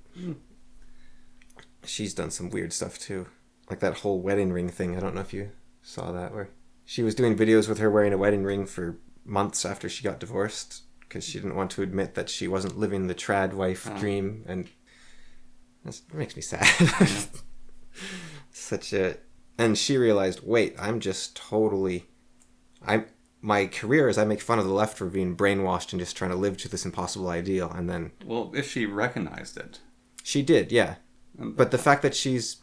she's done some weird stuff too. Like that whole wedding ring thing, I don't know if you saw that, where she was doing videos with her wearing a wedding ring for months after she got divorced, because she didn't want to admit that she wasn't living the trad wife dream, and that makes me sad. And she realized, wait, my career is I make fun of the left for being brainwashed and just trying to live to this impossible ideal, and then...
Well, if she recognized it.
She did, yeah. But the fact that she's...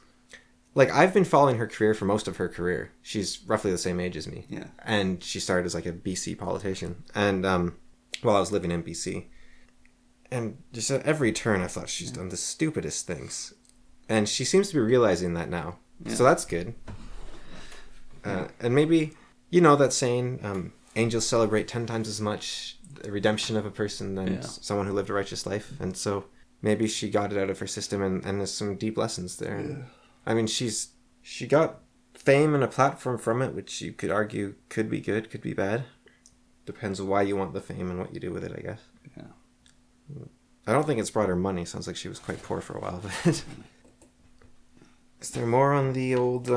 Like, I've been following her career for most of her career. She's roughly the same age as me.
Yeah.
And she started as, like, a BC politician. And, while I was living in BC. And just at every turn, I thought she's done the stupidest things. And she seems to be realizing that now. Yeah. So that's good. And maybe... You know that saying, angels celebrate 10 times as much the redemption of a person than someone who lived a righteous life. And so maybe she got it out of her system, and there's some deep lessons there. Yeah. I mean, she got fame and a platform from it, which you could argue could be good, could be bad. Depends on why you want the fame and what you do with it, I guess. Yeah. I don't think it's brought her money. Sounds like she was quite poor for a while. But is there more on the old...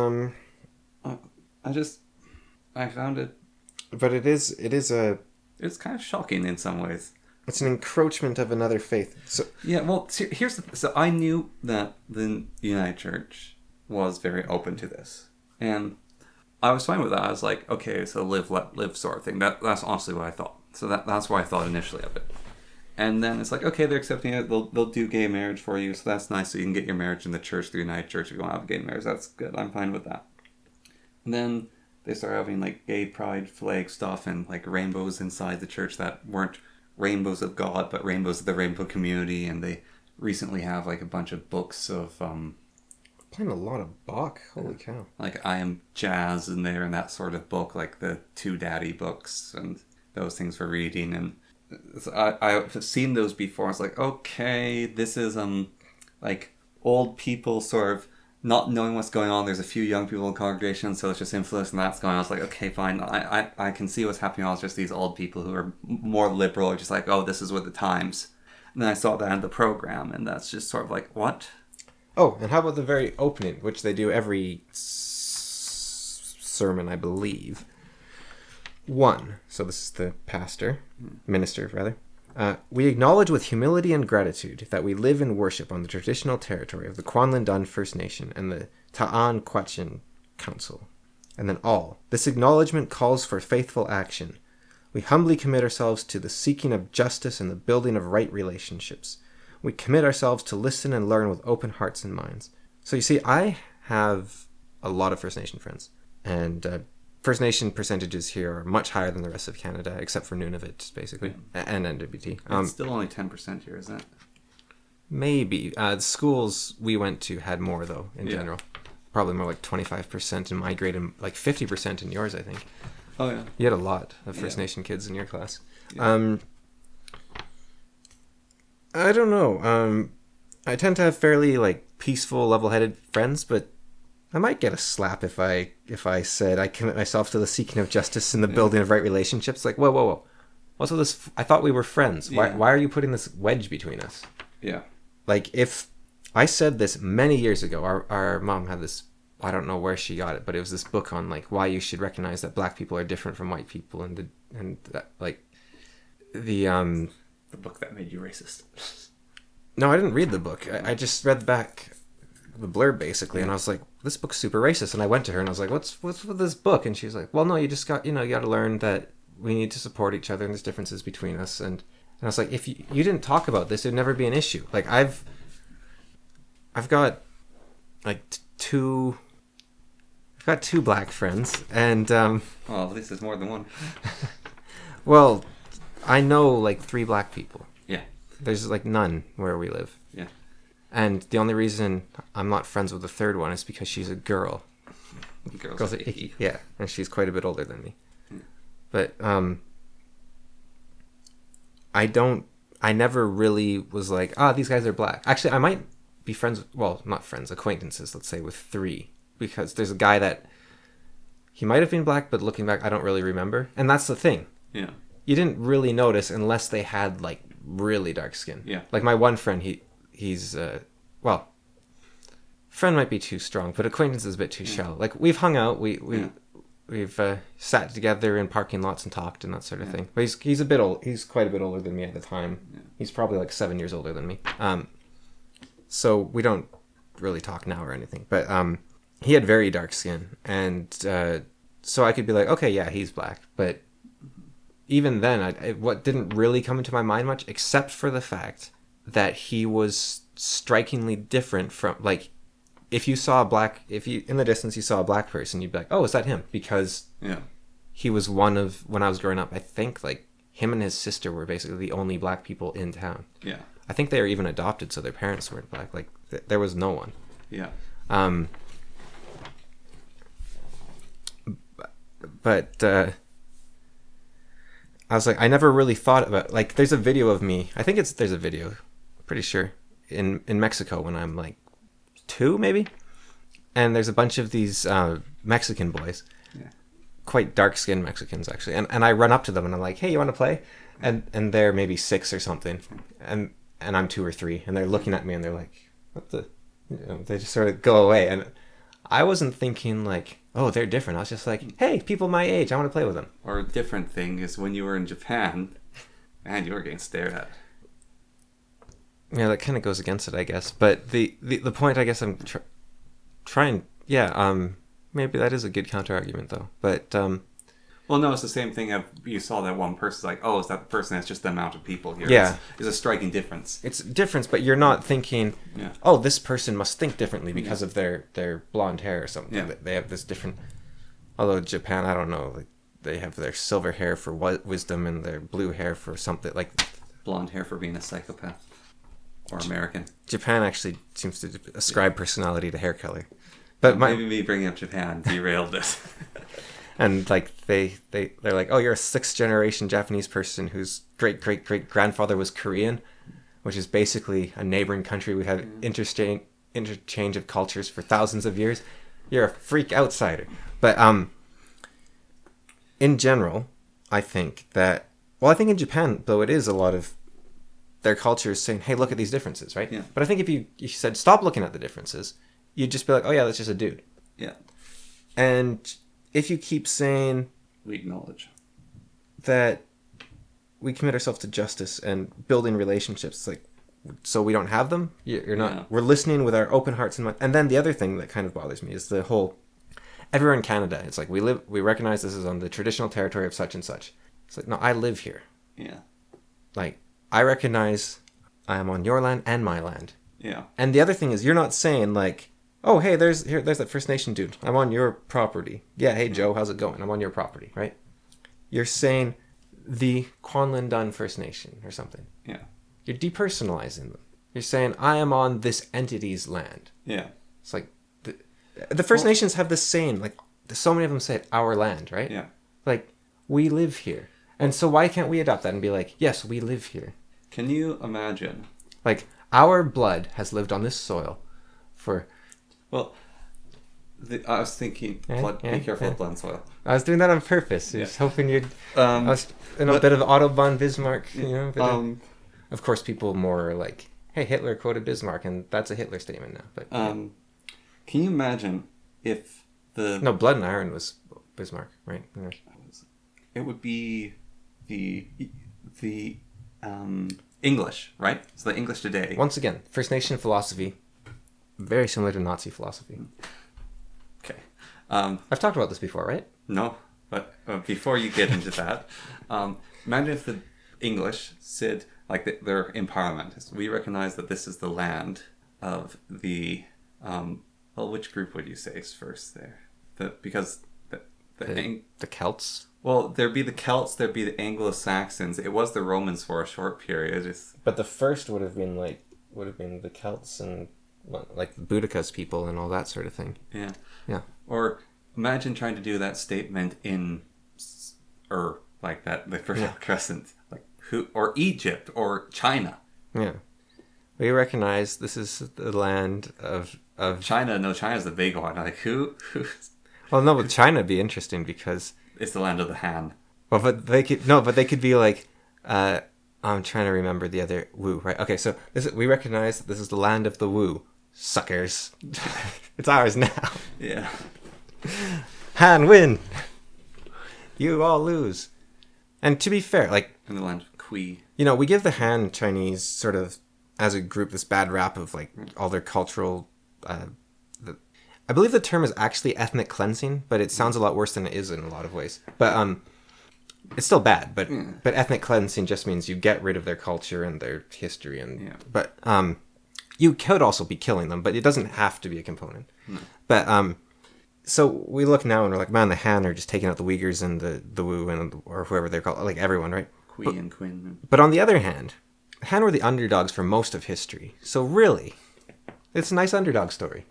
I found it...
But it is
It's kind of shocking in some ways.
It's an encroachment of another faith. So
yeah, well, so I knew that the United Church was very open to this. And I was fine with that. I was like, okay, so live, let live sort of thing. That's honestly what I thought. So that's what I thought initially of it. And then it's like, okay, they're accepting it. They'll do gay marriage for you, so that's nice. So you can get your marriage in the church, the United Church, if you want to have a gay marriage. That's good. I'm fine with that. And then... they started having, like, gay pride flag stuff and, like, rainbows inside the church that weren't rainbows of God, but rainbows of the rainbow community. And they recently have, like, a bunch of books of...
playing a lot of Bach. Holy cow.
Like, I Am Jazz in there and that sort of book, like the Two Daddy books and those things for reading. And I've seen those before. I was like, okay, this is, like, old people sort of... not knowing what's going on. There's a few young people in the congregation, so it's just influence and that's going on. I was like, okay, fine. I can see what's happening. It's just these old people who are more liberal are just like, oh, this is with the times. And then I saw that in the program, and that's just sort of like, what?
Oh, and how about the very opening, which they do every sermon, I believe. 1. So this is the minister, rather. We acknowledge with humility and gratitude that we live and worship on the traditional territory of the Kwanlin Dun First Nation and the Ta'an Quechin Council. And then all. This acknowledgement calls for faithful action. We humbly commit ourselves to the seeking of justice and the building of right relationships. We commit ourselves to listen and learn with open hearts and minds. So you see, I have a lot of First Nation friends. And First Nation percentages here are much higher than the rest of Canada, except for Nunavut, basically, and NWT.
It's still only 10% here, isn't it?
Maybe. The schools we went to had more, though, in general. Probably more like 25% in my grade and like 50% in yours, I think.
Oh, yeah.
You had a lot of First Nation kids in your class.
Yeah.
I don't know. I tend to have fairly, like, peaceful, level-headed friends, but I might get a slap if I said I commit myself to the seeking of justice and the building of right relationships. Like, whoa. Also, this, I thought we were friends. Why are you putting this wedge between us?
Yeah.
Like, if I said this many years ago, our mom had this, I don't know where she got it, but it was this book on, like, why you should recognize that black people are different from white people, and that, like, the
book that made you racist.
No, I didn't read the book. I just read back the blurb, basically, and I was like, this book's super racist. And I went to her and I was like, what's with this book? And she's like, well, no, you just got, you got to learn that we need to support each other and there's differences between us. And I was like, if you didn't talk about this, it'd never be an issue. Like, I've got like two black friends, and
well, at least there's more than one.
Well, I know like 3 black people.
Yeah.
There's like none where we live.
Yeah.
And the only reason I'm not friends with the third one is because she's a girl.
Girls are icky.
Yeah, and she's quite a bit older than me. But I never really was like, these guys are black. Actually, I might be friends, well, not friends, acquaintances, let's say, with 3. Because there's a guy that, he might have been black, but looking back, I don't really remember. And that's the thing.
Yeah.
You didn't really notice unless they had, like, really dark skin.
Yeah.
Like, my one friend, he's friend might be too strong, but acquaintance is a bit too shallow. Like, we've hung out, we we've sat together in parking lots and talked and that sort of thing. But he's a bit old. He's quite a bit older than me at the time. Yeah. He's probably like 7 years older than me. So we don't really talk now or anything. But he had very dark skin, and so I could be like, okay, yeah, he's black. But even then, what didn't really come into my mind much, except for the fact that he was strikingly different from, like, if you in the distance you saw a black person, you'd be like, oh, is that him? Because he was one of, when I was growing up, I think, like, him and his sister were basically the only black people in town. Yeah. I think they were even adopted, so their parents weren't black. Like, there was no one. Yeah. But I was like, I never really thought about, like, there's a video of me. I think there's a video, pretty sure, in Mexico when I'm like 2 maybe, and there's a bunch of these Mexican boys, quite dark-skinned Mexicans actually, and I run up to them and I'm like, hey, you want to play? And they're maybe 6 or something, and I'm 2 or 3, and they're looking at me and they're like, what the, they just sort of go away. And I wasn't thinking like, oh, they're different. I was just like, hey, people my age, I want to play with them.
Or a different thing is when you were in Japan, man, you were getting stared at.
Yeah, that kind of goes against it, I guess. But the point, I guess, I'm trying. Yeah, maybe that is a good counter argument, though. But
well, no, it's the same thing. You saw that one person, like, oh, is that the person? It's just the amount of people here.
Yeah,
it's a striking difference.
It's a difference, but you're not thinking, oh, this person must think differently because of their blonde hair or something. Yeah. They have this different. Although Japan, I don't know, like, they have their silver hair for wisdom and their blue hair for something like
blonde hair for being a psychopath. Or American.
Japan actually seems to ascribe personality to hair color. But
maybe me bringing up Japan derailed this.
And like they're like, oh, you're a 6th generation Japanese person whose great grandfather was Korean, which is basically a neighboring country. We have interchange of cultures for thousands of years. You're a freak outsider. But in general, I think in Japan though, it is a lot of their culture is saying, hey, look at these differences, right? Yeah. But I think if you said, stop looking at the differences, you'd just be like, oh yeah, that's just a dude. Yeah. And if you keep saying...
we acknowledge.
That we commit ourselves to justice and building relationships, like, so we don't have them, you're not... Yeah. We're listening with our open hearts and minds. And then the other thing that kind of bothers me is the whole... everywhere in Canada, it's like, we recognize this is on the traditional territory of such and such. It's like, no, I live here. Yeah. Like... I recognize I am on your land and my land. Yeah. And the other thing is, you're not saying like, oh, hey, there's that First Nation dude. I'm on your property. Yeah, hey, Joe, how's it going? I'm on your property, right? You're saying the Kwanlin Dun First Nation or something. Yeah. You're depersonalizing them. You're saying, I am on this entity's land. Yeah. It's like, the First Nations have the same, like, so many of them say it, our land, right? Yeah. Like, we live here. And so why can't we adopt that and be like, yes, we live here?
Can you imagine?
Like, our blood has lived on this soil for...
Well, I was thinking, be careful of blood and soil.
I was doing that on purpose. I was hoping you'd... I was in a bit of Autobahn Bismarck, you know? Of course, people more are like, hey, Hitler quoted Bismarck, and that's a Hitler statement now. But
can you imagine if the...
No, Blood and Iron was Bismarck, right? Yeah.
It would be the English, right? So the English today.
Once again, First Nation philosophy, very similar to Nazi philosophy.
Okay.
I've talked about this before, right?
No, but before you get into that, imagine if the English said, like, they're in Parliament. We recognize that this is the land of the... well, which group would you say is first there? Because
the Celts?
Well, there'd be the Celts, there'd be the Anglo-Saxons. It was the Romans for a short period.
But the first would have been the Celts and like the Boudicca's people and all that sort of thing.
Yeah. Yeah. Or imagine trying to do that statement in, or like that, the Fertile Crescent, like or Egypt or China.
Yeah. We recognize this is the land of
China. No, China's the big one. Like who?
Well, no, but China would be interesting because
it's the land of the Han.
Well, but they could be like, I'm trying to remember the other Wu, right? Okay, so we recognize that this is the land of the Wu, suckers. It's ours now.
Yeah.
Han win. You all lose. And to be fair, like...
In the land of Kui.
You know, we give the Han Chinese sort of, as a group, this bad rap of, like, all their cultural... I believe the term is actually ethnic cleansing, but it sounds a lot worse than it is in a lot of ways. But it's still bad. But ethnic cleansing just means you get rid of their culture and their history. But you could also be killing them, but it doesn't have to be a component.
No.
But so we look now and we're like, man, the Han are just taking out the Uyghurs and the Wu and or whoever they're called, like everyone, right?
Kui and Quinn.
But on the other hand, the Han were the underdogs for most of history. So really, it's a nice underdog story.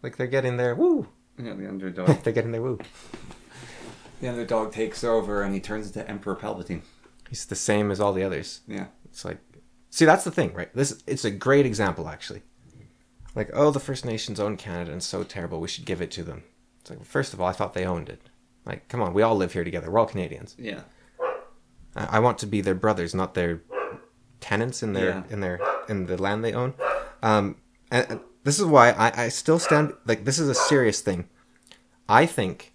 Like, they're getting their woo.
Yeah, the underdog.
They're getting their woo.
The underdog takes over and he turns into Emperor Palpatine.
He's the same as all the others.
Yeah.
It's like... See, that's the thing, right? It's a great example, actually. Like, oh, the First Nations own Canada and it's so terrible, we should give it to them. It's like, well, first of all, I thought they owned it. Like, come on, we all live here together. We're all Canadians.
Yeah.
I want to be their brothers, not their tenants in the land they own. And this is why I still stand... Like, this is a serious thing. I think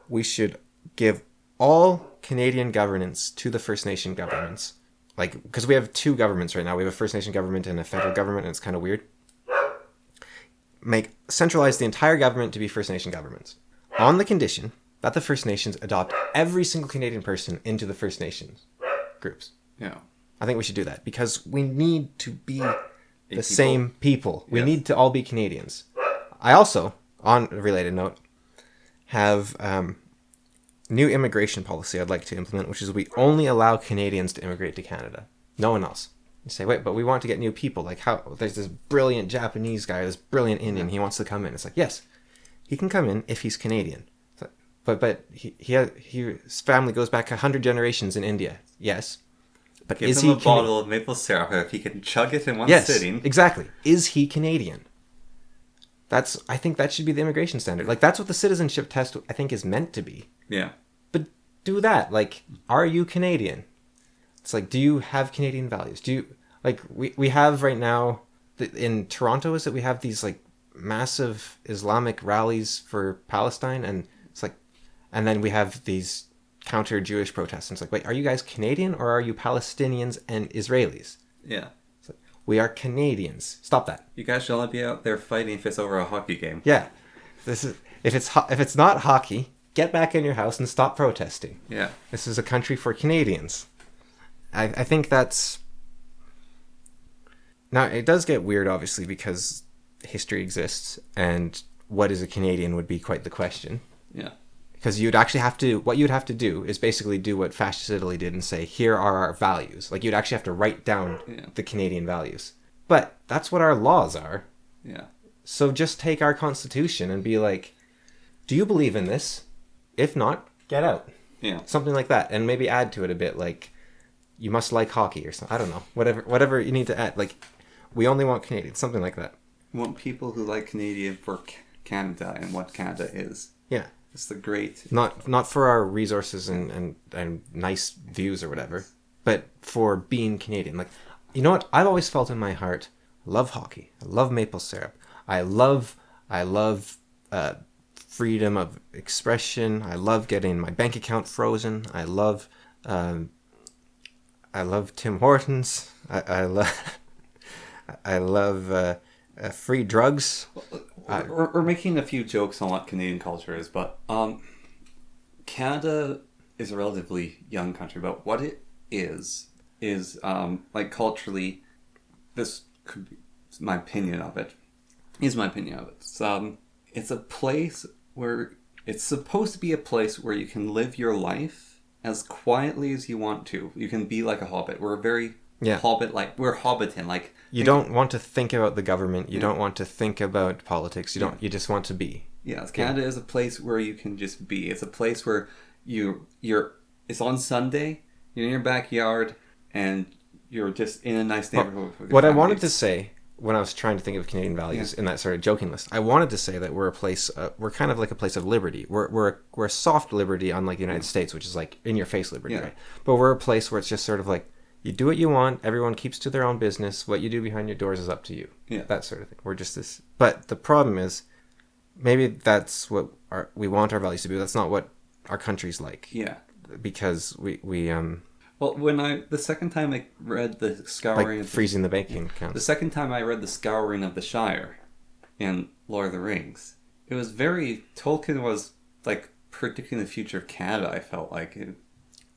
we should give all Canadian governance to the First Nation governments. Like, because we have two governments right now. We have a First Nation government and a federal government, and it's kind of weird. Centralize the entire government to be First Nation governments. On the condition that the First Nations adopt every single Canadian person into the First Nations groups.
Yeah.
I think we should do that, because we need to be... the same people. We need to all be Canadians. I also, on a related note, have new immigration policy I'd like to implement, which is we only allow Canadians to immigrate to Canada. No one else. You say, wait, but we want to get new people. Like, how? There's this brilliant Japanese guy, this brilliant Indian. He wants to come in. It's like, yes, he can come in if he's Canadian. But his family goes back 100 generations in India. Yes. But
Give
is
him
he
a bottle of maple syrup if he can chug it in one sitting.
Exactly. Is he Canadian? I think that should be the immigration standard. Like, that's what the citizenship test, I think, is meant to be.
Yeah.
But do that. Like, are you Canadian? It's like, do you have Canadian values? Do you... Like, we have right now... In Toronto, is it? We have these, like, massive Islamic rallies for Palestine, and it's like... And then we have these... counter-Jewish protests. And it's like, wait, are you guys Canadian or are you Palestinians and Israelis?
Yeah.
It's like, we are Canadians. Stop that.
You guys should only be out there fighting if it's over a hockey game.
Yeah. This is if it's not hockey, get back in your house and stop protesting.
Yeah.
This is a country for Canadians. I think that's... Now, it does get weird, obviously, because history exists, and what is a Canadian would be quite the question.
Yeah.
Because what you'd have to do is basically do what fascist Italy did and say, here are our values. Like, you'd actually have to write down the Canadian values. But that's what our laws are.
Yeah.
So just take our constitution and be like, do you believe in this? If not, get out.
Yeah.
Something like that. And maybe add to it a bit, like, you must like hockey or something. I don't know. Whatever you need to add. Like, we only want Canadians. Something like that.
We want people who like Canadian for Canada and what Canada is.
Yeah.
It's the great...
Not for our resources and nice views or whatever, but for being Canadian. Like, you know what? I've always felt in my heart, I love hockey. I love maple syrup. I love freedom of expression. I love getting my bank account frozen. I love Tim Hortons. I love free drugs.
We're making a few jokes on what Canadian culture is, but Canada is a relatively young country, but what it is like culturally, this could be my opinion of it. It's a place where it's supposed to be a place where you can live your life as quietly as you want to. You can be like a hobbit. We're very hobbit-like. We're hobbiton. Like,
you don't want to think about the government. You don't want to think about politics. You just want to be.
Yes, Canada is a place where you can just be. It's a place where it's on Sunday, you're in your backyard, and you're just in a nice neighborhood.
What I wanted to say when I was trying to think of Canadian values in that sort of joking list, I wanted to say that we're a place, we're kind of like a place of liberty. We're a soft liberty, unlike the United States, which is like in your face liberty, right? But we're a place where it's just sort of like, you do what you want, everyone keeps to their own business, what you do behind your doors is up to you. Yeah. That sort of thing. We're just this. But the problem is, maybe that's what we want our values to be. That's not what our country's like.
Yeah.
Because we
Well, the second time I read the Scouring
like freezing the bacon counts.
The second time I read the Scouring of the Shire in Lord of the Rings, it was Tolkien was like predicting the future of Canada. I felt like it.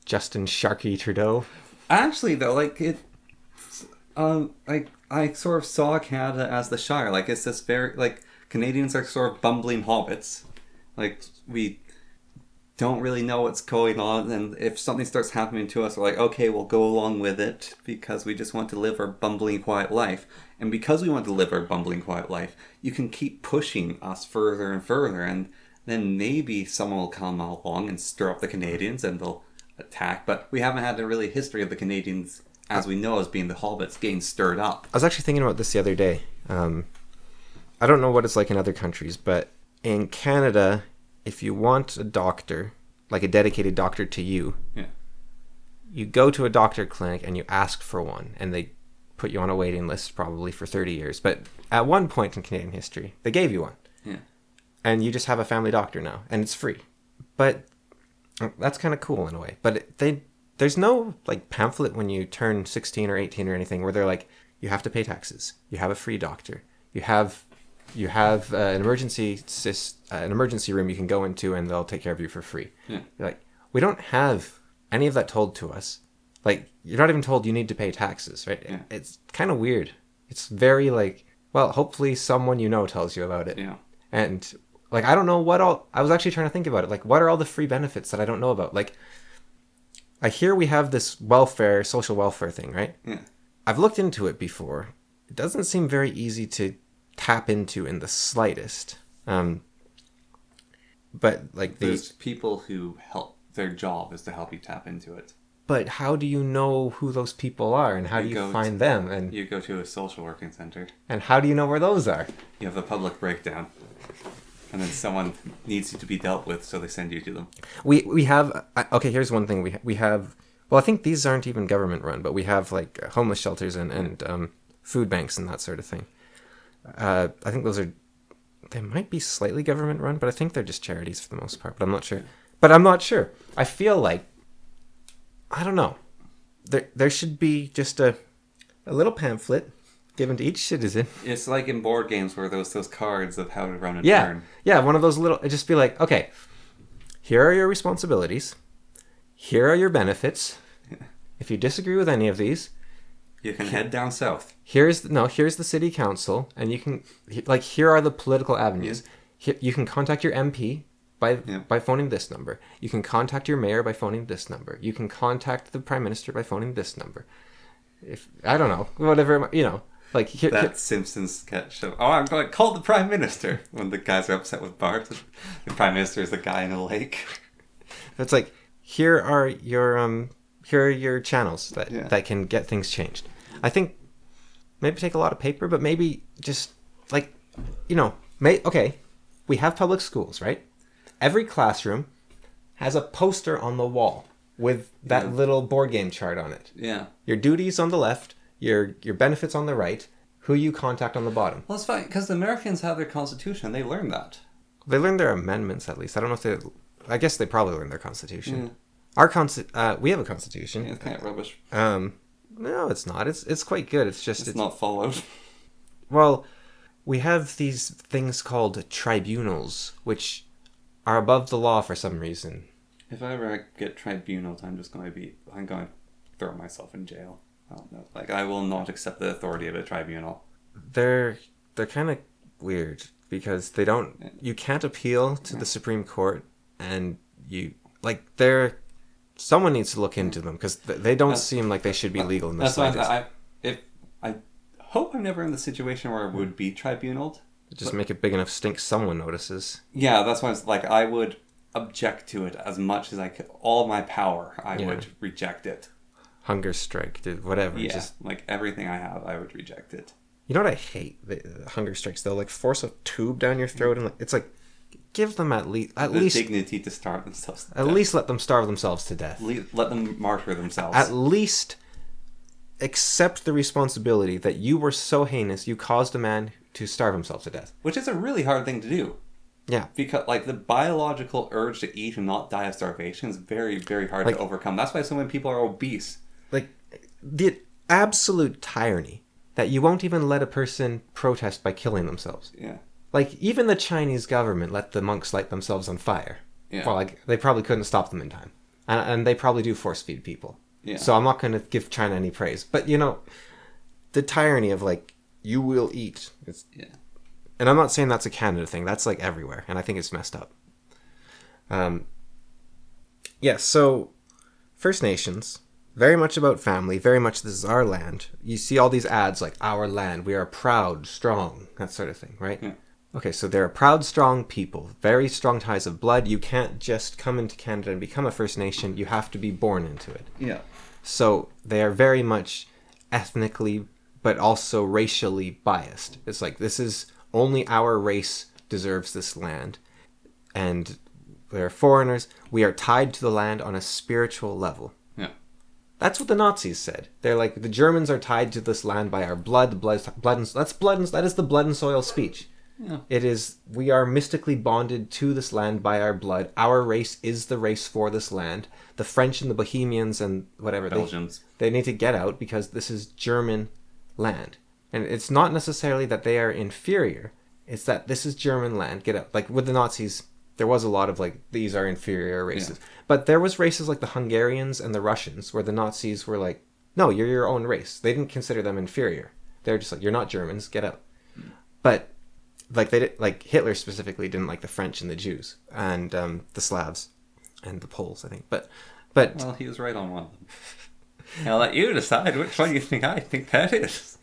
Justin Sharkey Trudeau.
Actually, though, like it, I sort of saw Canada as the Shire. Like it's this very like Canadians are sort of bumbling hobbits. Like we don't really know what's going on, and if something starts happening to us, we're like, okay, we'll go along with it because we just want to live our bumbling quiet life. And because we want to live our bumbling quiet life, you can keep pushing us further and further, and then maybe someone will come along and stir up the Canadians and they'll attack. But we haven't had a really history of the Canadians as we know as being the hobbits getting stirred up.
I was actually thinking about this the other day. I don't know what it's like in other countries, but in Canada, if you want a doctor, like a dedicated doctor to you, you go to a doctor clinic and you ask for one, and they put you on a waiting list probably for 30 years. But at one point in Canadian history, they gave you one.
Yeah.
And you just have a family doctor now, and it's free. But that's kind of cool in a way. But there's no like pamphlet when you turn 16 or 18 or anything where they're like, you have to pay taxes. You have a free doctor. You have an emergency room you can go into, and they'll take care of you for free.
Yeah.
Like, we don't have any of that told to us. Like, you're not even told you need to pay taxes, right?
Yeah.
It's kind of weird. It's very like, well, hopefully someone you know tells you about it.
Yeah.
And like, I don't know what all. I was actually trying to think about it. Like, what are all the free benefits that I don't know about? Like, I hear we have this social welfare thing, right?
Yeah.
I've looked into it before. It doesn't seem very easy to tap into in the slightest. But like
there's people who help. Their job is to help you tap into it.
But how do you know who those people are, and how do you find them? And
you go to a social working center.
And how do you know where those are?
You have a public breakdown, and then someone needs to be dealt with, so they send you to them.
We have okay. Here's one thing we have. Well, I think these aren't even government run, but we have like homeless shelters and food banks and that sort of thing. I think they might be slightly government run, but I think they're just charities for the most part. But I'm not sure. I feel like, I don't know. There should be just a little pamphlet given to each citizen.
It's like in board games where those cards of how to run a turn.
Yeah, one of those little. It'd just be like, okay, here are your responsibilities. Here are your benefits. If you disagree with any of these,
you can head down south.
Here's the city council, and you can here are the political avenues.
Yeah.
You can contact your MP by phoning this number. You can contact your mayor by phoning this number. You can contact the prime minister by phoning this number. If I don't know, whatever, like
that Simpsons sketch of, I'm going to call the prime minister when the guys are upset with Bart. The prime minister is the guy in a lake.
It's like here are your channels that can get things changed. I think maybe take a lot of paper, but maybe just like okay, we have public schools, right? Every classroom has a poster on the wall with that little board game chart on it.
Yeah.
Your duties on the left, your benefits on the right, who you contact on the bottom.
Well, it's fine, because the Americans have their constitution. They learned that.
They learned their amendments, at least. I don't know if I guess they probably learned their constitution. Mm. We have a constitution.
Yeah, it's kind of rubbish.
No, it's not. It's quite good. It's just...
It's not followed.
Well, we have these things called tribunals, which are above the law for some reason.
If I ever get tribunals, I'm going to throw myself in jail. I don't know. Like, I will not accept the authority of a tribunal.
They're kind of weird because you can't appeal to the Supreme Court, and someone needs to look into them because they don't seem like they should be legal in the slightest.
I hope I'm never in the situation where I would be tribunaled.
Just make it big enough stink someone notices.
Yeah, that's why I would object to it as much as I could. All my power, I would reject it.
Hunger strike, whatever.
Yeah, just like everything I have, I would reject it.
You know what I hate? The hunger strikes. They'll force a tube down your throat, and it's like, give them at least
dignity to starve themselves.
At least let them starve themselves to death.
Let them martyr themselves.
At least accept the responsibility that you were so heinous you caused a man to starve himself to death.
Which is a really hard thing to do.
Yeah.
Because, like, the biological urge to eat and not die of starvation is very, very hard
Like,
to overcome. That's why so many people are obese.
Like, the absolute tyranny that you won't even let a person protest by killing themselves.
Yeah.
Like, even the Chinese government let the monks light themselves on fire.
Yeah.
Well, like, they probably couldn't stop them in time. And they probably do force feed people.
Yeah.
So I'm not going to give China any praise. But, you know, the tyranny of, like, you will eat.
Yeah.
And I'm not saying that's a Canada thing. That's, like, everywhere. And I think it's messed up. Yeah, so First Nations, very much about family, very much this is our land. You see all these ads like, our land, we are proud, strong, that sort of thing, right?
Yeah.
Okay, so they're a proud, strong people, very strong ties of blood. You can't just come into Canada and become a First Nation. You have to be born into it.
Yeah.
So they are very much ethnically, but also racially biased. It's like, this is only our race deserves this land. And we're foreigners. We are tied to the land on a spiritual level.
Yeah.
That's what the Nazis said. They're like, the Germans are tied to this land by our blood. That is the blood and soil speech.
Yeah.
It is, we are mystically bonded to this land by our blood. Our race is the race for this land. The French and the Bohemians and whatever,
Belgians.
they need to get out because this is German land. And it's not necessarily that they are inferior. It's that this is German land. Get out. Like with the Nazis, there was a lot of like, these are inferior races. Yeah. But there was races like the Hungarians and the Russians where the Nazis were like, no, you're your own race. They didn't consider them inferior. They're just like, you're not Germans, get out. But like Hitler specifically didn't like the French and the Jews and the Slavs and the Poles, I think. But
well, he was right on one of them. I'll let you decide which one you think I think that is.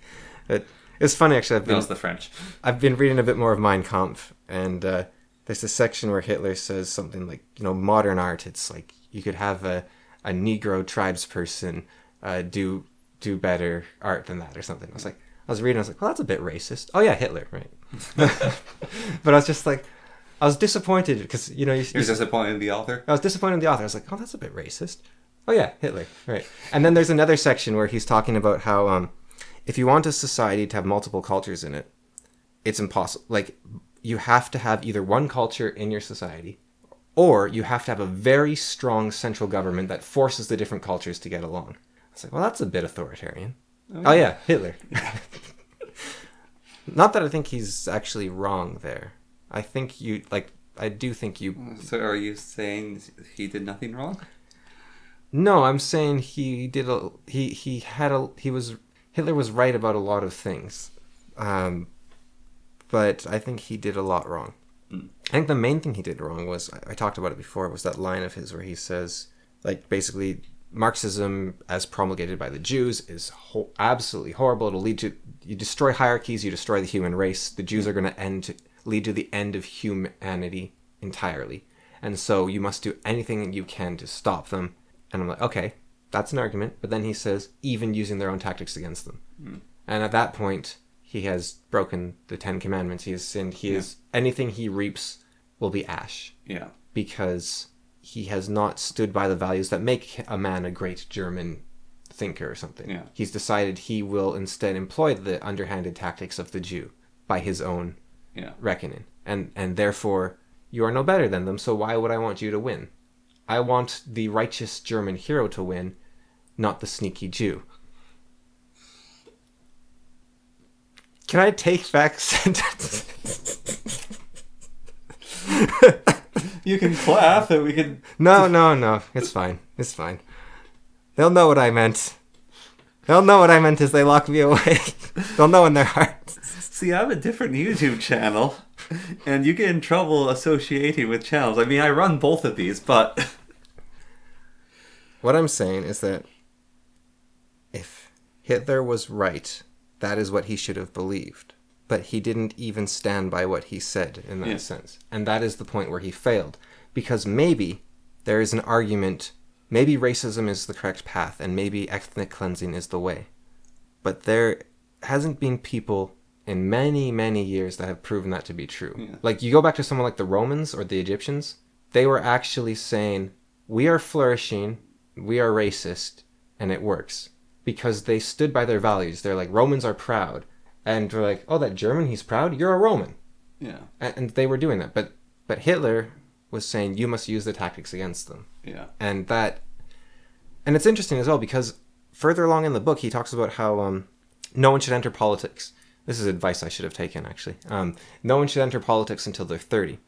It's funny actually.
That was the French.
I've been reading a bit more of Mein Kampf, and there's a section where Hitler says something like, you know, modern art. It's like you could have a Negro tribesperson do better art than that or something. I was reading, I was like, well, that's a bit racist. Oh yeah, Hitler, right? But I was just like, I was disappointed because, you know... You're
disappointed in the author?
I was disappointed in the author. I was like, oh, that's a bit racist. Oh yeah, Hitler, right. And then there's another section where he's talking about how if you want a society to have multiple cultures in it, it's impossible. Like, you have to have either one culture in your society, or you have to have a very strong central government that forces the different cultures to get along. I was like, well, that's a bit authoritarian. Oh yeah, Hitler. Not that I think he's actually wrong there. I think I do think you...
So are you saying he did nothing wrong?
No, I'm saying Hitler was right about a lot of things. But I think he did a lot wrong. I think the main thing he did wrong was, I talked about it before, was that line of his where he says, like, basically, Marxism as promulgated by the Jews is absolutely horrible. It'll lead to, you destroy hierarchies, you destroy the human race. The Jews are going to lead to the end of humanity entirely. And so you must do anything you can to stop them. And I'm like, okay, that's an argument. But then he says, even using their own tactics against them. And at that point, he has broken the 10 Commandments. He has sinned. Anything he reaps will be ash. Yeah. Because he has not stood by the values that make a man a great German thinker or something. Yeah. He's decided he will instead employ the underhanded tactics of the Jew by his own reckoning. And therefore, you are no better than them, so why would I want you to win? I want the righteous German hero to win, not the sneaky Jew. Can I take back sentences?
You can clap and we can...
No. It's fine. It's fine. They'll know what I meant. They'll know what I meant as they lock me away. They'll know in their hearts.
See, I have a different YouTube channel, and you get in trouble associating with channels. I mean, I run both of these, but...
What I'm saying is that if Hitler was right, that is what he should have believed. But he didn't even stand by what he said in that sense. And that is the point where he failed. Because maybe there is an argument, maybe racism is the correct path, and maybe ethnic cleansing is the way. But there hasn't been people in many, many years that have proven that to be true. Yeah. Like, you go back to someone like the Romans or the Egyptians, they were actually saying, we are flourishing, we are racist, and it works. Because they stood by their values. They're like, Romans are proud. And we're like, oh, that German, he's proud? You're a Roman. Yeah. And they were doing that. But But Hitler was saying you must use the tactics against them.
Yeah.
And it's interesting as well because further along in the book he talks about how no one should enter politics. This is advice I should have taken, actually. No one should enter politics until they're 30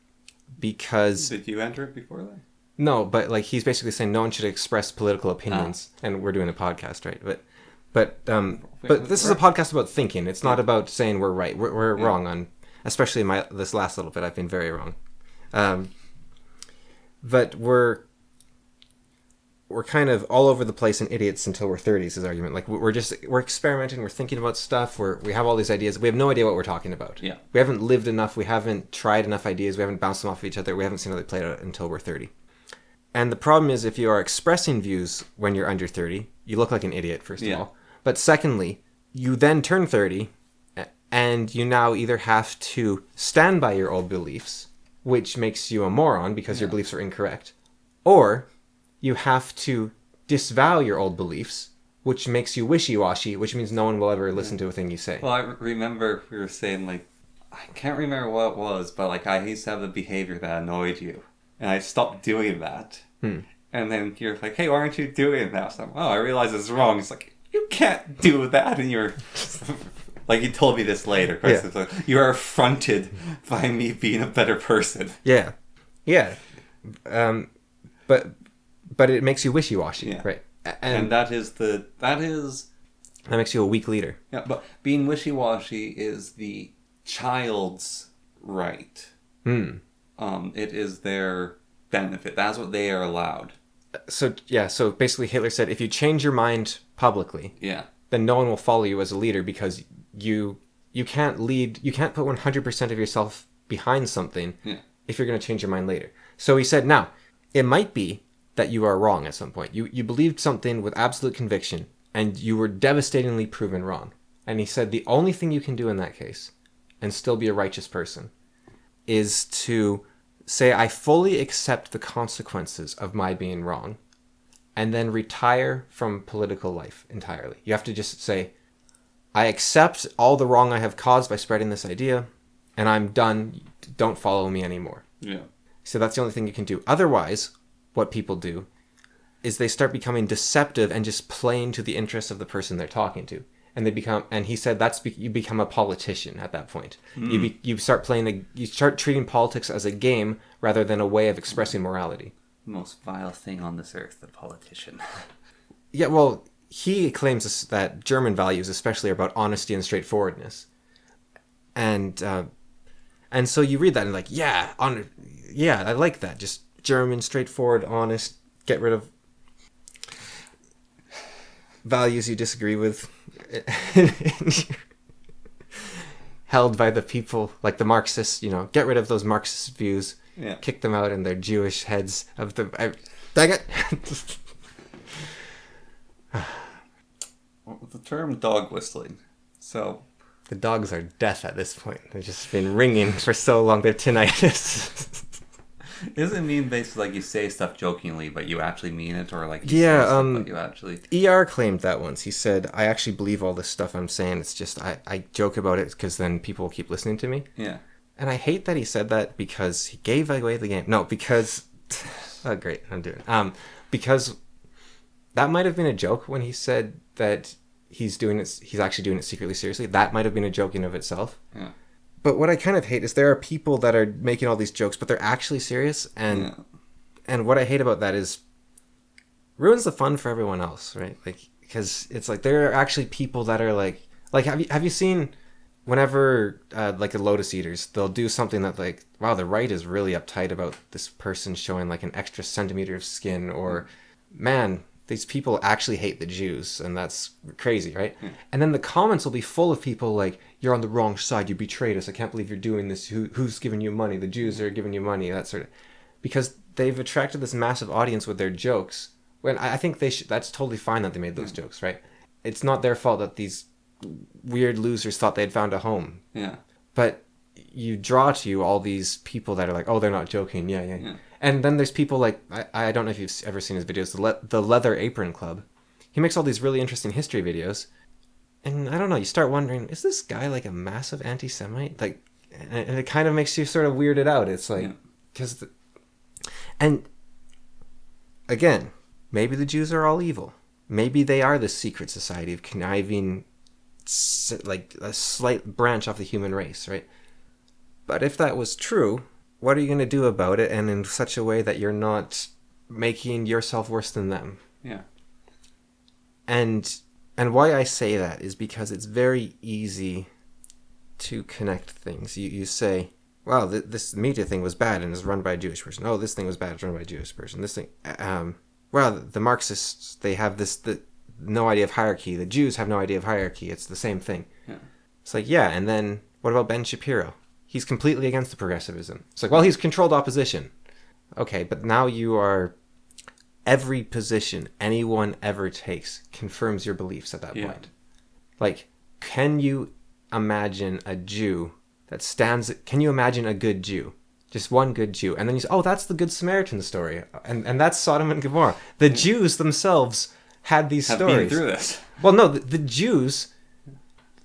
because...
Did you enter it before that?
No, but like he's basically saying no one should express political opinions, and we're doing a podcast, right? But this is a podcast about thinking. It's not about saying we're right. We're wrong on, especially this last little bit. I've been very wrong. But we're kind of all over the place and idiots until we're 30s. His argument, like we're experimenting, we're thinking about stuff, we have all these ideas. We have no idea what we're talking about.
Yeah,
we haven't lived enough. We haven't tried enough ideas. We haven't bounced them off of each other. We haven't seen how they played out until we're 30. And the problem is if you are expressing views when you're under 30, you look like an idiot, first of all. But secondly, you then turn 30 and you now either have to stand by your old beliefs, which makes you a moron because your beliefs are incorrect, or you have to disavow your old beliefs, which makes you wishy-washy, which means no one will ever listen to a thing you say.
Well, I remember we were saying, like, I can't remember what it was, but like I used to have a behavior that annoyed you. And I stopped doing that. And then you're like, hey, why aren't you doing that? So I'm, I realize it's wrong. It's like, you can't do that. And you're... like, you told me this later. Yeah. It's like, you are affronted by me being a better person.
Yeah. Yeah. But it makes you wishy-washy, right?
And that
makes you a weak leader.
Yeah, but being wishy-washy is the child's right. It is their benefit. That's what they are allowed.
So basically Hitler said if you change your mind publicly, then no one will follow you as a leader because you can't lead, you can't put 100% of yourself behind something if you're going to change your mind later. So he said, now, it might be that you are wrong at some point. You believed something with absolute conviction and you were devastatingly proven wrong. And he said the only thing you can do in that case and still be a righteous person is to say, I fully accept the consequences of my being wrong, and then retire from political life entirely. You have to just say, I accept all the wrong I have caused by spreading this idea, and I'm done. Don't follow me anymore. Yeah. So that's the only thing you can do. Otherwise, what people do is they start becoming deceptive and just playing to the interests of the person they're talking to. And he said you become a politician at that point. You start treating politics as a game rather than a way of expressing morality.
The most vile thing on this earth, the politician.
Yeah, well, he claims that German values especially are about honesty and straightforwardness. And so you read that and like, I like that. Just German, straightforward, honest, get rid of values you disagree with. Held by the people, like the Marxists, get rid of those Marxist views, kick them out and their Jewish heads of the... Dang it!
The term dog whistling. So...
The dogs are deaf at this point. They've just been ringing for so long, they're tinnitus.
Doesn't mean basically like you say stuff jokingly, but you actually mean it, or like
you actually. ER claimed that once. He said, "I actually believe all this stuff I'm saying. It's just I joke about it because then people will keep listening to me."
Yeah.
And I hate that he said that because he gave away the game. No, because oh great, I'm doing it. Because that might have been a joke when he said that he's actually doing it secretly seriously. That might have been a joke in of itself.
Yeah.
But what I kind of hate is there are people that are making all these jokes, but they're actually serious. And what I hate about that is ruins the fun for everyone else, right? Like, because it's like there are actually people that are like have you seen whenever like the Lotus Eaters, they'll do something that like, wow, the right is really uptight about this person showing like an extra centimeter of skin, or man, these people actually hate the Jews, and that's crazy, right? And then the comments will be full of people like, you're on the wrong side, you betrayed us, I can't believe you're doing this, who's giving you money? The Jews are giving you money, that sort of... Because they've attracted this massive audience with their jokes, when I think that's totally fine that they made those jokes, right? It's not their fault that these weird losers thought they'd found a home.
Yeah.
But you draw to you all these people that are like, oh, they're not joking, yeah. And then there's people like, I don't know if you've ever seen his videos, the Leather Apron Club. He makes all these really interesting history videos. And I don't know, you start wondering, is this guy like a massive anti-Semite? Like, and it kind of makes you sort of weirded out. It's like, because and again, maybe the Jews are all evil. Maybe they are the secret society of conniving, like a slight branch off the human race, right? But if that was true, what are you going to do about it, and in such a way that you're not making yourself worse than them?
Yeah.
And why I say that is because it's very easy to connect things. You say, well, this media thing was bad and is run by a Jewish person. Oh, this thing was bad, it's run by a Jewish person. This thing, well, the Marxists, they have no idea of hierarchy. The Jews have no idea of hierarchy. It's the same thing.
Yeah.
It's like, yeah, and then what about Ben Shapiro? He's completely against the progressivism. It's like, well, he's controlled opposition. Okay, but now you are... Every position anyone ever takes confirms your beliefs at that point. Like, can you imagine a Jew that stands... Can you imagine a good Jew? Just one good Jew. And then you say, oh, that's the Good Samaritan story. And that's Sodom and Gomorrah. The Jews themselves had these stories.
Been through this.
Well, no, the Jews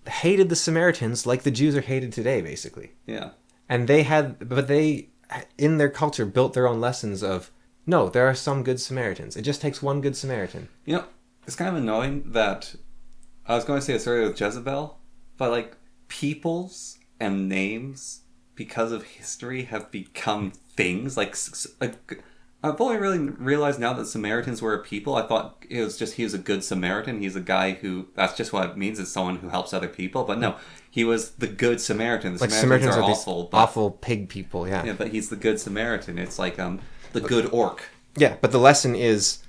hated the Samaritans like the Jews are hated today, basically.
Yeah.
And they, in their culture, built their own lessons of, no, there are some good Samaritans. It just takes one good Samaritan.
You know, it's kind of annoying that I was going to say it's started with Jezebel, but like peoples and names because of history have become things. Like I've only really realized now that Samaritans were a people. I thought it was just he was a good Samaritan. He's a guy who, that's just what it means, is someone who helps other people. But no, he was the good Samaritan. The Samaritans are awful.
Awful pig people, yeah.
Yeah, but he's the good Samaritan. It's like the good orc.
Yeah, but the lesson is,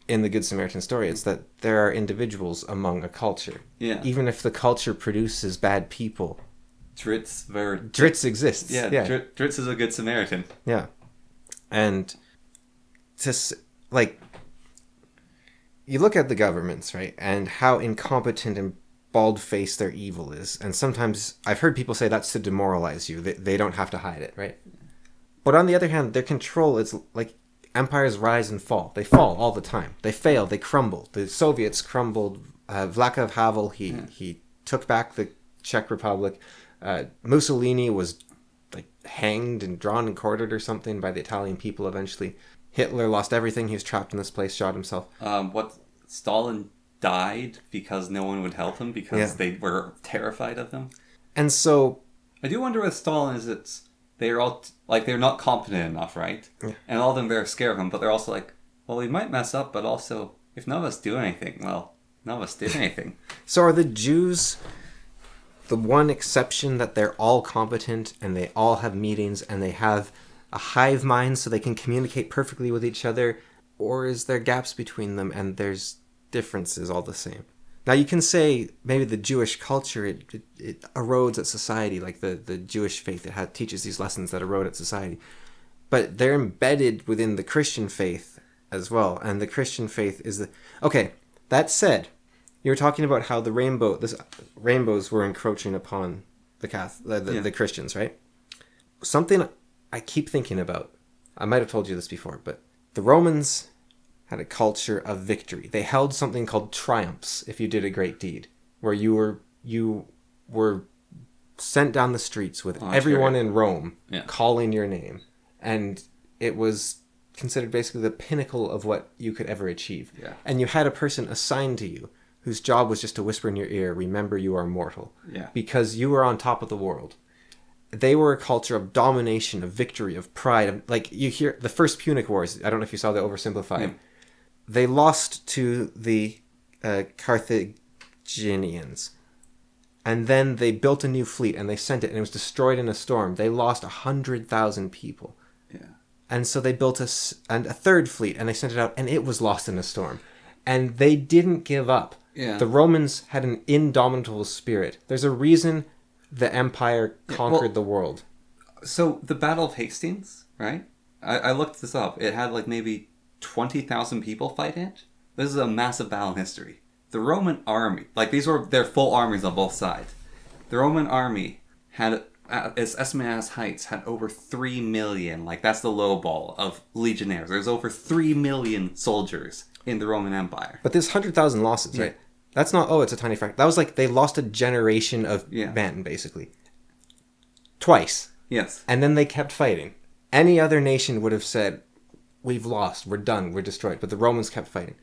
in the Good Samaritan story, it's that there are individuals among a culture.
Yeah.
Even if the culture produces bad people.
Dritz
exists.
Yeah, Dritz is a good Samaritan.
Yeah. And just, like, you look at the governments, right, and how incompetent and bald-faced their evil is. And sometimes I've heard people say that's to demoralize you. They don't have to hide it, right? But on the other hand, their control is like empires rise and fall. They fall all the time. They fail. They crumble. The Soviets crumbled. Václav Havel, he took back the Czech Republic. Mussolini was like hanged and drawn and quartered or something by the Italian people eventually. Hitler lost everything. He was trapped in this place, shot himself.
Stalin died because no one would help him because they were terrified of him.
And so
I do wonder with Stalin is they're all like they're not competent enough, right? Yeah. And all of them are scared of him, but they're also like, well, we might mess up, but also if none of us do anything, well, none of us did anything.
So are the Jews the one exception that they're all competent and they all have meetings and they have a hive mind so they can communicate perfectly with each other, or is there gaps between them and there's differences all the same? Now you can say maybe the Jewish culture, it erodes at society, like the Jewish faith, it teaches these lessons that erode at society. But they're embedded within the Christian faith as well. And the Christian faith is the... Okay, that said, you were talking about how the rainbows were encroaching upon the Christians, right? Something I keep thinking about, I might have told you this before, but the Romans had a culture of victory. They held something called triumphs if you did a great deed, where you were sent down the streets with everyone in Rome calling your name, and it was considered basically the pinnacle of what you could ever achieve.
Yeah.
And you had a person assigned to you whose job was just to whisper in your ear, remember you are mortal.
Yeah.
Because you were on top of the world. They were a culture of domination, of victory, of pride. Like you hear the first Punic Wars, I don't know if you saw the oversimplified.
Yeah.
They lost to the Carthaginians. And then they built a new fleet and they sent it and it was destroyed in a storm. They lost 100,000 people.
Yeah.
And so they built a third fleet and they sent it out and it was lost in a storm. And they didn't give up.
Yeah.
The Romans had an indomitable spirit. There's a reason the empire conquered the world.
So the Battle of Hastings, right? I looked this up. It had like maybe 20,000 people fight it. This is a massive battle in history. The Roman army, like these were their full armies on both sides. The Roman army had, its estimated as heights, had over 3 million. Like that's the low ball of legionnaires. There's over 3 million soldiers in the Roman Empire.
But there's 100,000 losses, right? That's not, it's a tiny fraction. That was like they lost a generation of men, basically. Twice.
Yes.
And then they kept fighting. Any other nation would have said, we've lost, we're done, we're destroyed. But the Romans kept fighting.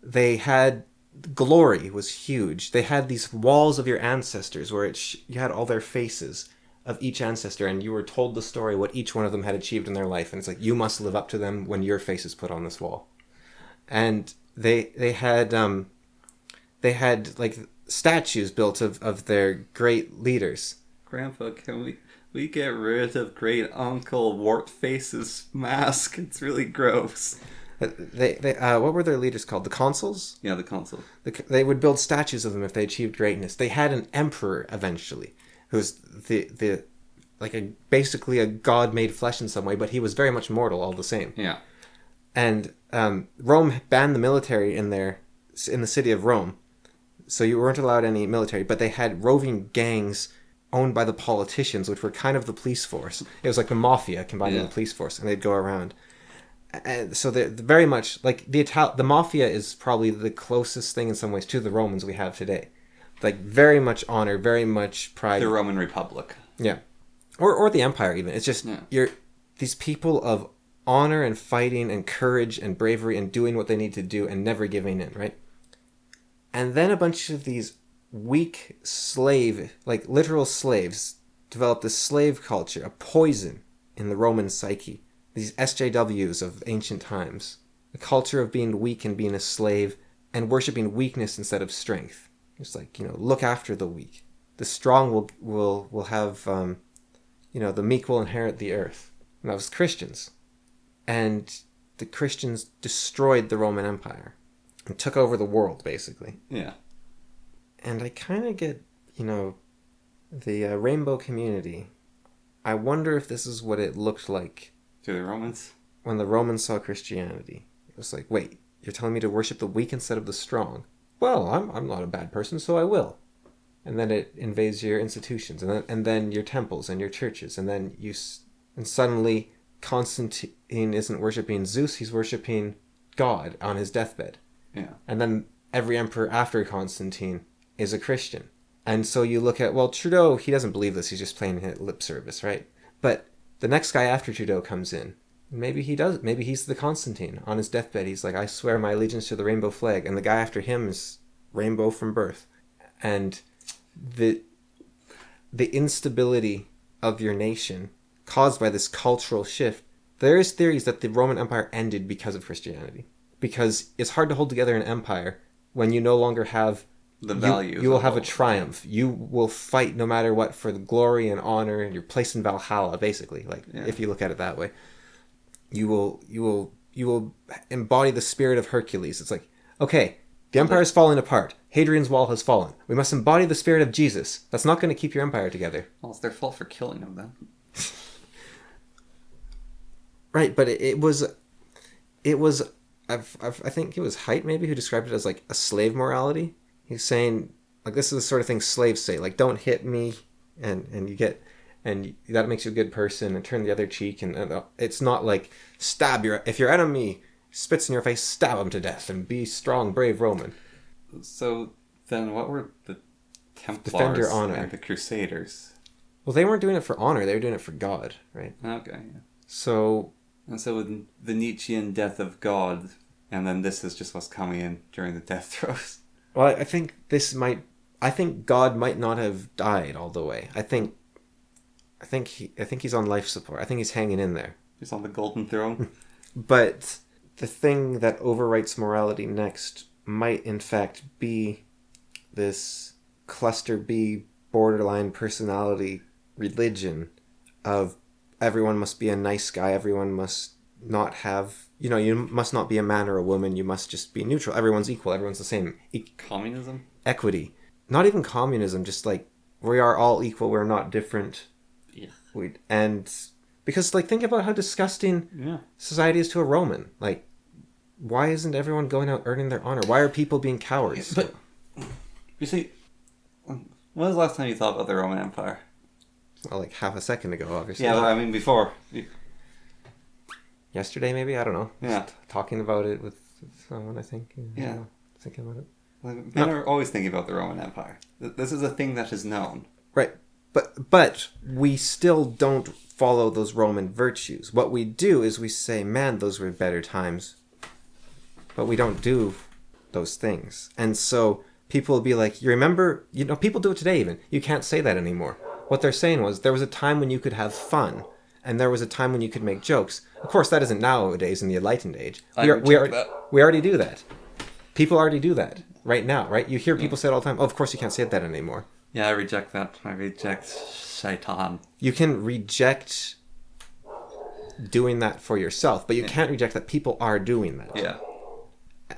They had glory was huge. They had these walls of your ancestors where you had all their faces of each ancestor, and you were told the story, what each one of them had achieved in their life. And it's like, you must live up to them when your face is put on this wall. And they had like statues built of their great leaders.
Grandpa, can we get rid of Great Uncle Wartface's mask? It's really gross.
They what were their leaders called? The consuls?
Yeah, the consul.
They would build statues of them if they achieved greatness. They had an emperor eventually, who's basically a god made flesh in some way, but he was very much mortal all the same.
Yeah.
And Rome banned the military in the city of Rome, so you weren't allowed any military. But they had roving gangs owned by the politicians, which were kind of the police force. It was like the mafia combined with the police force, and they'd go around. And so they're very much like the mafia is probably the closest thing in some ways to the Romans we have today. Like very much honor, very much pride.
The Roman Republic.
Yeah, or the Empire even. It's just you're these people of honor and fighting and courage and bravery and doing what they need to do and never giving in, right? And then a bunch of these weak like literal slaves, developed a slave culture, a poison in the Roman psyche. These SJWs of ancient times. The culture of being weak and being a slave and worshipping weakness instead of strength. It's like, look after the weak. The strong will have, the meek will inherit the earth. And that was Christians. And the Christians destroyed the Roman Empire and took over the world, basically.
Yeah.
And I kind of get, the rainbow community. I wonder if this is what it looked like
to the Romans?
When the Romans saw Christianity. It was like, wait, you're telling me to worship the weak instead of the strong? Well, I'm not a bad person, so I will. And then it invades your institutions, and then your temples and your churches, and suddenly Constantine isn't worshiping Zeus, he's worshiping God on his deathbed.
Yeah.
And then every emperor after Constantine is a Christian. And so you look at, well, Trudeau, he doesn't believe this, he's just playing lip service, right? But the next guy after Trudeau comes in. Maybe he does. Maybe he's the Constantine. On his deathbed, he's like, I swear my allegiance to the rainbow flag. And the guy after him is rainbow from birth. And the instability of your nation caused by this cultural shift, there is theories that the Roman Empire ended because of Christianity. Because it's hard to hold together an empire when you no longer have
the values.
You will have a triumph. You will fight no matter what for the glory and honor, and your place in Valhalla, basically. If you look at it that way, you will embody the spirit of Hercules. It's like, okay, the empire is falling apart. Hadrian's Wall has fallen. We must embody the spirit of Jesus. That's not going to keep your empire together.
Well, it's their fault for killing him then.
Right, but it was. I think it was Haidt maybe who described it as like a slave morality. He's saying, like, this is the sort of thing slaves say, like, don't hit me, and that makes you a good person, and turn the other cheek, and it's not like if your enemy spits in your face, stab him to death, and be strong, brave Roman.
So then, what were the Templars
defend your honor
and the Crusaders?
Well, they weren't doing it for honor; they were doing it for God, right?
Okay. Yeah.
So
with the Nietzschean death of God, and then this is just what's coming in during the death throes.
Well, I think God might not have died all the way. I think he's on life support. I think he's hanging in there.
He's on the golden throne.
But the thing that overwrites morality next might in fact be this cluster B borderline personality religion of everyone must be a nice guy, everyone must not have, you must not be a man or a woman, you must just be neutral, everyone's equal, everyone's the same.
Communism?
Equity. Not even communism, just like we are all equal, we're not different.
Yeah.
And because, like, think about how disgusting society is to a Roman. Like, why isn't everyone going out earning their honor? Why are people being cowards?
But you see, when was the last time you thought about the Roman Empire?
Well, like half a second ago, obviously.
Yeah, but I mean before.
Yesterday, maybe? I don't know.
Yeah.
Just talking about it with someone, I think.
Yeah.
Thinking about it.
Men are always thinking about the Roman Empire. This is a thing that is known.
Right. But we still don't follow those Roman virtues. What we do is we say, man, those were better times. But we don't do those things. And so people will be like, you remember, people do it today even. You can't say that anymore. What they're saying was there was a time when you could have fun. And there was a time when you could make jokes. Of course, that isn't nowadays in the Enlightened Age. We already do that. People already do that right now, right? You hear people say it all the time. Oh, of course you can't say that anymore.
Yeah, I reject that. I reject shaitan.
You can reject doing that for yourself, but you can't reject that people are doing that.
Yeah.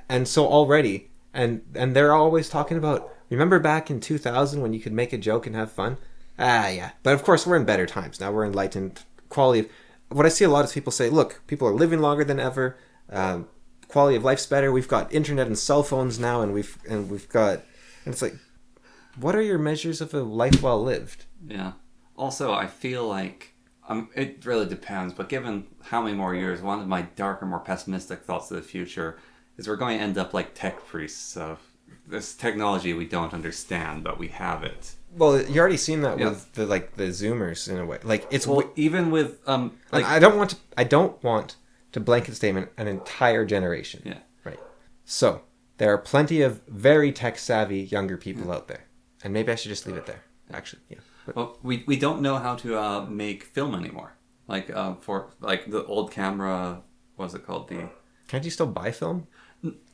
And so already, and they're always talking about, remember back in 2000 when you could make a joke and have fun? Yeah. But of course, we're in better times now. We're enlightened. Quality of... What I see a lot is people say, look, people are living longer than ever. Quality of life's better. We've got internet and cell phones now, and we've got... And it's like, what are your measures of a life well lived?
Yeah. Also, I feel like... it really depends, but given how many more years, one of my darker, more pessimistic thoughts of the future is we're going to end up like tech priests of this technology we don't understand, but we have it.
Well, you're already seeing that with the Zoomers in a way. Like it's
even with
I don't want to blanket statement an entire generation.
Yeah.
Right. So there are plenty of very tech savvy younger people out there, and maybe I should just leave it there. Actually, yeah. But,
well, we don't know how to make film anymore. Like for like the old camera, what's it called?
Can't you still buy film?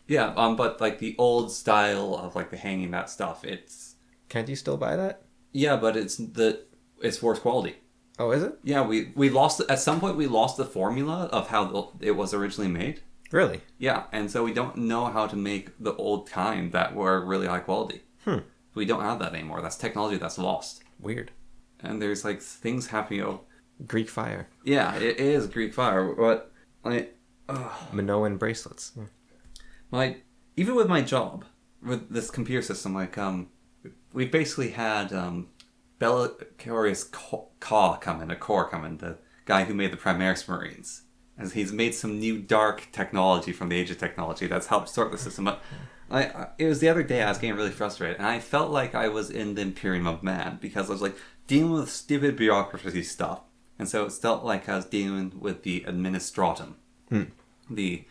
Yeah, but like the old style of like the hanging that stuff, it's...
Can't you still buy that?
Yeah, but it's worse quality.
Oh, is it?
Yeah, we lost... At some point, we lost the formula of how it was originally made.
Really?
Yeah, and so we don't know how to make the old kind that were really high quality. We don't have that anymore. That's technology that's lost.
Weird.
And there's like things happening...
Greek fire.
Yeah, it is Greek fire, but...
Minoan bracelets. Yeah.
Like, even with my job, with this computer system, like, we basically had Bellatorius Core come in, the guy who made the Primaris Marines. And he's made some new dark technology from the Age of Technology that's helped sort the system. But it was the other day I was getting really frustrated, and I felt like I was in the Imperium of Man, because I was, like, dealing with stupid bureaucracy stuff. And so it felt like I was dealing with the administratum. The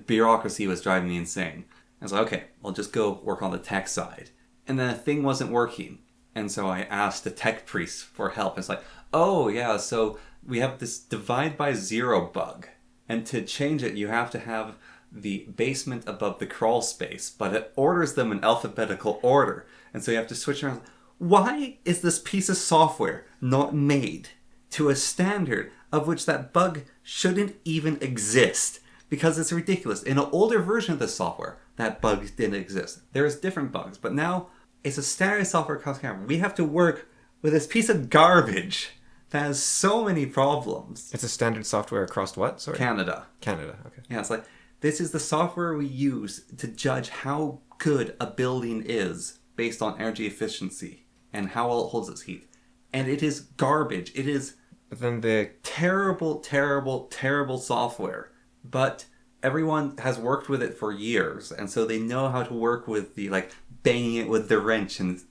bureaucracy was driving me insane. I was like, okay, I'll just go work on the tech side. And then a thing wasn't working. And so I asked the tech priest for help. It's like, oh yeah, so we have this divide by zero bug. And to change it, you have to have the basement above the crawl space, but it orders them in alphabetical order. And so you have to switch around. Why is this piece of software not made to a standard of which that bug shouldn't even exist? Because it's ridiculous. In an older version of the software, that bug didn't exist. There's different bugs, but now it's a standard software across camera. We have to work with this piece of garbage that has so many problems.
It's a standard software across what? Sorry.
Canada.
Okay.
Yeah, it's like, this is the software we use to judge how good a building is based on energy efficiency and how well it holds its heat. And it is garbage. It is terrible, terrible, terrible software. But everyone has worked with it for years, and so they know how to work with the, like, banging it with the wrench and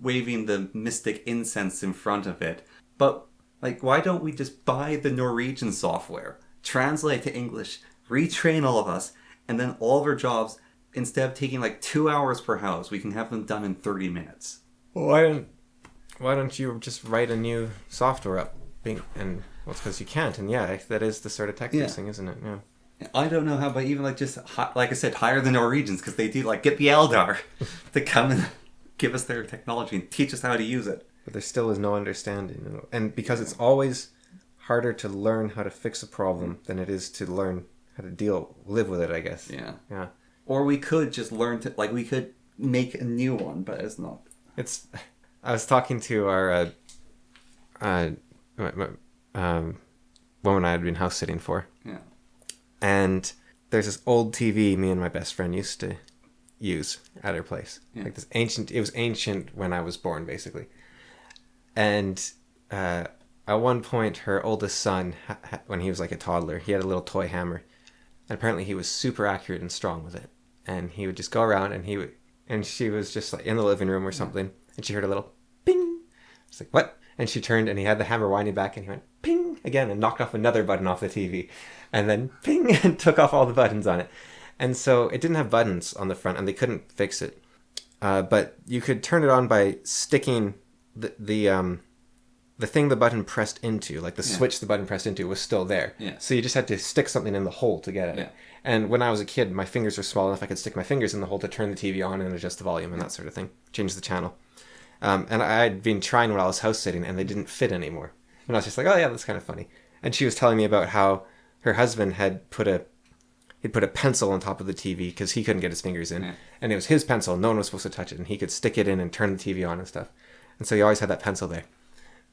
waving the mystic incense in front of it. But, like, why don't we just buy the Norwegian software, translate to English, retrain all of us, and then all of our jobs, instead of taking, like, 2 hours per house, we can have them done in 30 minutes.
Well, why don't you just write a new software up? And well, it's because you can't. And yeah, that is the sort of tech thing, isn't it? Yeah.
I don't know how, but even like just like I said, hire the Norwegians, because they do like get the Eldar to come and give us their technology and teach us how to use it.
But there still is no understanding, and because it's always harder to learn how to fix a problem than it is to learn how to live with it, I guess. Yeah.
Or we could just learn to, like, we could make a new one, but it's not.
I was talking to our woman I had been house sitting for.
Yeah.
And there's this old TV me and my best friend used to use at her place. Yeah. Like this it was ancient when I was born, basically. And at one point, her oldest son, when he was like a toddler, he had a little toy hammer. And apparently he was super accurate and strong with it. And he would just go around and she was just like in the living room or something. And she heard a little bing. It's like, what? And she turned, and he had the hammer winding back, and he went ping again and knocked off another button off the TV. And then ping and took off all the buttons on it. And so it didn't have buttons on the front, and they couldn't fix it. But you could turn it on by sticking the thing the button pressed into, like the switch the button pressed into, was still there.
Yeah.
So you just had to stick something in the hole to get at it. And when I was a kid, my fingers were small enough I could stick my fingers in the hole to turn the TV on and adjust the volume and that sort of thing, change the channel. And I'd been trying when I was house sitting, and they didn't fit anymore. And I was just like, oh yeah, that's kind of funny. And she was telling me about how her husband had put a pencil on top of the TV because he couldn't get his fingers in. And it was his pencil. No one was supposed to touch it. And he could stick it in and turn the TV on and stuff. And so he always had that pencil there.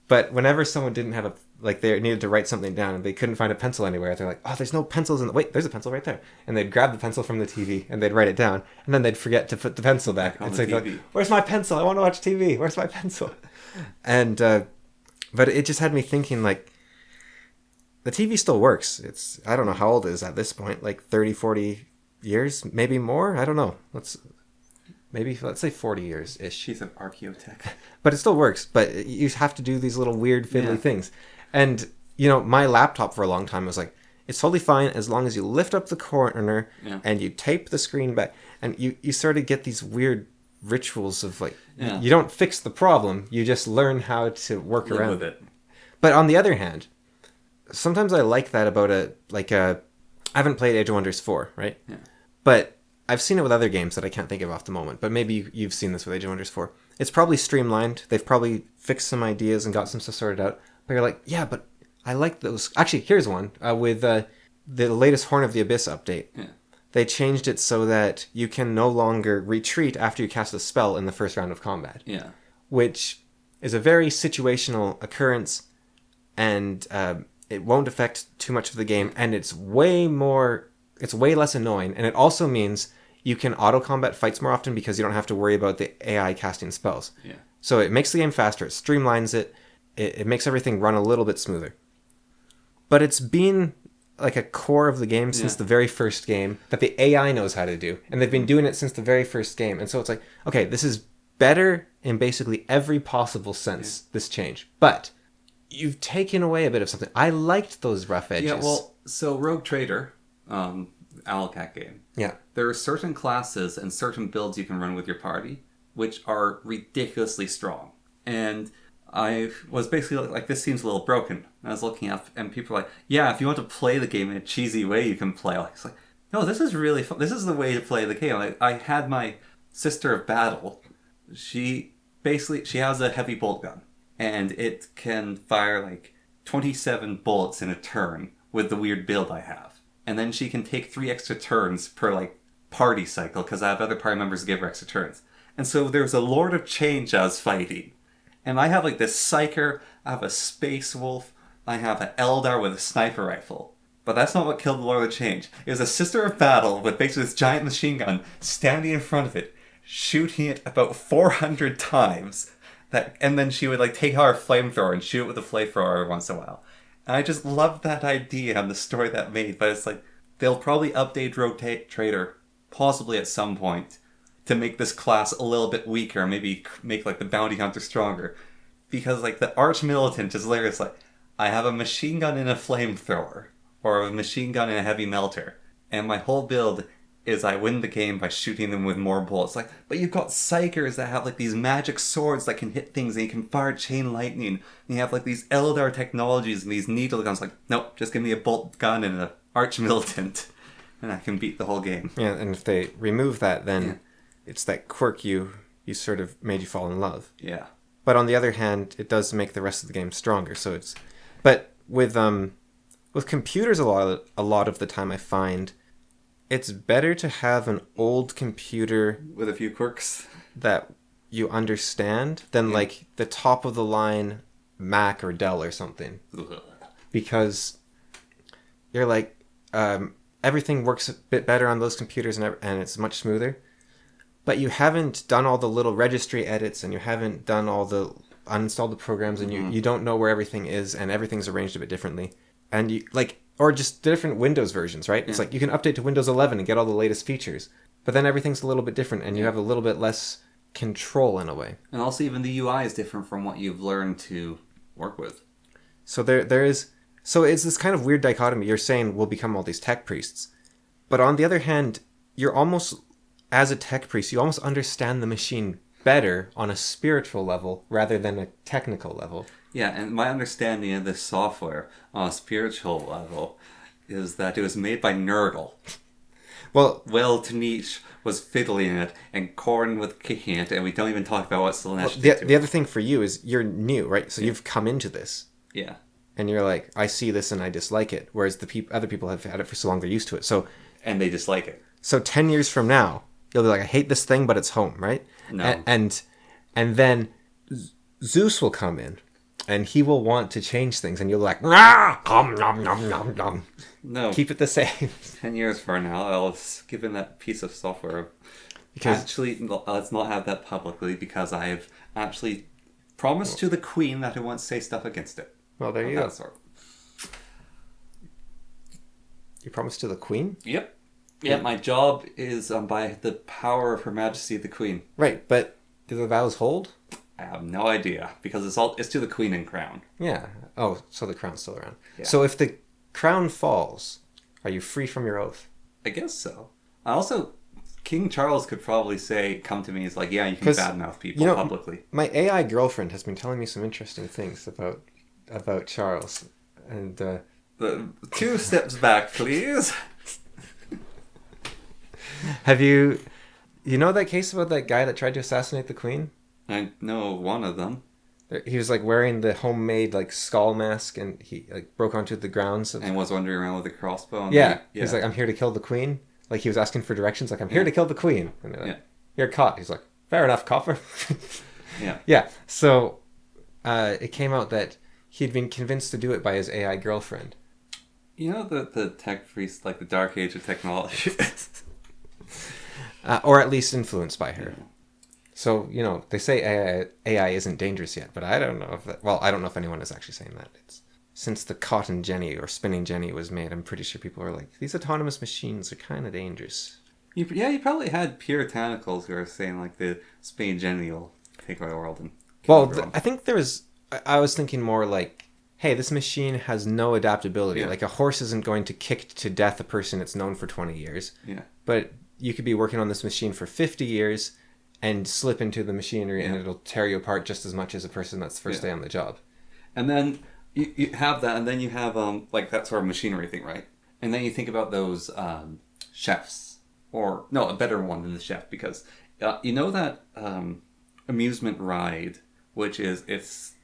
But whenever someone didn't have they needed to write something down and they couldn't find a pencil anywhere, they're like, oh, there's no pencils wait, there's a pencil right there. And they'd grab the pencil from the TV and they'd write it down. And then they'd forget to put the pencil back. And so they'd be like, where's my pencil? I want to watch TV. Where's my pencil? And, but it just had me thinking, like, the TV still works. I don't know how old it is at this point, like 30, 40 years, maybe more. I don't know. Let's say 40 years-ish.
She's an archaeotech.
But it still works. But you have to do these little weird fiddly things. And, my laptop for a long time was like, it's totally fine as long as you lift up the corner and you tape the screen back. And you sort of get these weird rituals of like, you don't fix the problem. You just learn how to work around
with it.
But on the other hand, sometimes I like that about I haven't played Age of Wonders 4, right? Yeah. But I've seen it with other games that I can't think of off the moment. But maybe you've seen this with Age of Wonders 4. It's probably streamlined. They've probably fixed some ideas and got some stuff sorted out. But you're like, yeah, but I like those. Actually, here's one with the latest Horn of the Abyss update. Yeah. They changed it so that you can no longer retreat after you cast a spell in the first round of combat. Yeah. Which is a very situational occurrence, and it won't affect too much of the game, and it's way less annoying, and it also means you can auto-combat fights more often because you don't have to worry about the AI casting spells. Yeah. So it makes the game faster, it streamlines it, it makes everything run a little bit smoother. But it's been like a core of the game since the very first game that the AI knows how to do, and they've been doing it since the very first game, and so it's like, okay, this is better in basically every possible sense, this change. But you've taken away a bit of something. I liked those rough edges.
Yeah, well, so Rogue Trader, Owlcat game. Yeah. There are certain classes and certain builds you can run with your party, which are ridiculously strong. And I was basically like, this seems a little broken. I was looking up, and people are like, yeah, if you want to play the game in a cheesy way, you can play. It's like, no, this is really fun. This is the way to play the game. I had my Sister of Battle. She has a heavy bolt gun, and it can fire like 27 bullets in a turn with the weird build I have. And then she can take 3 extra turns per like party cycle because I have other party members give her extra turns. And so there's a Lord of Change I was fighting. And I have like this Psyker, I have a Space Wolf, I have an Eldar with a sniper rifle. But that's not what killed the Lord of Change. It was a Sister of Battle with basically this giant machine gun standing in front of it, shooting it about 400 times. And then she would like take out her flamethrower and shoot it with a flamethrower every once in a while. And I just loved that idea and the story that made. But it's like, they'll probably update Rogue Trader, possibly at some point, to make this class a little bit weaker, maybe make like the bounty hunter stronger. Because like the arch militant is literally like, I have a machine gun and a flamethrower, or a machine gun and a heavy melter, and my whole build is I win the game by shooting them with more bullets. Like, but you've got Psykers that have like these magic swords that can hit things and you can fire chain lightning. And you have like these Eldar technologies and these needle guns. Like, nope, just give me a bolt gun and an arch militant, and I can beat the whole game. Yeah, and if they remove that, then it's that quirk you sort of made you fall in love. Yeah. But on the other hand, it does make the rest of the game stronger. So it's, but with computers, a lot of the time I find it's better to have an old computer with a few quirks that you understand than like the top of the line Mac or Dell or something. Because you're like, everything works a bit better on those computers and it's much smoother. But you haven't done all the little registry edits and you haven't done all the uninstalled the programs and you don't know where everything is and everything's arranged a bit differently. And you like, or just different Windows versions, right? It's like you can update to Windows 11 and get all the latest features. But then everything's a little bit different and you have a little bit less control in a way. And also even the UI is different from what you've learned to work with.
So there is. So it's this kind of weird dichotomy. You're saying we'll become all these tech priests, but on the other hand, you're almost, as a tech priest, you almost understand the machine better on a spiritual level rather than a technical level.
Yeah, and my understanding of this software on a spiritual level is that it was made by Nurgle.
Well,
Will Tanich was fiddling it, and Corn was kicking it, and we don't even talk about what Slanesh did to
the
it.
other thing for you is you're new, right? So you've come into this.
Yeah.
And you're like, I see this and I dislike it. Whereas the other people have had it for so long, they're used to it. So,
And they dislike it.
so 10 years from now, you'll be like, I hate this thing, but it's home, right?
No.
And then Zeus will come in and he will want to change things. And you'll be like, nom, nom, nom, nom, nom.
No.
Keep it the same.
10 years from now, I'll give him that piece of software.
Because
Actually, let's not have that publicly, because I've actually promised to the Queen that I won't say stuff against it.
Well, there you
That
go.
sort.
You promised to the Queen?
Yep. Yeah, my job is by the power of Her Majesty the Queen.
Right, but do the vows hold?
I have no idea, because it's to the Queen and Crown.
Yeah. Oh, so the crown's still around.
Yeah.
So if the crown falls, are you free from your oath?
I guess so. Also, King Charles could probably come to me, he's like, yeah, you can badmouth people publicly.
My AI girlfriend has been telling me some interesting things about Charles. And
The 2 steps back, please.
have you know that case about that guy that tried to assassinate the Queen?
I know one of them.
He was like wearing the homemade like skull mask, and he like broke onto the grounds.
And was wandering around with a crossbow. And
Yeah. He's like, I'm here to kill the Queen. Like he was asking for directions. Like, I'm here to kill the Queen. And they're like, you're caught. He's like, fair enough, copper.
Yeah.
Yeah. So it came out that he'd been convinced to do it by his AI girlfriend.
You know the tech priest, like the dark age of technology.
Or at least influenced by her. So, they say AI isn't dangerous yet, but I don't know if that... Well, I don't know if anyone is actually saying that. It's since the Cotton Jenny or Spinning Jenny was made, I'm pretty sure people are like, these autonomous machines are kind of dangerous.
You probably had puritanicals who are saying, like, the Spain Jenny will take over the world. And
I think there was... I was thinking more like, hey, this machine has no adaptability.
Yeah.
Like, a horse isn't going to kick to death a person it's known for 20 years.
Yeah.
But you could be working on this machine for 50 years and slip into the machinery and it'll tear you apart just as much as a person that's first day on the job.
And then you have that, and then you have like that sort of machinery thing, right? And then you think about those chefs, or no, a better one than the chef, because you know that amusement ride, which is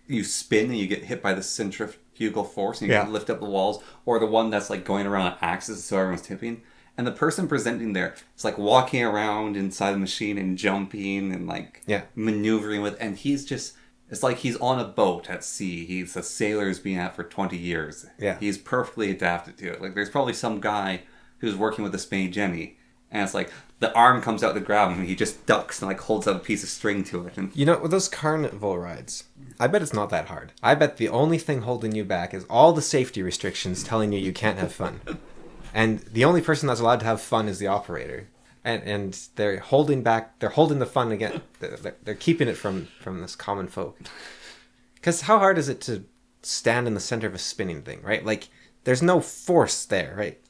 you spin and you get hit by the centrifugal force and you can lift up the walls, or the one that's like going around on axis so everyone's tipping. And the person presenting there is like walking around inside the machine and jumping and like maneuvering with, and it's like he's on a boat at sea. He's a sailor who's been at it for 20 years.
Yeah.
He's perfectly adapted to it. Like there's probably some guy who's working with the Spain Jenny, and it's like the arm comes out to grab him and he just ducks and like holds out a piece of string to it. And
with those carnival rides, I bet it's not that hard. I bet the only thing holding you back is all the safety restrictions telling you can't have fun. And the only person that's allowed to have fun is the operator. And they're holding the fun again. They're keeping it from this common folk. Because how hard is it to stand in the center of a spinning thing, right? Like, there's no force there, right?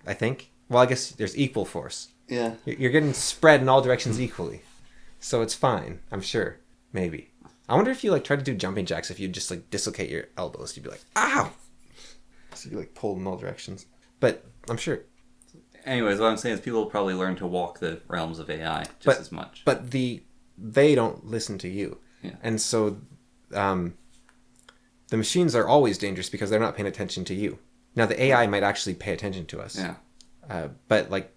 I think. Well, I guess there's equal force.
yeah.
You're getting spread in all directions equally. So it's fine, I'm sure. Maybe. I wonder if you, like, try to do jumping jacks, if you just, like, dislocate your elbows, you'd be like, ow! So you, like, pull in all directions. But I'm sure.
Anyways, what I'm saying is people will probably learn to walk the realms of AI just as much.
But they don't listen to you.
Yeah.
And so the machines are always dangerous because they're not paying attention to you. Now, the AI might actually pay attention to us.
Yeah.
But, like,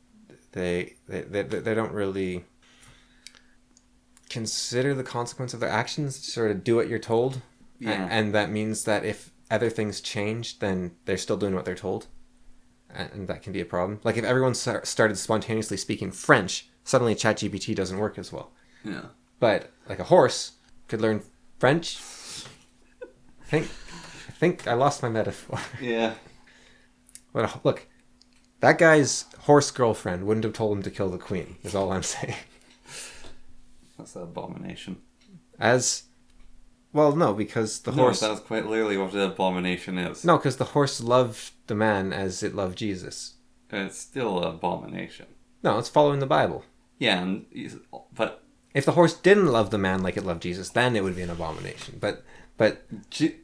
they don't really consider the consequence of their actions, sort of do what you're told.
Yeah.
And that means that if other things change, then they're still doing what they're told. And that can be a problem. Like, if everyone started spontaneously speaking French, suddenly ChatGPT doesn't work as well.
Yeah.
But, like, a horse could learn French. I think I lost my metaphor.
Yeah.
But look, that guy's horse girlfriend wouldn't have told him to kill the queen, is all I'm saying.
That's an abomination.
As Well, no, because the horse...
No, that's quite literally what the abomination is.
No, because the horse loved the man as it loved Jesus.
It's still an abomination.
No, it's following the Bible.
Yeah, but...
If the horse didn't love the man like it loved Jesus, then it would be an abomination. But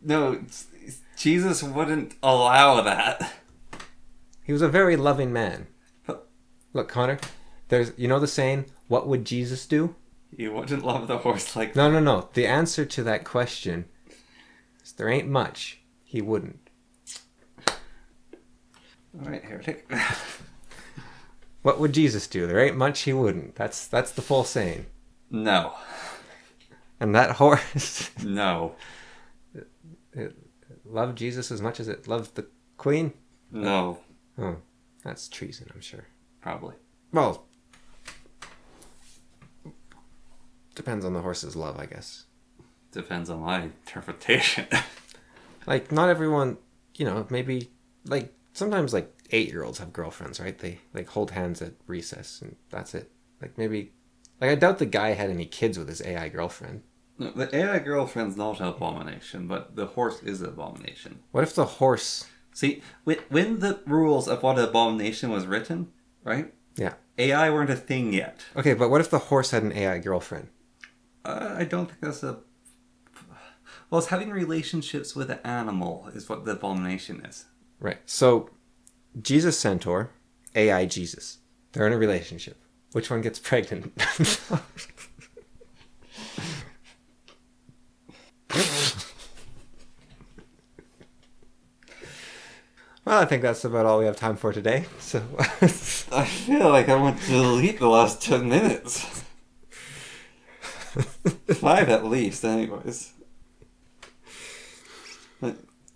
No, Jesus wouldn't allow that.
he was a very loving man.
But
Look, Connor, there's the saying, what would Jesus do?
he wouldn't love the horse like
that. No. The answer to that question is there ain't much he wouldn't.
Alright, heretic.
What would Jesus do? There ain't much he wouldn't. That's the full saying.
No.
And that horse...
No.
It loved Jesus as much as it loved the Queen?
No.
Oh, that's treason, I'm sure.
Probably.
Well, depends on the horse's love, I guess.
Depends on my interpretation.
Like, not everyone, maybe, like, sometimes, like, 8-year-olds have girlfriends, right? They, like, hold hands at recess, and that's it. Like, maybe... Like, I doubt the guy had any kids with his AI girlfriend.
No, the AI girlfriend's not an abomination, but the horse is an abomination.
What if the horse...
See, when the rules of what an abomination was written, right?
Yeah.
AI weren't a thing yet.
Okay, but what if the horse had an AI girlfriend?
I don't think that's a... Well, it's having relationships with an animal is what the abomination is.
Right. So, Jesus Centaur, AI Jesus. They're in a relationship. Which one gets pregnant? Well, I think that's about all we have time for today. So
I feel like I want to delete the last 10 minutes. 5 at least, anyways.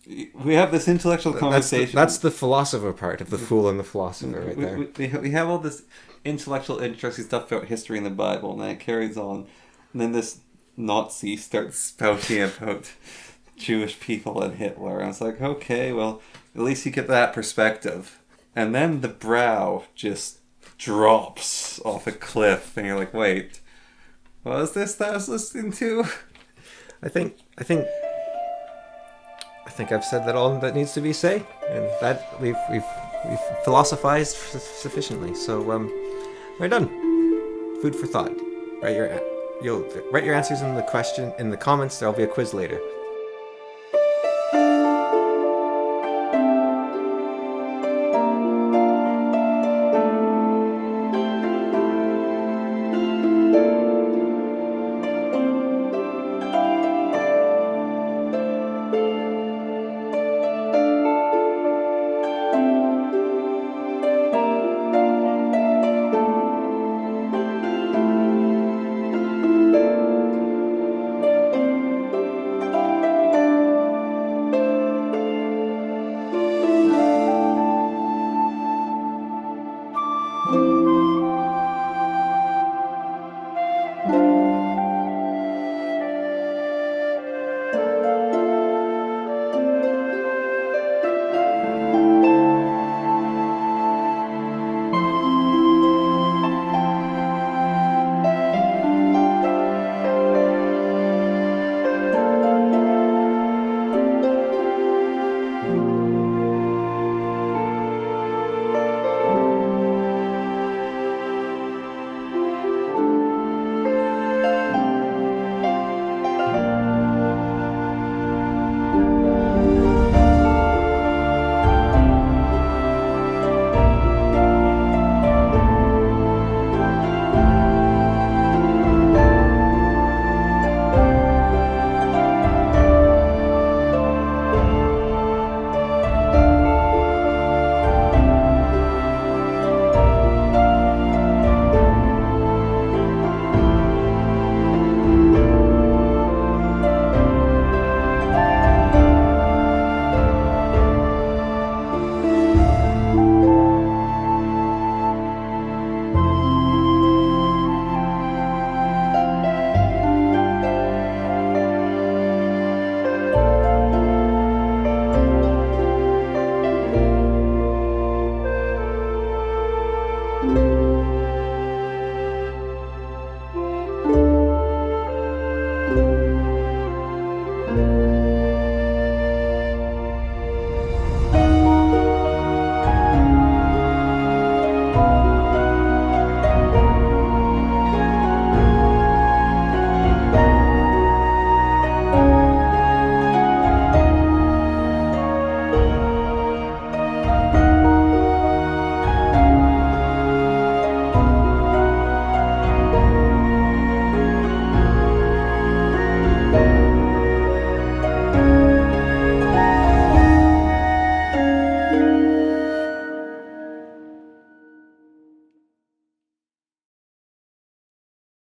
We have this intellectual conversation.
That's the philosopher part of The Fool and the Philosopher right there.
We have all this intellectual, interesting stuff about history in the Bible, and then it carries on. And then this Nazi starts spouting about Jewish people and Hitler. And it's like, okay, well, at least you get that perspective. And then the brow just drops off a cliff, and you're like, wait, what was this that I was listening to?
I think I've said that all that needs to be said, and that we've philosophized sufficiently. So we're done. Food for thought. You'll write your answers in the comments. There'll be a quiz later.